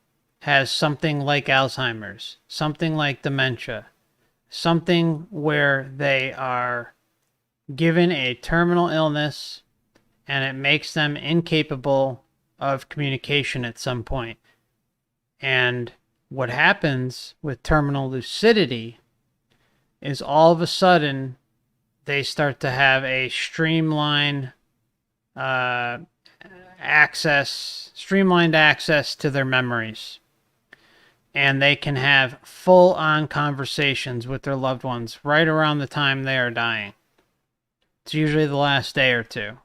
S1: has something like Alzheimer's, something like dementia, something where they are given a terminal illness and it makes them incapable of communication at some point. And what happens with terminal lucidity is all of a sudden they start to have a streamlined access to their memories. And they can have full-on conversations with their loved ones right around the time they are dying. It's usually the last day or two.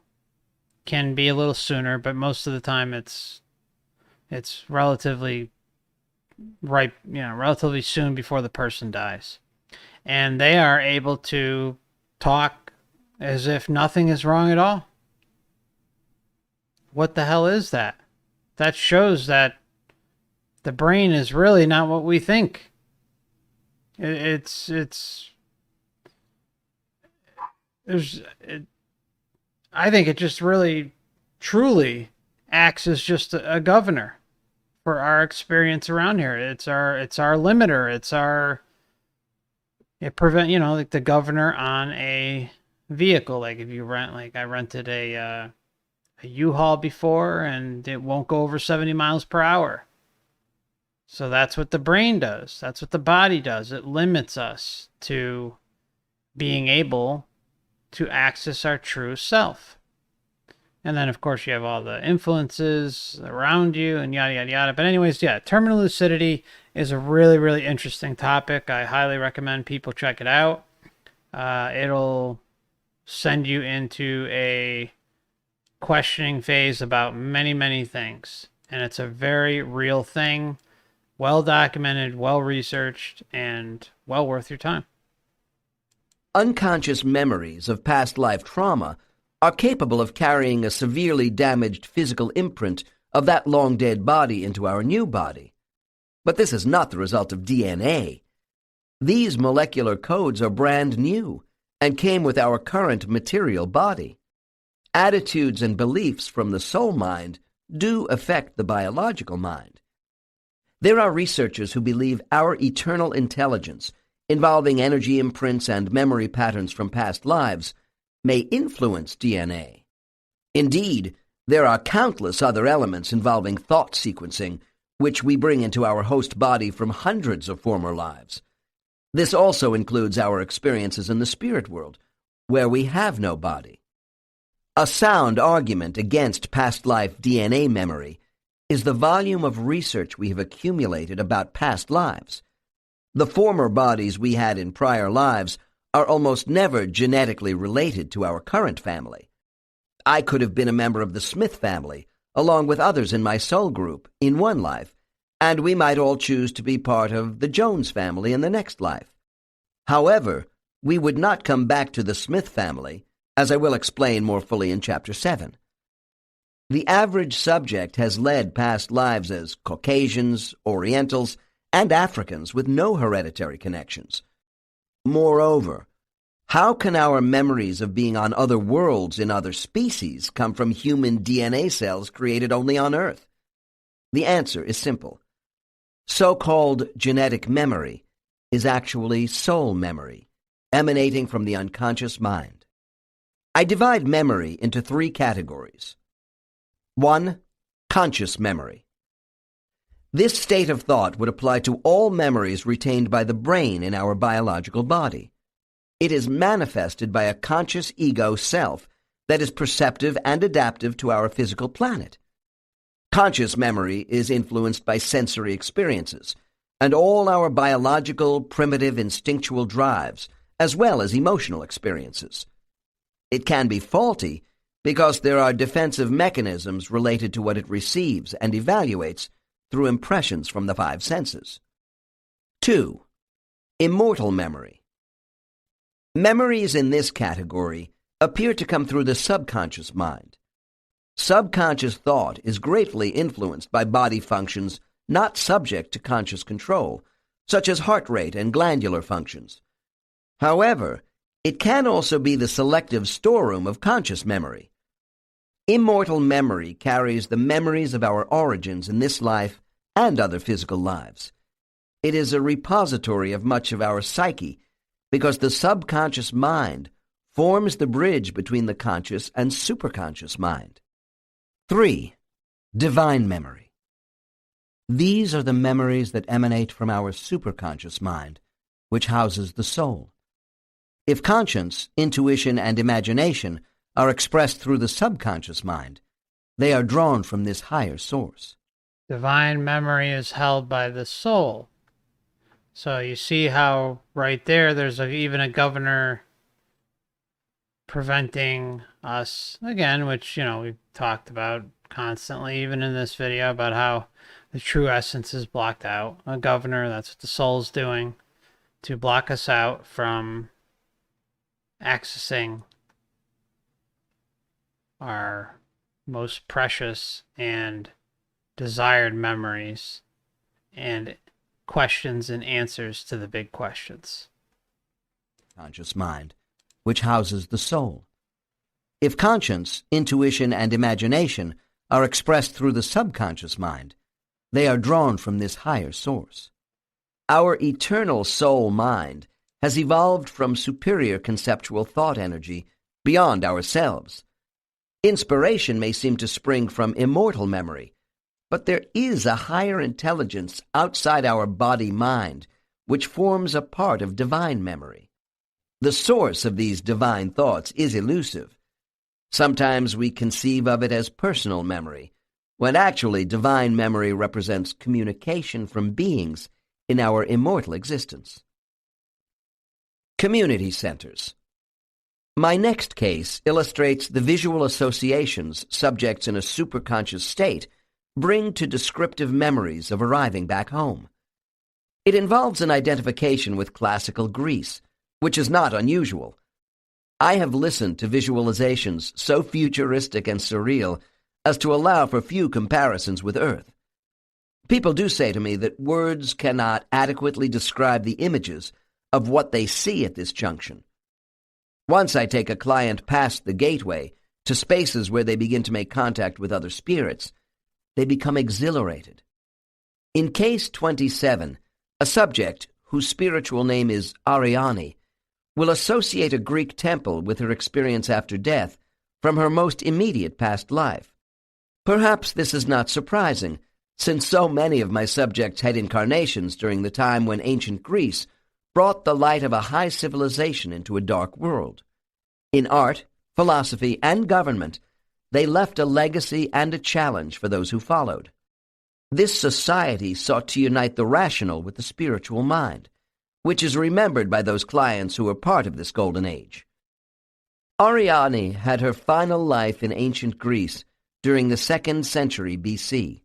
S1: Can be a little sooner, but most of the time it's relatively relatively soon before the person dies. And they are able to talk as if nothing is wrong at all. What the hell is that? That shows that the brain is really not what we think. I think it just really, truly acts as just a governor for our experience around here. It's our limiter. Like the governor on a vehicle. Like if you rent, like I rented a U-Haul before, and it won't go over 70 miles per hour. So that's what the brain does. That's what the body does. It limits us to being able to access our true self. And then, of course, you have all the influences around you and yada, yada, yada. But anyways, yeah, terminal lucidity is a really, really interesting topic. I highly recommend people check it out. It'll send you into a questioning phase about many, many things. And it's a very real thing. Well documented, well researched, and well worth your time.
S2: Unconscious memories of past life trauma are capable of carrying a severely damaged physical imprint of that long-dead body into our new body. But this is not the result of DNA. These molecular codes are brand new and came with our current material body. Attitudes and beliefs from the soul mind do affect the biological mind. There are researchers who believe our eternal intelligence, involving energy imprints and memory patterns from past lives, may influence DNA. Indeed, there are countless other elements involving thought sequencing, which we bring into our host body from hundreds of former lives. This also includes our experiences in the spirit world, where we have no body. A sound argument against past life DNA memory is the volume of research we have accumulated about past lives. The former bodies we had in prior lives are almost never genetically related to our current family. I could have been a member of the Smith family, along with others in my soul group, in one life, and we might all choose to be part of the Jones family in the next life. However, we would not come back to the Smith family, as I will explain more fully in Chapter 7. The average subject has led past lives as Caucasians, Orientals, and Africans with no hereditary connections. Moreover, how can our memories of being on other worlds in other species come from human DNA cells created only on Earth? The answer is simple. So-called genetic memory is actually soul memory, emanating from the unconscious mind. I divide memory into 3 categories. 1. Conscious memory. This state of thought would apply to all memories retained by the brain in our biological body. It is manifested by a conscious ego self that is perceptive and adaptive to our physical planet. Conscious memory is influenced by sensory experiences and all our biological, primitive, instinctual drives, as well as emotional experiences. It can be faulty because there are defensive mechanisms related to what it receives and evaluates through impressions from the 5 senses. 2. Immortal memory. Memories in this category appear to come through the subconscious mind. Subconscious thought is greatly influenced by body functions not subject to conscious control, such as heart rate and glandular functions. However, it can also be the selective storeroom of conscious memory. Immortal memory carries the memories of our origins in this life and other physical lives. It is a repository of much of our psyche because the subconscious mind forms the bridge between the conscious and superconscious mind. 3. Divine memory. These are the memories that emanate from our superconscious mind, which houses the soul. If conscience, intuition, and imagination are expressed through the subconscious mind, they are drawn from this higher source.
S1: Divine memory is held by the soul. So you see how right there there's even a governor preventing us, again, which, we've talked about constantly, even in this video, about how the true essence is blocked out. A governor, that's what the soul's doing, to block us out from accessing our most precious and desired memories and questions and answers to the big questions.
S2: Conscious mind, which houses the soul. If conscience, intuition, and imagination are expressed through the subconscious mind, they are drawn from this higher source. Our eternal soul mind has evolved from superior conceptual thought energy beyond ourselves. Inspiration may seem to spring from immortal memory, but there is a higher intelligence outside our body-mind which forms a part of divine memory. The source of these divine thoughts is elusive. Sometimes we conceive of it as personal memory, when actually divine memory represents communication from beings in our immortal existence. Community centers. My next case illustrates the visual associations subjects in a superconscious state bring to descriptive memories of arriving back home. It involves an identification with classical Greece, which is not unusual. I have listened to visualizations so futuristic and surreal as to allow for few comparisons with Earth. People do say to me that words cannot adequately describe the images of what they see at this junction. Once I take a client past the gateway to spaces where they begin to make contact with other spirits, they become exhilarated. In case 27, a subject whose spiritual name is Ariane will associate a Greek temple with her experience after death from her most immediate past life. Perhaps this is not surprising, since so many of my subjects had incarnations during the time when ancient Greece brought the light of a high civilization into a dark world. In art, philosophy, and government, they left a legacy and a challenge for those who followed. This society sought to unite the rational with the spiritual mind, which is remembered by those clients who were part of this golden age. Ariadne had her final life in ancient Greece during the 2nd century BC,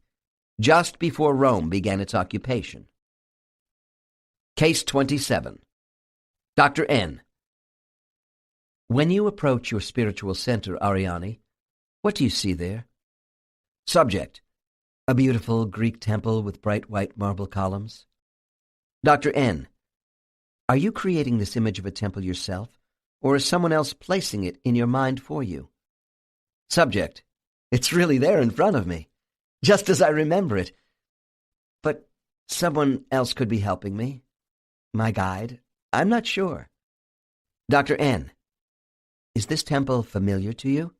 S2: just before Rome began its occupation. Case 27. Dr. N. When you approach your spiritual center, Ariadne, what do you see there? Subject: a beautiful Greek temple with bright white marble columns. Dr. N. Are you creating this image of a temple yourself, or is someone else placing it in your mind for you? Subject: it's really there in front of me, just as I remember it. But someone else could be helping me. My guide. I'm not sure. Dr. N. Is this temple familiar to you?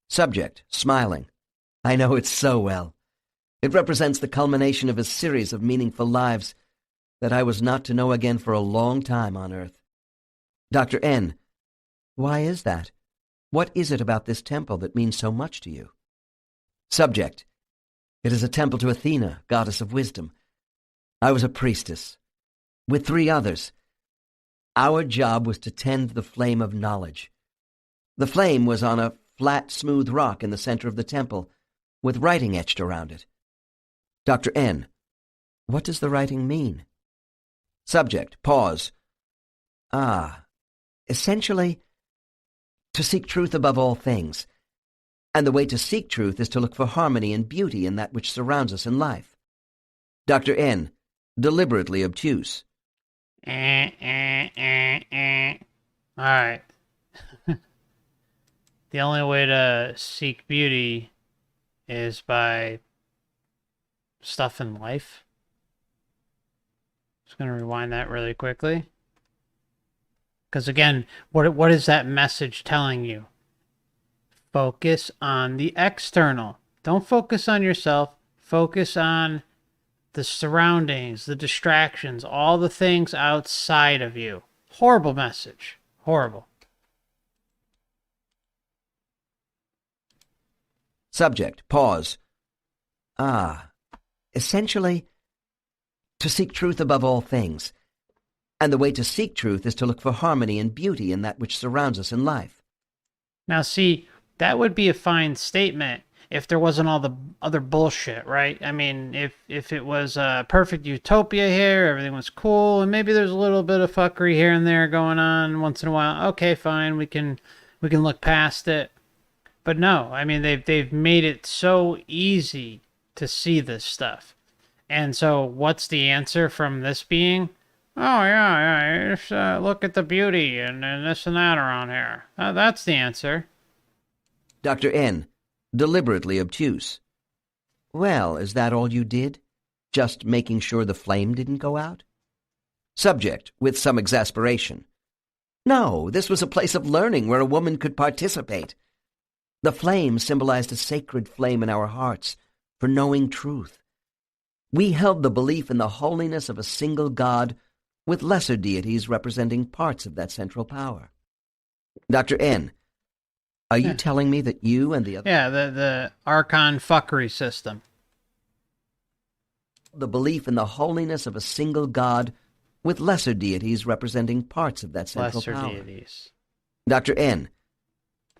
S2: Subject, smiling. I know it so well. It represents the culmination of a series of meaningful lives that I was not to know again for a long time on Earth. Dr. N. Why is that? What is it about this temple that means so much to you? Subject. It is a temple to Athena, goddess of wisdom. I was a priestess, with 3 others. Our job was to tend the flame of knowledge. The flame was on a flat, smooth rock in the center of the temple, with writing etched around it. Dr. N. What does the writing mean? Subject, pause. Essentially, to seek truth above all things. And the way to seek truth is to look for harmony and beauty in that which surrounds us in life. Dr. N. Deliberately obtuse.
S1: All right. The only way to seek beauty is by stuff in life. Just going to rewind that really quickly. Because again, what is that message telling you? Focus on the external. Don't focus on yourself. Focus on the surroundings, the distractions, all the things outside of you. Horrible message. Horrible.
S2: Subject, pause. Essentially, to seek truth above all things. And the way to seek truth is to look for harmony and beauty in that which surrounds us in life.
S1: Now see, that would be a fine statement if there wasn't all the other bullshit, right? I mean, if it was a perfect utopia here, everything was cool, and maybe there's a little bit of fuckery here and there going on once in a while. Okay, fine, we can look past it. But no, I mean they've made it so easy to see this stuff. And so what's the answer from this being? Oh yeah, just look at the beauty and this and that around here. That's the answer.
S2: Dr. N. Deliberately obtuse. Well, is that all you did? Just making sure the flame didn't go out? Subject, with some exasperation. No, this was a place of learning where a woman could participate. The flame symbolized a sacred flame in our hearts for knowing truth. We held the belief in the holiness of a single God with lesser deities representing parts of that central power. Dr. N. Are you telling me that you and the other...
S1: Yeah, the Archon fuckery system.
S2: The belief in the holiness of a single God with lesser deities representing parts of that central power.
S1: Lesser deities.
S2: Dr. N.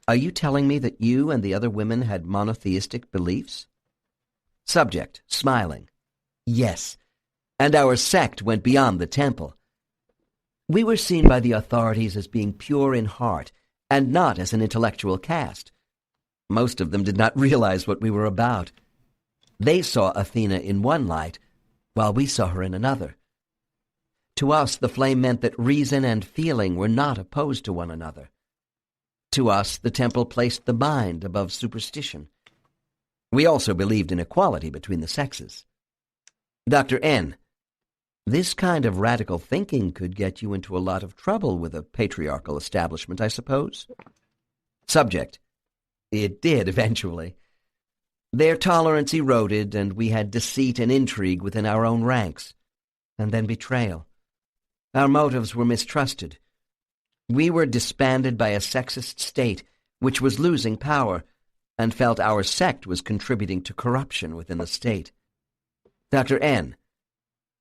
S2: Are you telling me that you and the other women had monotheistic beliefs? Subject, smiling. Yes, and our sect went beyond the temple. We were seen by the authorities as being pure in heart and not as an intellectual caste. Most of them did not realize what we were about. They saw Athena in one light, while we saw her in another. To us, the flame meant that reason and feeling were not opposed to one another. To us, the temple placed the mind above superstition. We also believed in equality between the sexes. Dr. N. This kind of radical thinking could get you into a lot of trouble with a patriarchal establishment, I suppose. Subject. It did, eventually. Their tolerance eroded, and we had deceit and intrigue within our own ranks, and then betrayal. Our motives were mistrusted. We were disbanded by a sexist state which was losing power and felt our sect was contributing to corruption within the state. Dr. N.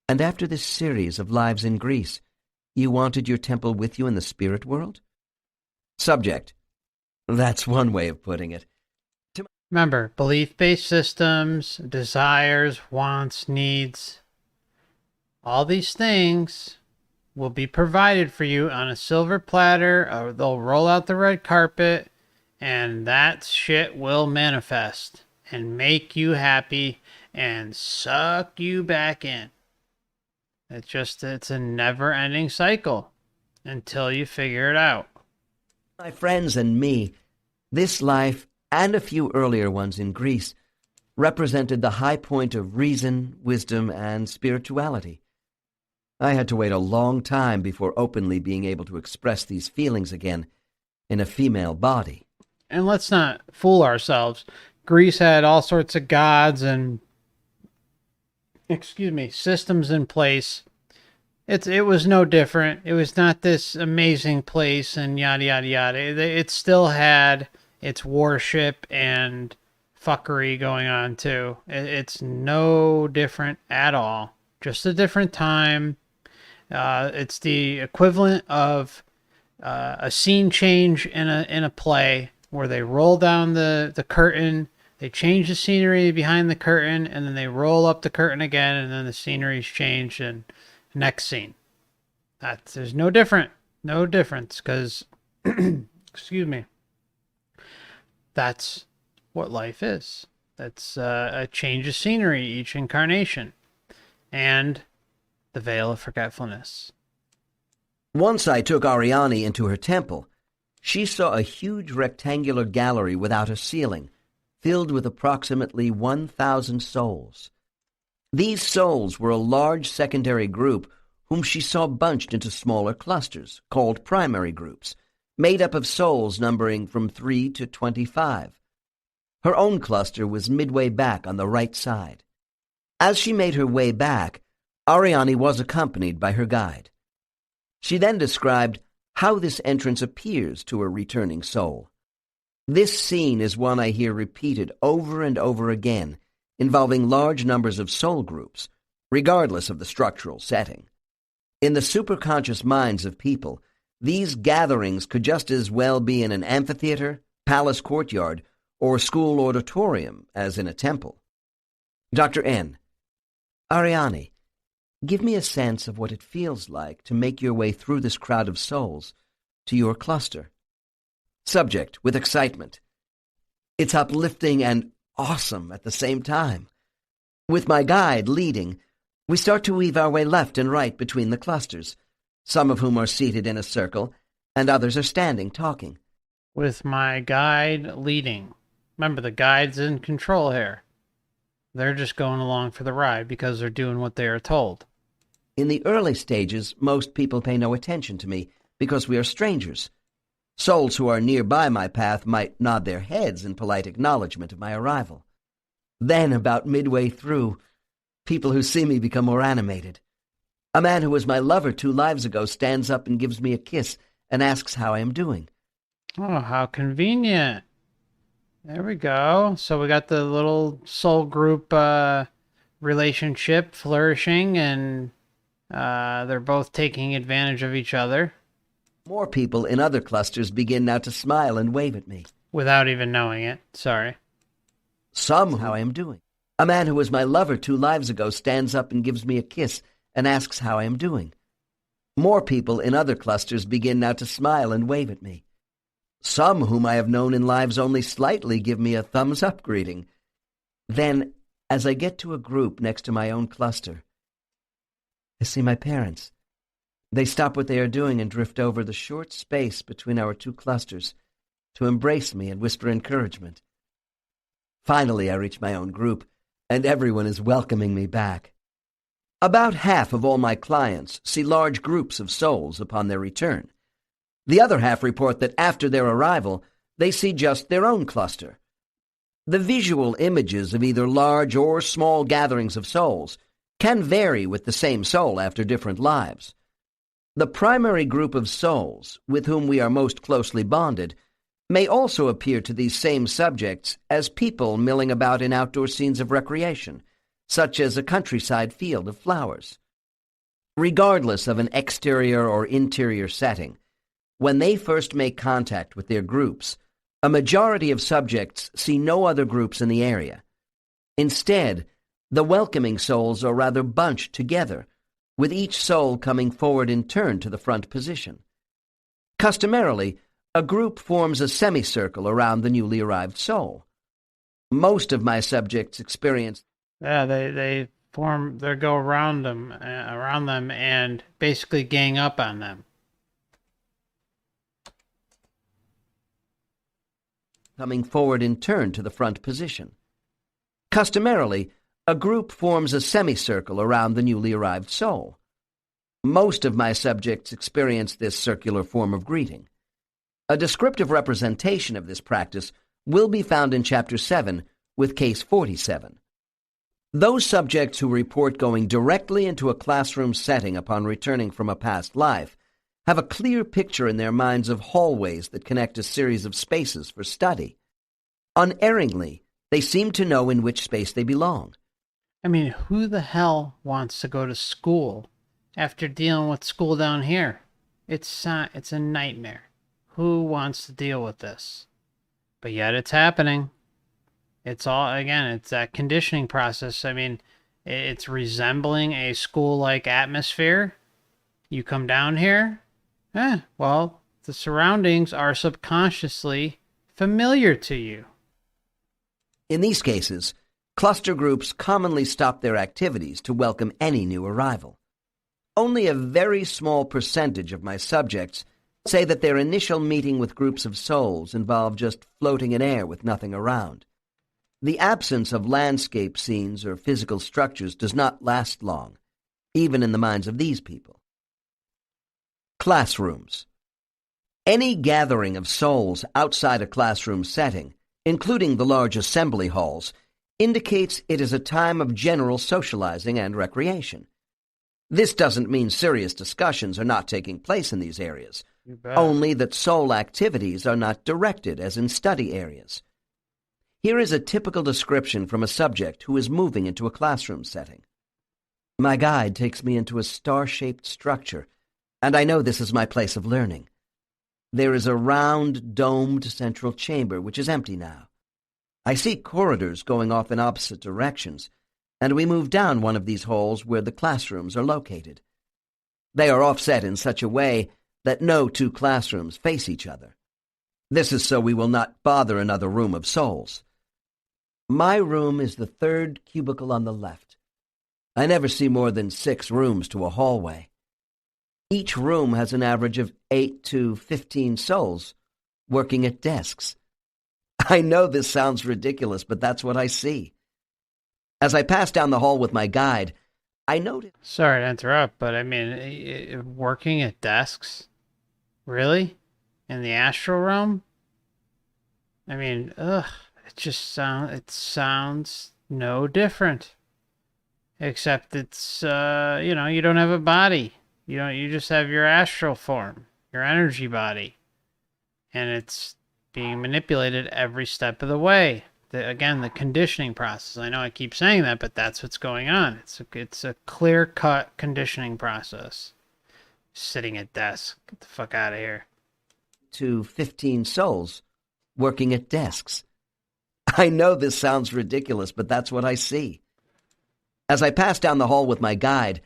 S2: And after this series of lives in Greece, you wanted your temple with you in the spirit world? Subject. That's one way of putting it.
S1: Remember, belief-based systems, desires, wants, needs, all these things will be provided for you on a silver platter, or they'll roll out the red carpet, and that shit will manifest and make you happy and suck you back in. It's a never-ending cycle until you figure it out.
S2: My friends and me, this life and a few earlier ones in Greece represented the high point of reason, wisdom, and spirituality. I had to wait a long time before openly being able to express these feelings again in a female body.
S1: And let's not fool ourselves. Greece had all sorts of gods and systems in place. It was no different. It was not this amazing place and yada yada yada. It still had its worship and fuckery going on too. It's no different at all. Just a different time. It's the equivalent of a scene change in a play where they roll down the curtain, they change the scenery behind the curtain, and then they roll up the curtain again, and then the scenery's changed, and next scene. There's no difference, because, excuse me, that's what life is. That's a change of scenery each incarnation, and the veil of forgetfulness.
S2: Once I took Ariane into her temple. She saw a huge rectangular gallery without a ceiling, filled with approximately 1,000 souls. These souls were a large secondary group whom she saw bunched into smaller clusters, called primary groups, made up of souls numbering from 3 to 25. Her own cluster was midway back on the right side. As she made her way back, Ariane was accompanied by her guide. She then described how this entrance appears to a returning soul. This scene is one I hear repeated over and over again, involving large numbers of soul groups, regardless of the structural setting. In the superconscious minds of people, these gatherings could just as well be in an amphitheater, palace courtyard, or school auditorium as in a temple. Dr. N. Ariane, give me a sense of what it feels like to make your way through this crowd of souls to your cluster. Subject, with excitement. It's uplifting and awesome at the same time. With my guide leading, we start to weave our way left and right between the clusters, some of whom are seated in a circle, and others are standing talking.
S1: With my guide leading. Remember, the guide's in control here. They're just going along for the ride because they're doing what they are told.
S2: In the early stages, most people pay no attention to me because we are strangers. Souls who are nearby my path might nod their heads in polite acknowledgement of my arrival. Then, about midway through, people who see me become more animated. A man who was my lover 2 lives ago stands up and gives me a kiss and asks how I am doing.
S1: Oh, how convenient. There we go. So we got the little soul group relationship flourishing, and they're both taking advantage of each other.
S2: More people in other clusters begin now to smile and wave at me.
S1: Without even knowing it. Sorry.
S2: Some how I am doing. A man who was my lover 2 lives ago stands up and gives me a kiss and asks how I am doing. More people in other clusters begin now to smile and wave at me. Some whom I have known in lives only slightly give me a thumbs-up greeting. Then, as I get to a group next to my own cluster, I see my parents. They stop what they are doing and drift over the short space between our 2 clusters to embrace me and whisper encouragement. Finally, I reach my own group, and everyone is welcoming me back. About half of all my clients see large groups of souls upon their return. The other half report that after their arrival, they see just their own cluster. The visual images of either large or small gatherings of souls can vary with the same soul after different lives. The primary group of souls, with whom we are most closely bonded, may also appear to these same subjects as people milling about in outdoor scenes of recreation, such as a countryside field of flowers. Regardless of an exterior or interior setting, when they first make contact with their groups, A majority of subjects see no other groups in the area. Instead, the welcoming souls are rather bunched together, with each soul coming forward in turn to the front position. Customarily, a group forms a semicircle around the newly arrived soul. Most of my subjects experience...
S1: Yeah, they go around them, and basically gang up on them.
S2: Coming forward in turn to the front position. Customarily, a group forms a semicircle around the newly arrived soul. Most of my subjects experience this circular form of greeting. A descriptive representation of this practice will be found in Chapter 7 with Case 47. Those subjects who report going directly into a classroom setting upon returning from a past life have a clear picture in their minds of hallways that connect a series of spaces for study. Unerringly, they seem to know in which space they belong.
S1: I mean, who the hell wants to go to school after dealing with school down here? It's a nightmare. Who wants to deal with this? But yet it's happening. It's that conditioning process. I mean, it's resembling a school-like atmosphere. You come down here, well, the surroundings are subconsciously familiar to you.
S2: In these cases, cluster groups commonly stop their activities to welcome any new arrival. Only a very small percentage of my subjects say that their initial meeting with groups of souls involved just floating in air with nothing around. The absence of landscape scenes or physical structures does not last long, even in the minds of these people. Classrooms. Any gathering of souls outside a classroom setting, including the large assembly halls, indicates it is a time of general socializing and recreation. This doesn't mean serious discussions are not taking place in these areas, only that soul activities are not directed as in study areas. Here is a typical description from a subject who is moving into a classroom setting. My guide takes me into a star-shaped structure, and I know this is my place of learning. There is a round, domed central chamber which is empty now. I see corridors going off in opposite directions, and we move down one of these halls where the classrooms are located. They are offset in such a way that no two classrooms face each other. This is so we will not bother another room of souls. My room is the third cubicle on the left. I never see more than 6 rooms to a hallway. Each room has an average of 8 to 15 souls working at desks. I know this sounds ridiculous, but that's what I see. As I pass down the hall with my guide, I notice...
S1: Sorry to interrupt, but I mean, working at desks? Really? In the astral realm? I mean, it sounds no different. Except it's, you don't have a body. You just have your astral form, your energy body. And it's being manipulated every step of the way. The conditioning process. I know I keep saying that, but that's what's going on. It's a clear-cut conditioning process. Sitting at desk. Get the fuck out of here.
S2: To 15 souls working at desks. I know this sounds ridiculous, but that's what I see. As I pass down the hall with my guide,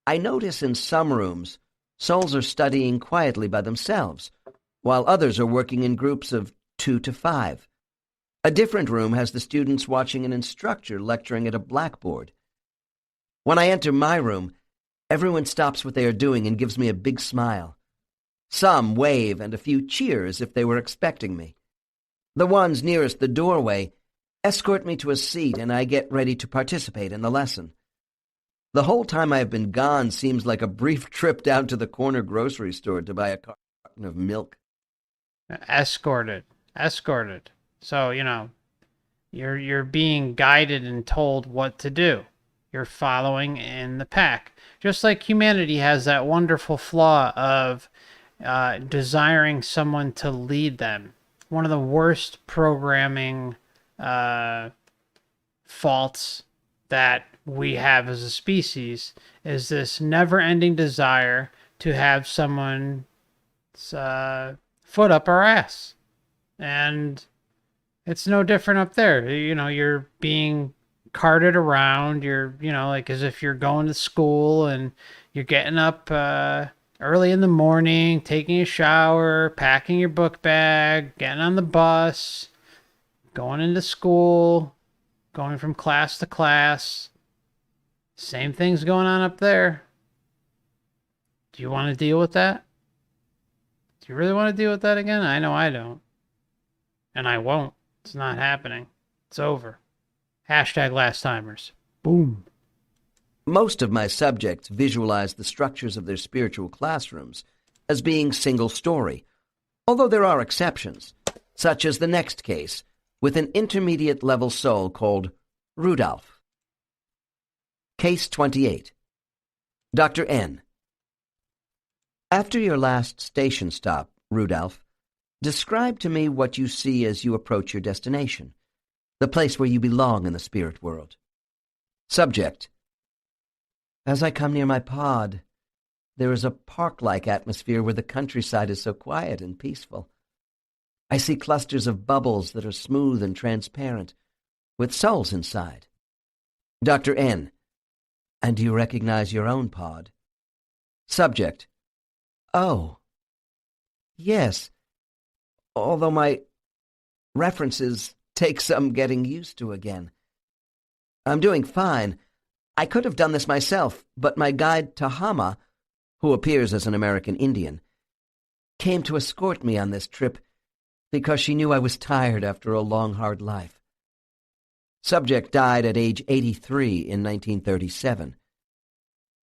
S2: I notice in some rooms, souls are studying quietly by themselves, while others are working in groups of 2 to 5. A different room has the students watching an instructor lecturing at a blackboard. When I enter my room, everyone stops what they are doing and gives me a big smile. Some wave and a few cheer as if they were expecting me. The ones nearest the doorway escort me to a seat and I get ready to participate in the lesson. The whole time I have been gone seems like a brief trip down to the corner grocery store to buy a carton of milk.
S1: Escorted. So, you're being guided and told what to do. You're following in the pack. Just like humanity has that wonderful flaw of desiring someone to lead them. One of the worst programming faults that we have as a species is this never-ending desire to have someone's foot up our ass. And it's no different up there. You know, you're being carted around. You're, you know, like as if you're going to school and you're getting up early in the morning, taking a shower, packing your book bag, getting on the bus, going into school, going from class to class. Same thing's going on up there. Do you want to deal with that? Do you really want to deal with that again? I know I don't. And I won't. It's not happening. It's over. Hashtag last timers. Boom.
S2: Most of my subjects visualize the structures of their spiritual classrooms as being single-story, although there are exceptions, such as the next case, with an intermediate-level soul called Rudolph. Case 28. Dr. N. After your last station stop, Rudolph, describe to me what you see as you approach your destination, the place where you belong in the spirit world. Subject. As I come near my pod, there is a park-like atmosphere where the countryside is so quiet and peaceful. I see clusters of bubbles that are smooth and transparent, with souls inside. Dr. N. And do you recognize your own pod? Subject. Oh. Yes. Although my references take some getting used to again. I'm doing fine. I could have done this myself, but my guide Tahama, who appears as an American Indian, came to escort me on this trip because she knew I was tired after a long, hard life. Subject died at age 83 in 1937.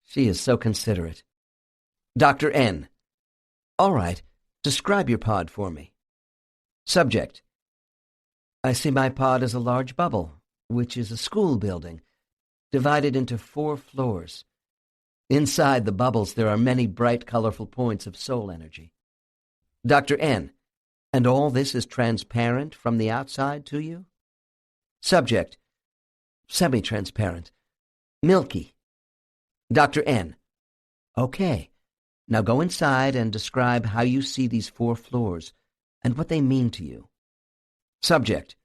S2: She is so considerate. Dr. N. All right, describe your pod for me. Subject. I see my pod as a large bubble, which is a school building, divided into 4 floors. Inside the bubbles there are many bright, colorful points of soul energy. Dr. N. And all this is transparent from the outside to you? Subject. Semi-transparent. Milky. Dr. N. Okay. Now go inside and describe how you see these 4 floors and what they mean to you. Subject.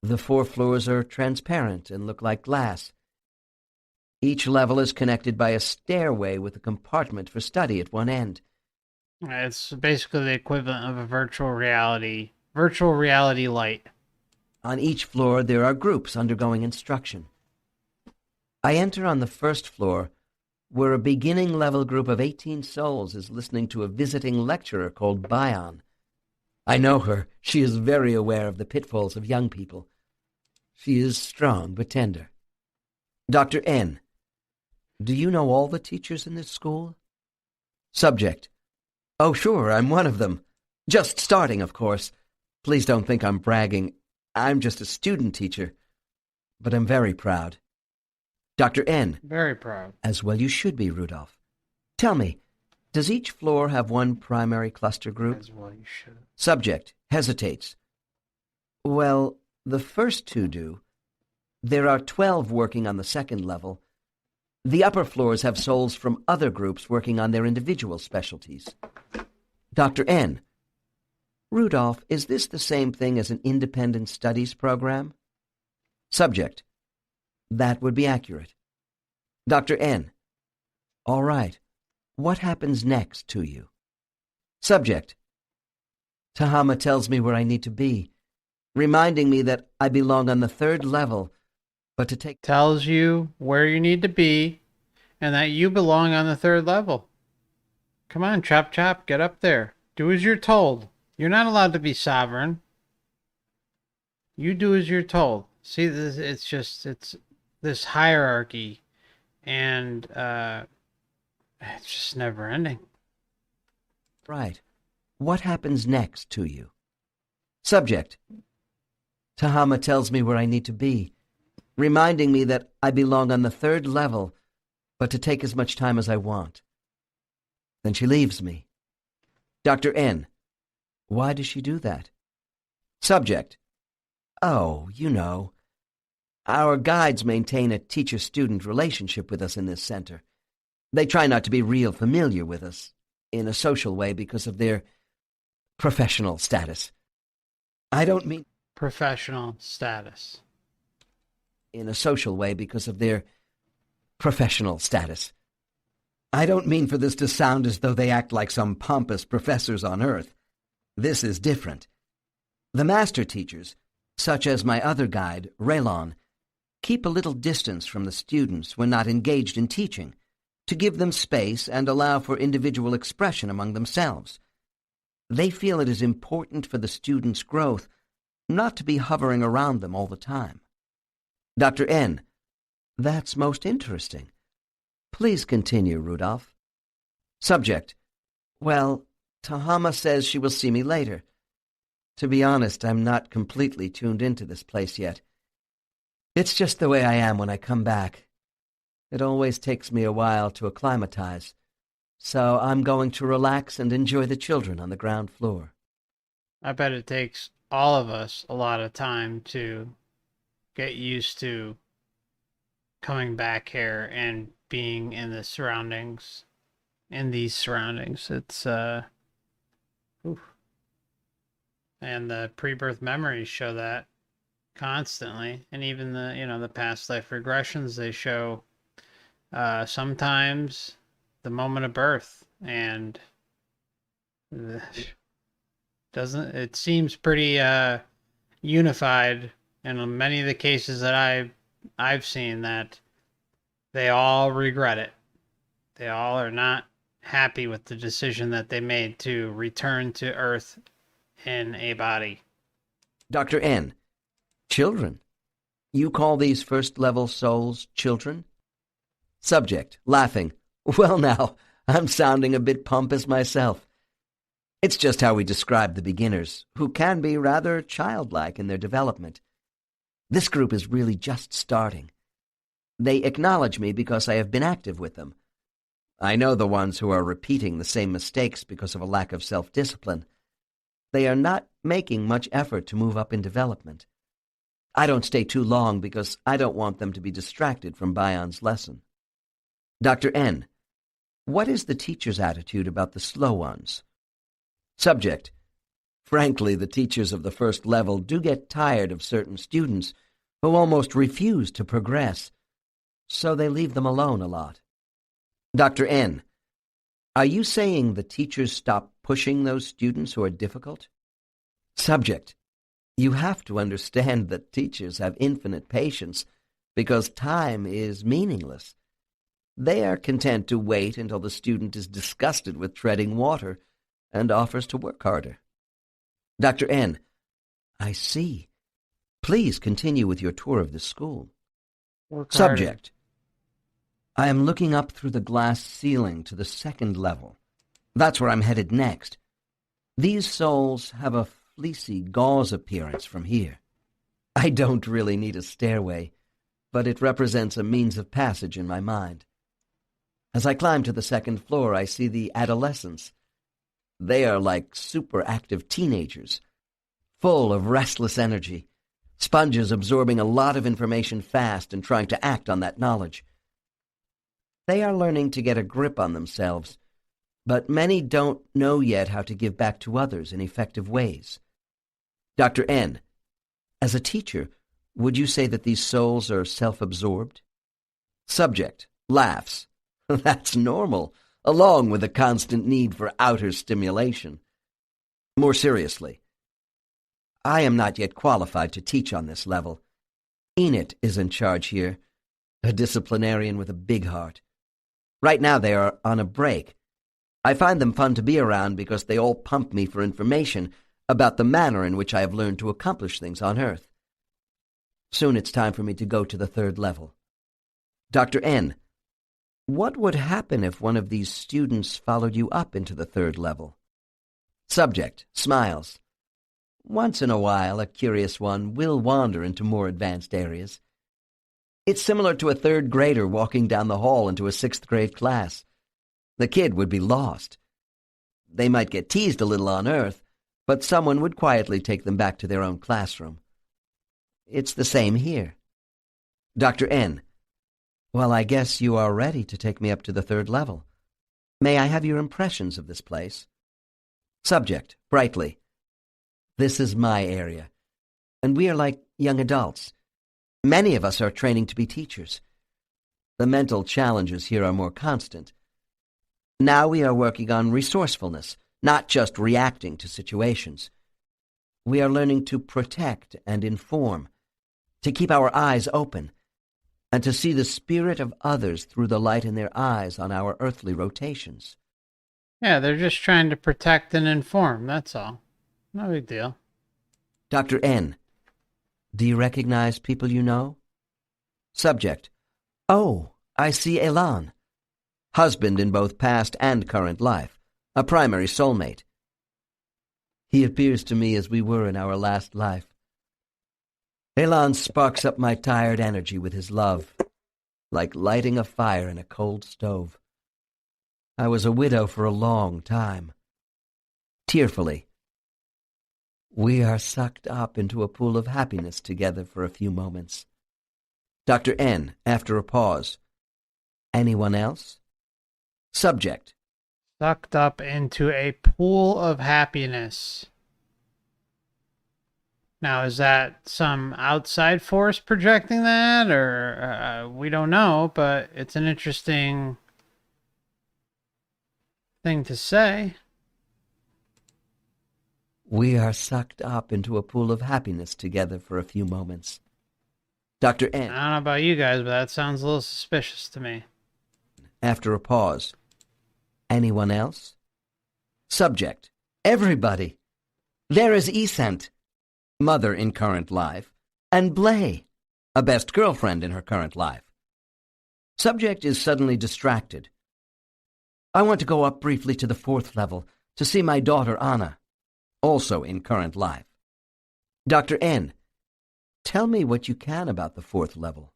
S2: The 4 floors are transparent and look like glass. Each level is connected by a stairway with a compartment for study at one end.
S1: It's basically the equivalent of a virtual reality light.
S2: On each floor there are groups undergoing instruction. I enter on the first floor, where a beginning-level group of 18 souls is listening to a visiting lecturer called Bion. I know her. She is very aware of the pitfalls of young people. She is strong but tender. Dr. N. Do you know all the teachers in this school? Subject. Oh, sure, I'm one of them. Just starting, of course. Please don't think I'm bragging. I'm just a student teacher. But I'm very proud. Dr. N.
S1: Very proud.
S2: As well you should be, Rudolph. Tell me, does each floor have one primary cluster group?
S1: As well you should.
S2: Subject. Hesitates. Well, the first 2 do. There are 12 working on the second level. The upper floors have souls from other groups working on their individual specialties. Dr. N. Rudolph, is this the same thing as an independent studies program? Subject. That would be accurate. Dr. N. All right. What happens next to you? Subject. Tahama tells me where I need to be, reminding me that I belong on the 3rd level, but to take...
S1: Tells you where you need to be and that you belong on the 3rd level. Come on, Chop Chop, get up there. Do as you're told. You're not allowed to be sovereign. You do as you're told. See, it's this hierarchy, and it's just never ending.
S2: Right. What happens next to you? Subject. Tahama tells me where I need to be, reminding me that I belong on the 3rd level, but to take as much time as I want. Then she leaves me. Dr. N. Why does she do that? Subject. Oh, you know. Our guides maintain a teacher-student relationship with us in this center. They try not to be real familiar with us in a social way because of their professional status. I don't mean
S1: Professional status.
S2: in a social way because of their professional status. I don't mean for this to sound as though they act like some pompous professors on Earth. This is different. The master teachers, such as my other guide, Raylon, keep a little distance from the students when not engaged in teaching, to give them space and allow for individual expression among themselves. They feel it is important for the students' growth not to be hovering around them all the time. Dr. N, that's most interesting. Please continue, Rudolph. Subject, well, Tahama says she will see me later. To be honest, I'm not completely tuned into this place yet. It's just the way I am when I come back. It always takes me a while to acclimatize, so I'm going to relax and enjoy the children on the ground floor.
S1: I bet it takes all of us a lot of time to get used to coming back here and being in the surroundings, in these surroundings. It's, oof. And the pre-birth memories show that constantly. And even the past life regressions, they show sometimes the moment of birth. And it seems pretty unified in many of the cases that I've seen, that they all regret it. They all are not happy with the decision that they made to return to Earth in a body.
S2: Dr. N, children? You call these first-level souls children? Subject, laughing. Well now, I'm sounding a bit pompous myself. It's just how we describe the beginners, who can be rather childlike in their development. This group is really just starting. They acknowledge me because I have been active with them. I know the ones who are repeating the same mistakes because of a lack of self-discipline. They are not making much effort to move up in development. I don't stay too long because I don't want them to be distracted from Bion's lesson. Dr. N, what is the teacher's attitude about the slow ones? Subject, frankly, the teachers of the first level do get tired of certain students who almost refuse to progress, so they leave them alone a lot. Dr. N, are you saying the teachers stop pushing those students who are difficult? Subject, you have to understand that teachers have infinite patience because time is meaningless. They are content to wait until the student is disgusted with treading water and offers to work harder. Dr. N, I see. Please continue with your tour of the school.
S1: Work
S2: Subject, I am looking up through the glass ceiling to the second level. That's where I'm headed next. These souls have a fleecy gauze appearance from here. I don't really need a stairway, but it represents a means of passage in my mind. As I climb to the second floor, I see the adolescents. They are like super-active teenagers, full of restless energy, sponges absorbing a lot of information fast and trying to act on that knowledge. They are learning to get a grip on themselves, but many don't know yet how to give back to others in effective ways. Dr. N, as a teacher, would you say that these souls are self-absorbed? Subject, laughs. That's normal, along with the constant need for outer stimulation. More seriously, I am not yet qualified to teach on this level. Enid is in charge here, a disciplinarian with a big heart. Right now they are on a break. I find them fun to be around because they all pump me for information about the manner in which I have learned to accomplish things on Earth. Soon it's time for me to go to the third level. Dr. N, what would happen if one of these students followed you up into the third level? Subject, smiles. Once in a while, a curious one will wander into more advanced areas. It's similar to a third grader walking down the hall into a sixth grade class. The kid would be lost. They might get teased a little on Earth, but someone would quietly take them back to their own classroom. It's the same here. Dr. N, well, I guess you are ready to take me up to the third level. May I have your impressions of this place? Subject, brightly. This is my area, and we are like young adults. Many of us are training to be teachers. The mental challenges here are more constant. Now we are working on resourcefulness, not just reacting to situations. We are learning to protect and inform, to keep our eyes open, and to see the spirit of others through the light in their eyes on our earthly rotations.
S1: Yeah, they're just trying to protect and inform, that's all. No big deal.
S2: Dr. N, do you recognize people you know? Subject: Oh, I see Elan. Husband in both past and current life, a primary soulmate. He appears to me as we were in our last life. Elan sparks up my tired energy with his love, like lighting a fire in a cold stove. I was a widow for a long time. Tearfully: We are sucked up into a pool of happiness together for a few moments. Dr. N, after a pause: Anyone else? Subject:
S1: Sucked up into a pool of happiness. Now, is that some outside force projecting that, or we don't know, but it's an interesting thing to say.
S2: We are sucked up into a pool of happiness together for a few moments. Dr. N,
S1: I don't know about you guys, but that sounds a little suspicious to me.
S2: after a pause: Anyone else? Subject: Everybody. There is Esent, mother in current life, and Blay, a best girlfriend in her current life. Subject is suddenly distracted. I want to go up briefly to the 4th level to see my daughter Anna, also in current life. Dr. N, tell me what you can about the 4th level.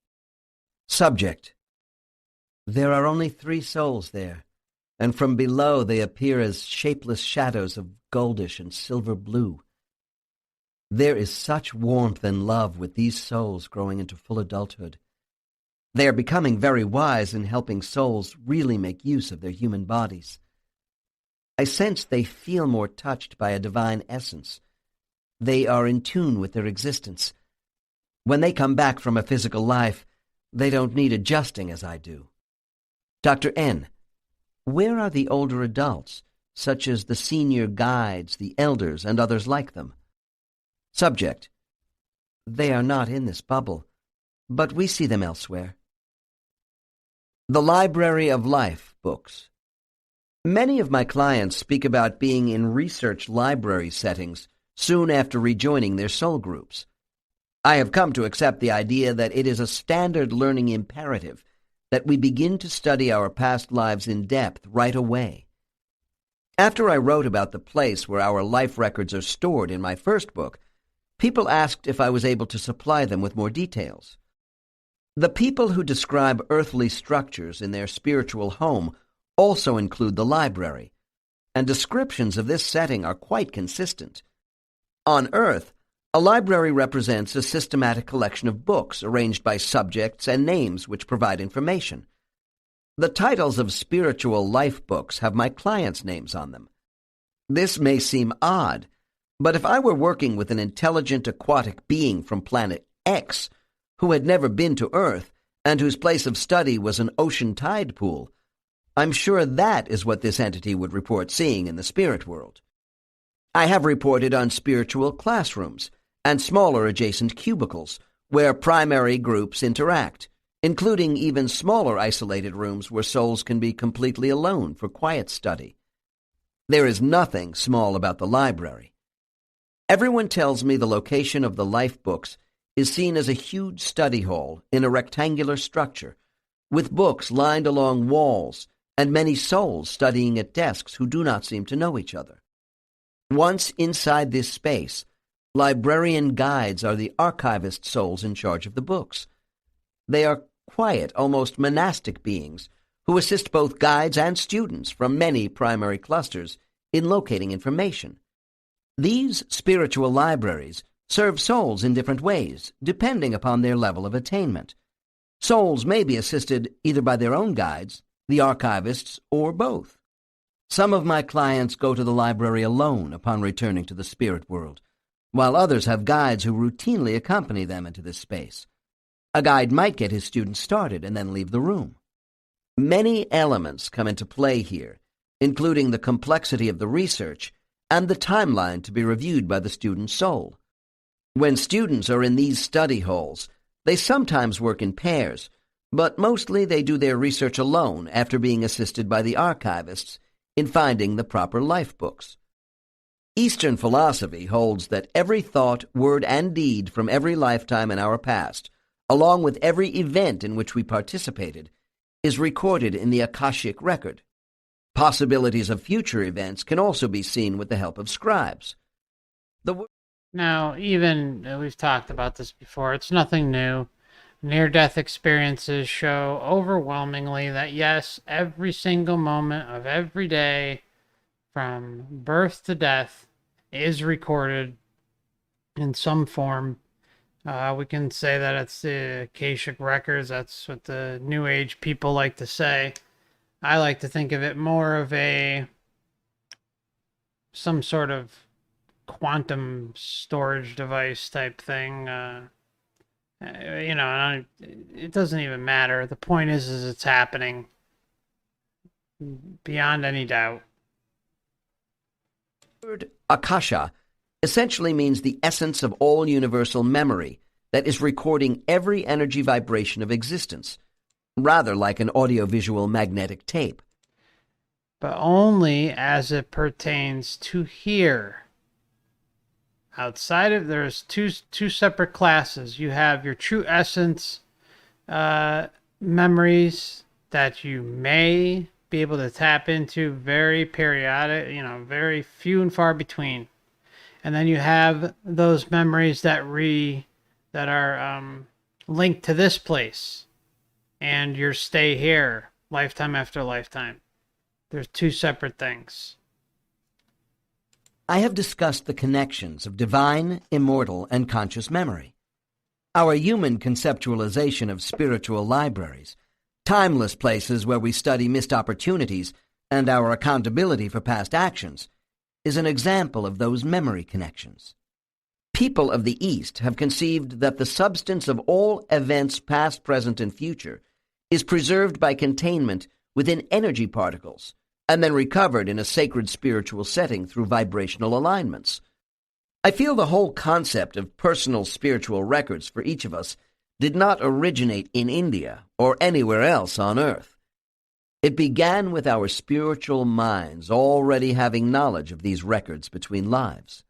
S2: Subject: There are only 3 souls there, and from below they appear as shapeless shadows of goldish and silver blue. There is such warmth and love with these souls growing into full adulthood. They are becoming very wise in helping souls really make use of their human bodies. I sense they feel more touched by a divine essence. They are in tune with their existence. When they come back from a physical life, they don't need adjusting as I do. Dr. N, where are the older adults, such as the senior guides, the elders, and others like them? Subject: They are not in this bubble, but we see them elsewhere. The Library of Life books. Many of my clients speak about being in research library settings soon after rejoining their soul groups. I have come to accept the idea that it is a standard learning imperative that we begin to study our past lives in depth right away. After I wrote about the place where our life records are stored in my first book, people asked if I was able to supply them with more details. The people who describe earthly structures in their spiritual home also include the library, and descriptions of this setting are quite consistent. On Earth, a library represents a systematic collection of books arranged by subjects and names which provide information. The titles of spiritual life books have my clients' names on them. This may seem odd, but if I were working with an intelligent aquatic being from planet X who had never been to Earth and whose place of study was an ocean tide pool, I'm sure that is what this entity would report seeing in the spirit world. I have reported on spiritual classrooms and smaller adjacent cubicles where primary groups interact, including even smaller isolated rooms where souls can be completely alone for quiet study. There is nothing small about the library. Everyone tells me the location of the life books is seen as a huge study hall in a rectangular structure, with books lined along walls and many souls studying at desks who do not seem to know each other. Once inside this space, librarian guides are the archivist souls in charge of the books. They are quiet, almost monastic beings who assist both guides and students from many primary clusters in locating information. These spiritual libraries serve souls in different ways, depending upon their level of attainment. Souls may be assisted either by their own guides, the archivists, or both. Some of my clients go to the library alone upon returning to the spirit world, while others have guides who routinely accompany them into this space. A guide might get his students started and then leave the room. Many elements come into play here, including the complexity of the research and the timeline to be reviewed by the student's soul. When students are in these study halls, they sometimes work in pairs, but mostly they do their research alone after being assisted by the archivists in finding the proper life books. Eastern philosophy holds that every thought, word, and deed from every lifetime in our past, along with every event in which we participated, is recorded in the Akashic record. Possibilities of future events can also be seen with the help of scribes.
S1: Now, even, we've talked about this before, it's nothing new. Near-death experiences show overwhelmingly that yes, every single moment of every day, from birth to death, is recorded in some form. We can say that it's the Akashic records. That's what the New Age people like to say. I like to think of it more of some sort of quantum storage device type thing. It doesn't even matter. The point is it's happening beyond any doubt.
S2: The word Akasha essentially means the essence of all universal memory that is recording every energy vibration of existence, rather like an audiovisual magnetic tape.
S1: But only as it pertains to here. Outside of, there's two separate classes. You have your true essence memories that you may be able to tap into, very periodic, very few and far between. And then you have those memories that are linked to this place and your stay here, lifetime after lifetime. There's two separate things.
S2: I have discussed the connections of divine, immortal, and conscious memory. Our human conceptualization of spiritual libraries, timeless places where we study missed opportunities and our accountability for past actions, is an example of those memory connections. People of the East have conceived that the substance of all events past, present, and future is preserved by containment within energy particles and then recovered in a sacred spiritual setting through vibrational alignments. I feel the whole concept of personal spiritual records for each of us did not originate in India or anywhere else on Earth. It began with our spiritual minds already having knowledge of these records between lives.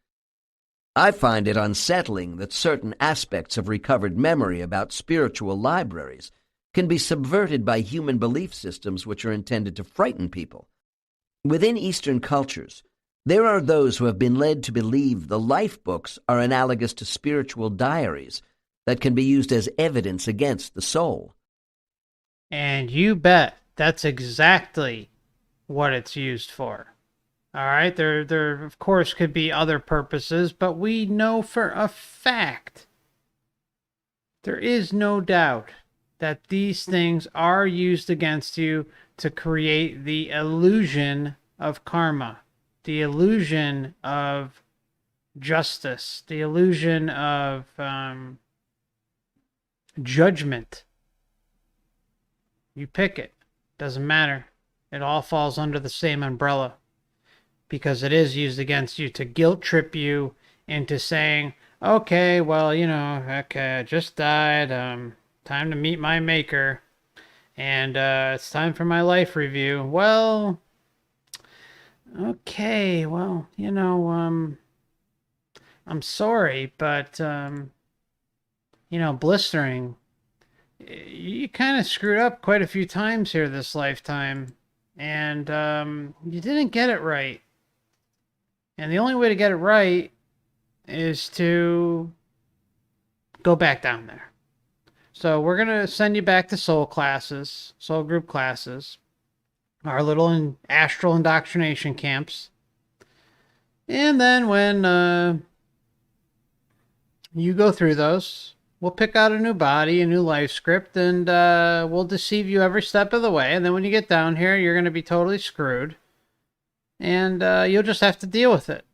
S2: I find it unsettling that certain aspects of recovered memory about spiritual libraries can be subverted by human belief systems which are intended to frighten people. Within Eastern cultures, there are those who have been led to believe the life books are analogous to spiritual diaries that can be used as evidence against the soul.
S1: And you bet that's exactly what it's used for. All right, there of course could be other purposes, but we know for a fact, there is no doubt that these things are used against you to create the illusion of karma, the illusion of justice, the illusion of judgment. You pick it. Doesn't matter. It all falls under the same umbrella because it is used against you to guilt trip you into saying, okay, well, I just died. Time to meet my maker. And it's time for my life review. Well, okay, well, I'm sorry, but, blistering, you kind of screwed up quite a few times here this lifetime, and you didn't get it right. And the only way to get it right is to go back down there. So we're going to send you back to soul group classes, our little astral indoctrination camps. And then when you go through those, we'll pick out a new body, a new life script, and we'll deceive you every step of the way. And then when you get down here, you're going to be totally screwed. And you'll just have to deal with it.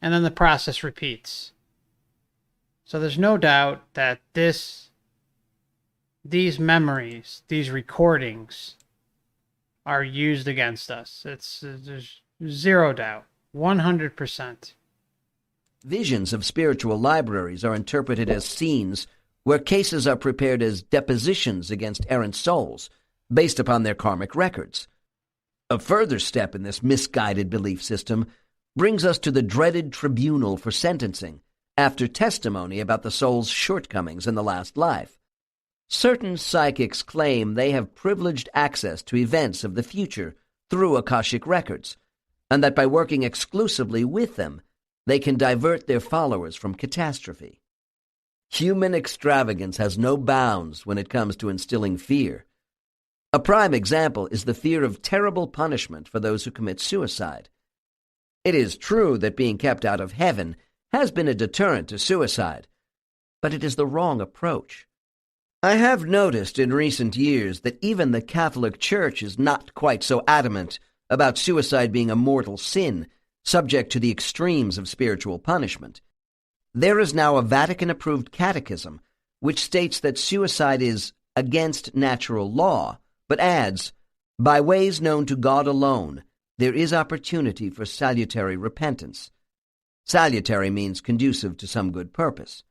S1: and then the process repeats. So there's no doubt that these memories, these recordings, are used against us. There's zero doubt, 100%.
S2: Visions of spiritual libraries are interpreted as scenes where cases are prepared as depositions against errant souls based upon their karmic records. A further step in this misguided belief system brings us to the dreaded tribunal for sentencing after testimony about the soul's shortcomings in the last life. Certain psychics claim they have privileged access to events of the future through Akashic records, and that by working exclusively with them, they can divert their followers from catastrophe. Human extravagance has no bounds when it comes to instilling fear. A prime example is the fear of terrible punishment for those who commit suicide. It is true that being kept out of heaven has been a deterrent to suicide, but it is the wrong approach. I have noticed in recent years that even the Catholic Church is not quite so adamant about suicide being a mortal sin, subject to the extremes of spiritual punishment. There is now a Vatican-approved catechism which states that suicide is against natural law, but adds, by ways known to God alone, there is opportunity for salutary repentance. Salutary means conducive to some good purpose.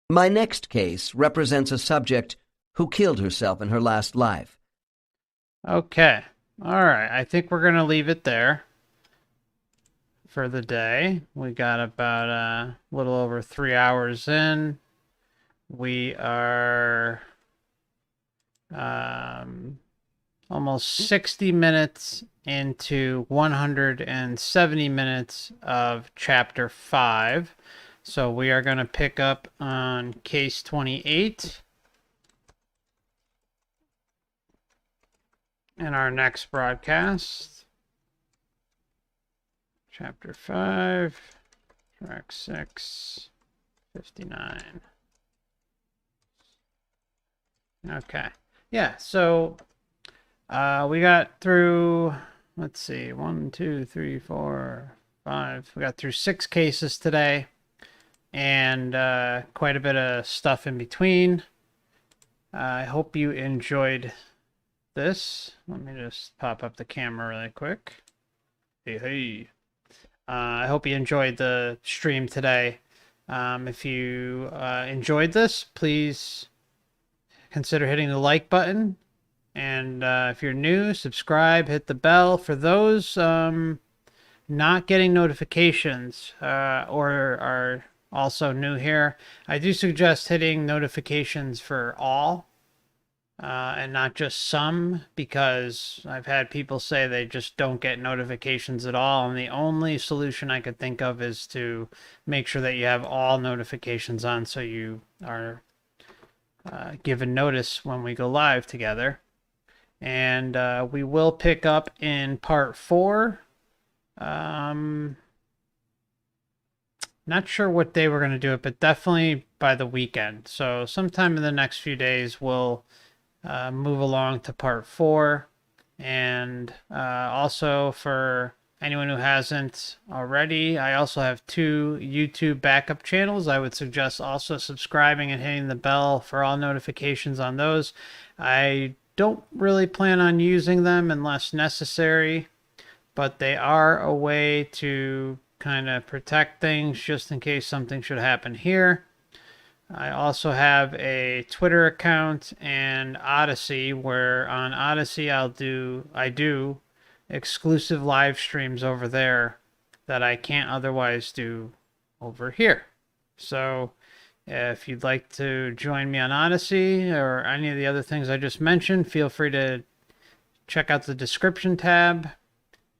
S2: My next case represents a subject who killed herself in her last life.
S1: Okay. All right. I think we're going to leave it there for the day. We got about a little over 3 hours in. We are almost 60 minutes into 170 minutes of Chapter 5. So we are going to pick up on case 28 in our next broadcast. Chapter 5, track 6, 59. Okay. Yeah, so we got through, let's see, 1, 2, 3, 4, 5. We got through 6 cases today, and quite a bit of stuff in between. I hope you enjoyed this. Let me just pop up the camera really quick. Hey. I hope you enjoyed the stream today. If you enjoyed this, please consider hitting the like button. And if you're new, subscribe, hit the bell. For those not getting notifications or are also new here, I do suggest hitting notifications for all and not just some, because I've had people say they just don't get notifications at all, and the only solution I could think of is to make sure that you have all notifications on so you are given notice when we go live together. And we will pick up in part 4. Not sure what day we're going to do it, but definitely by the weekend. So sometime in the next few days, we'll move along to part 4. And also, for anyone who hasn't already, I also have 2 YouTube backup channels. I would suggest also subscribing and hitting the bell for all notifications on those. I don't really plan on using them unless necessary, but they are a way to kind of protect things just in case something should happen here. I also have a Twitter account and Odyssey, where on Odyssey I do exclusive live streams over there that I can't otherwise do over here. So if you'd like to join me on Odyssey or any of the other things I just mentioned, feel free to check out the description tab.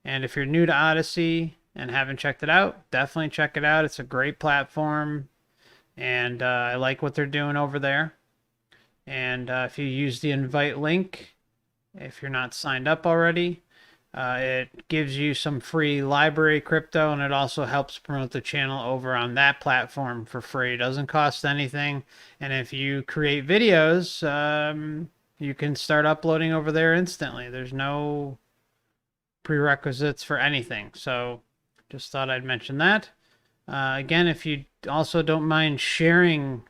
S1: And if you're new to Odyssey and haven't checked it out, definitely check it out. It's a great platform, and I like what they're doing over there. And if you use the invite link, if you're not signed up already, it gives you some free library crypto, and it also helps promote the channel over on that platform for free. It doesn't cost anything. And if you create videos, you can start uploading over there instantly. There's no prerequisites for anything. So just thought I'd mention that. Again, if you also don't mind sharing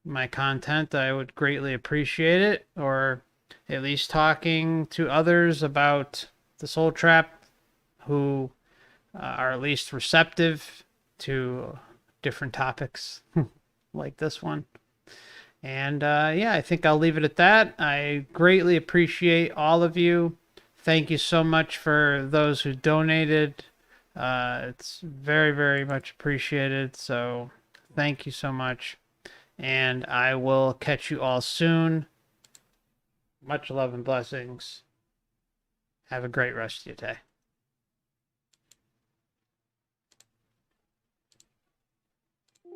S1: my content, I would greatly appreciate it, or at least talking to others about the Soul Trap who are at least receptive to different topics like this one. And yeah, I think I'll leave it at that. I greatly appreciate all of you. Thank you so much for those who donated. It's very, very much appreciated. So thank you so much. And I will catch you all soon. Much love and blessings. Have a great rest of your day.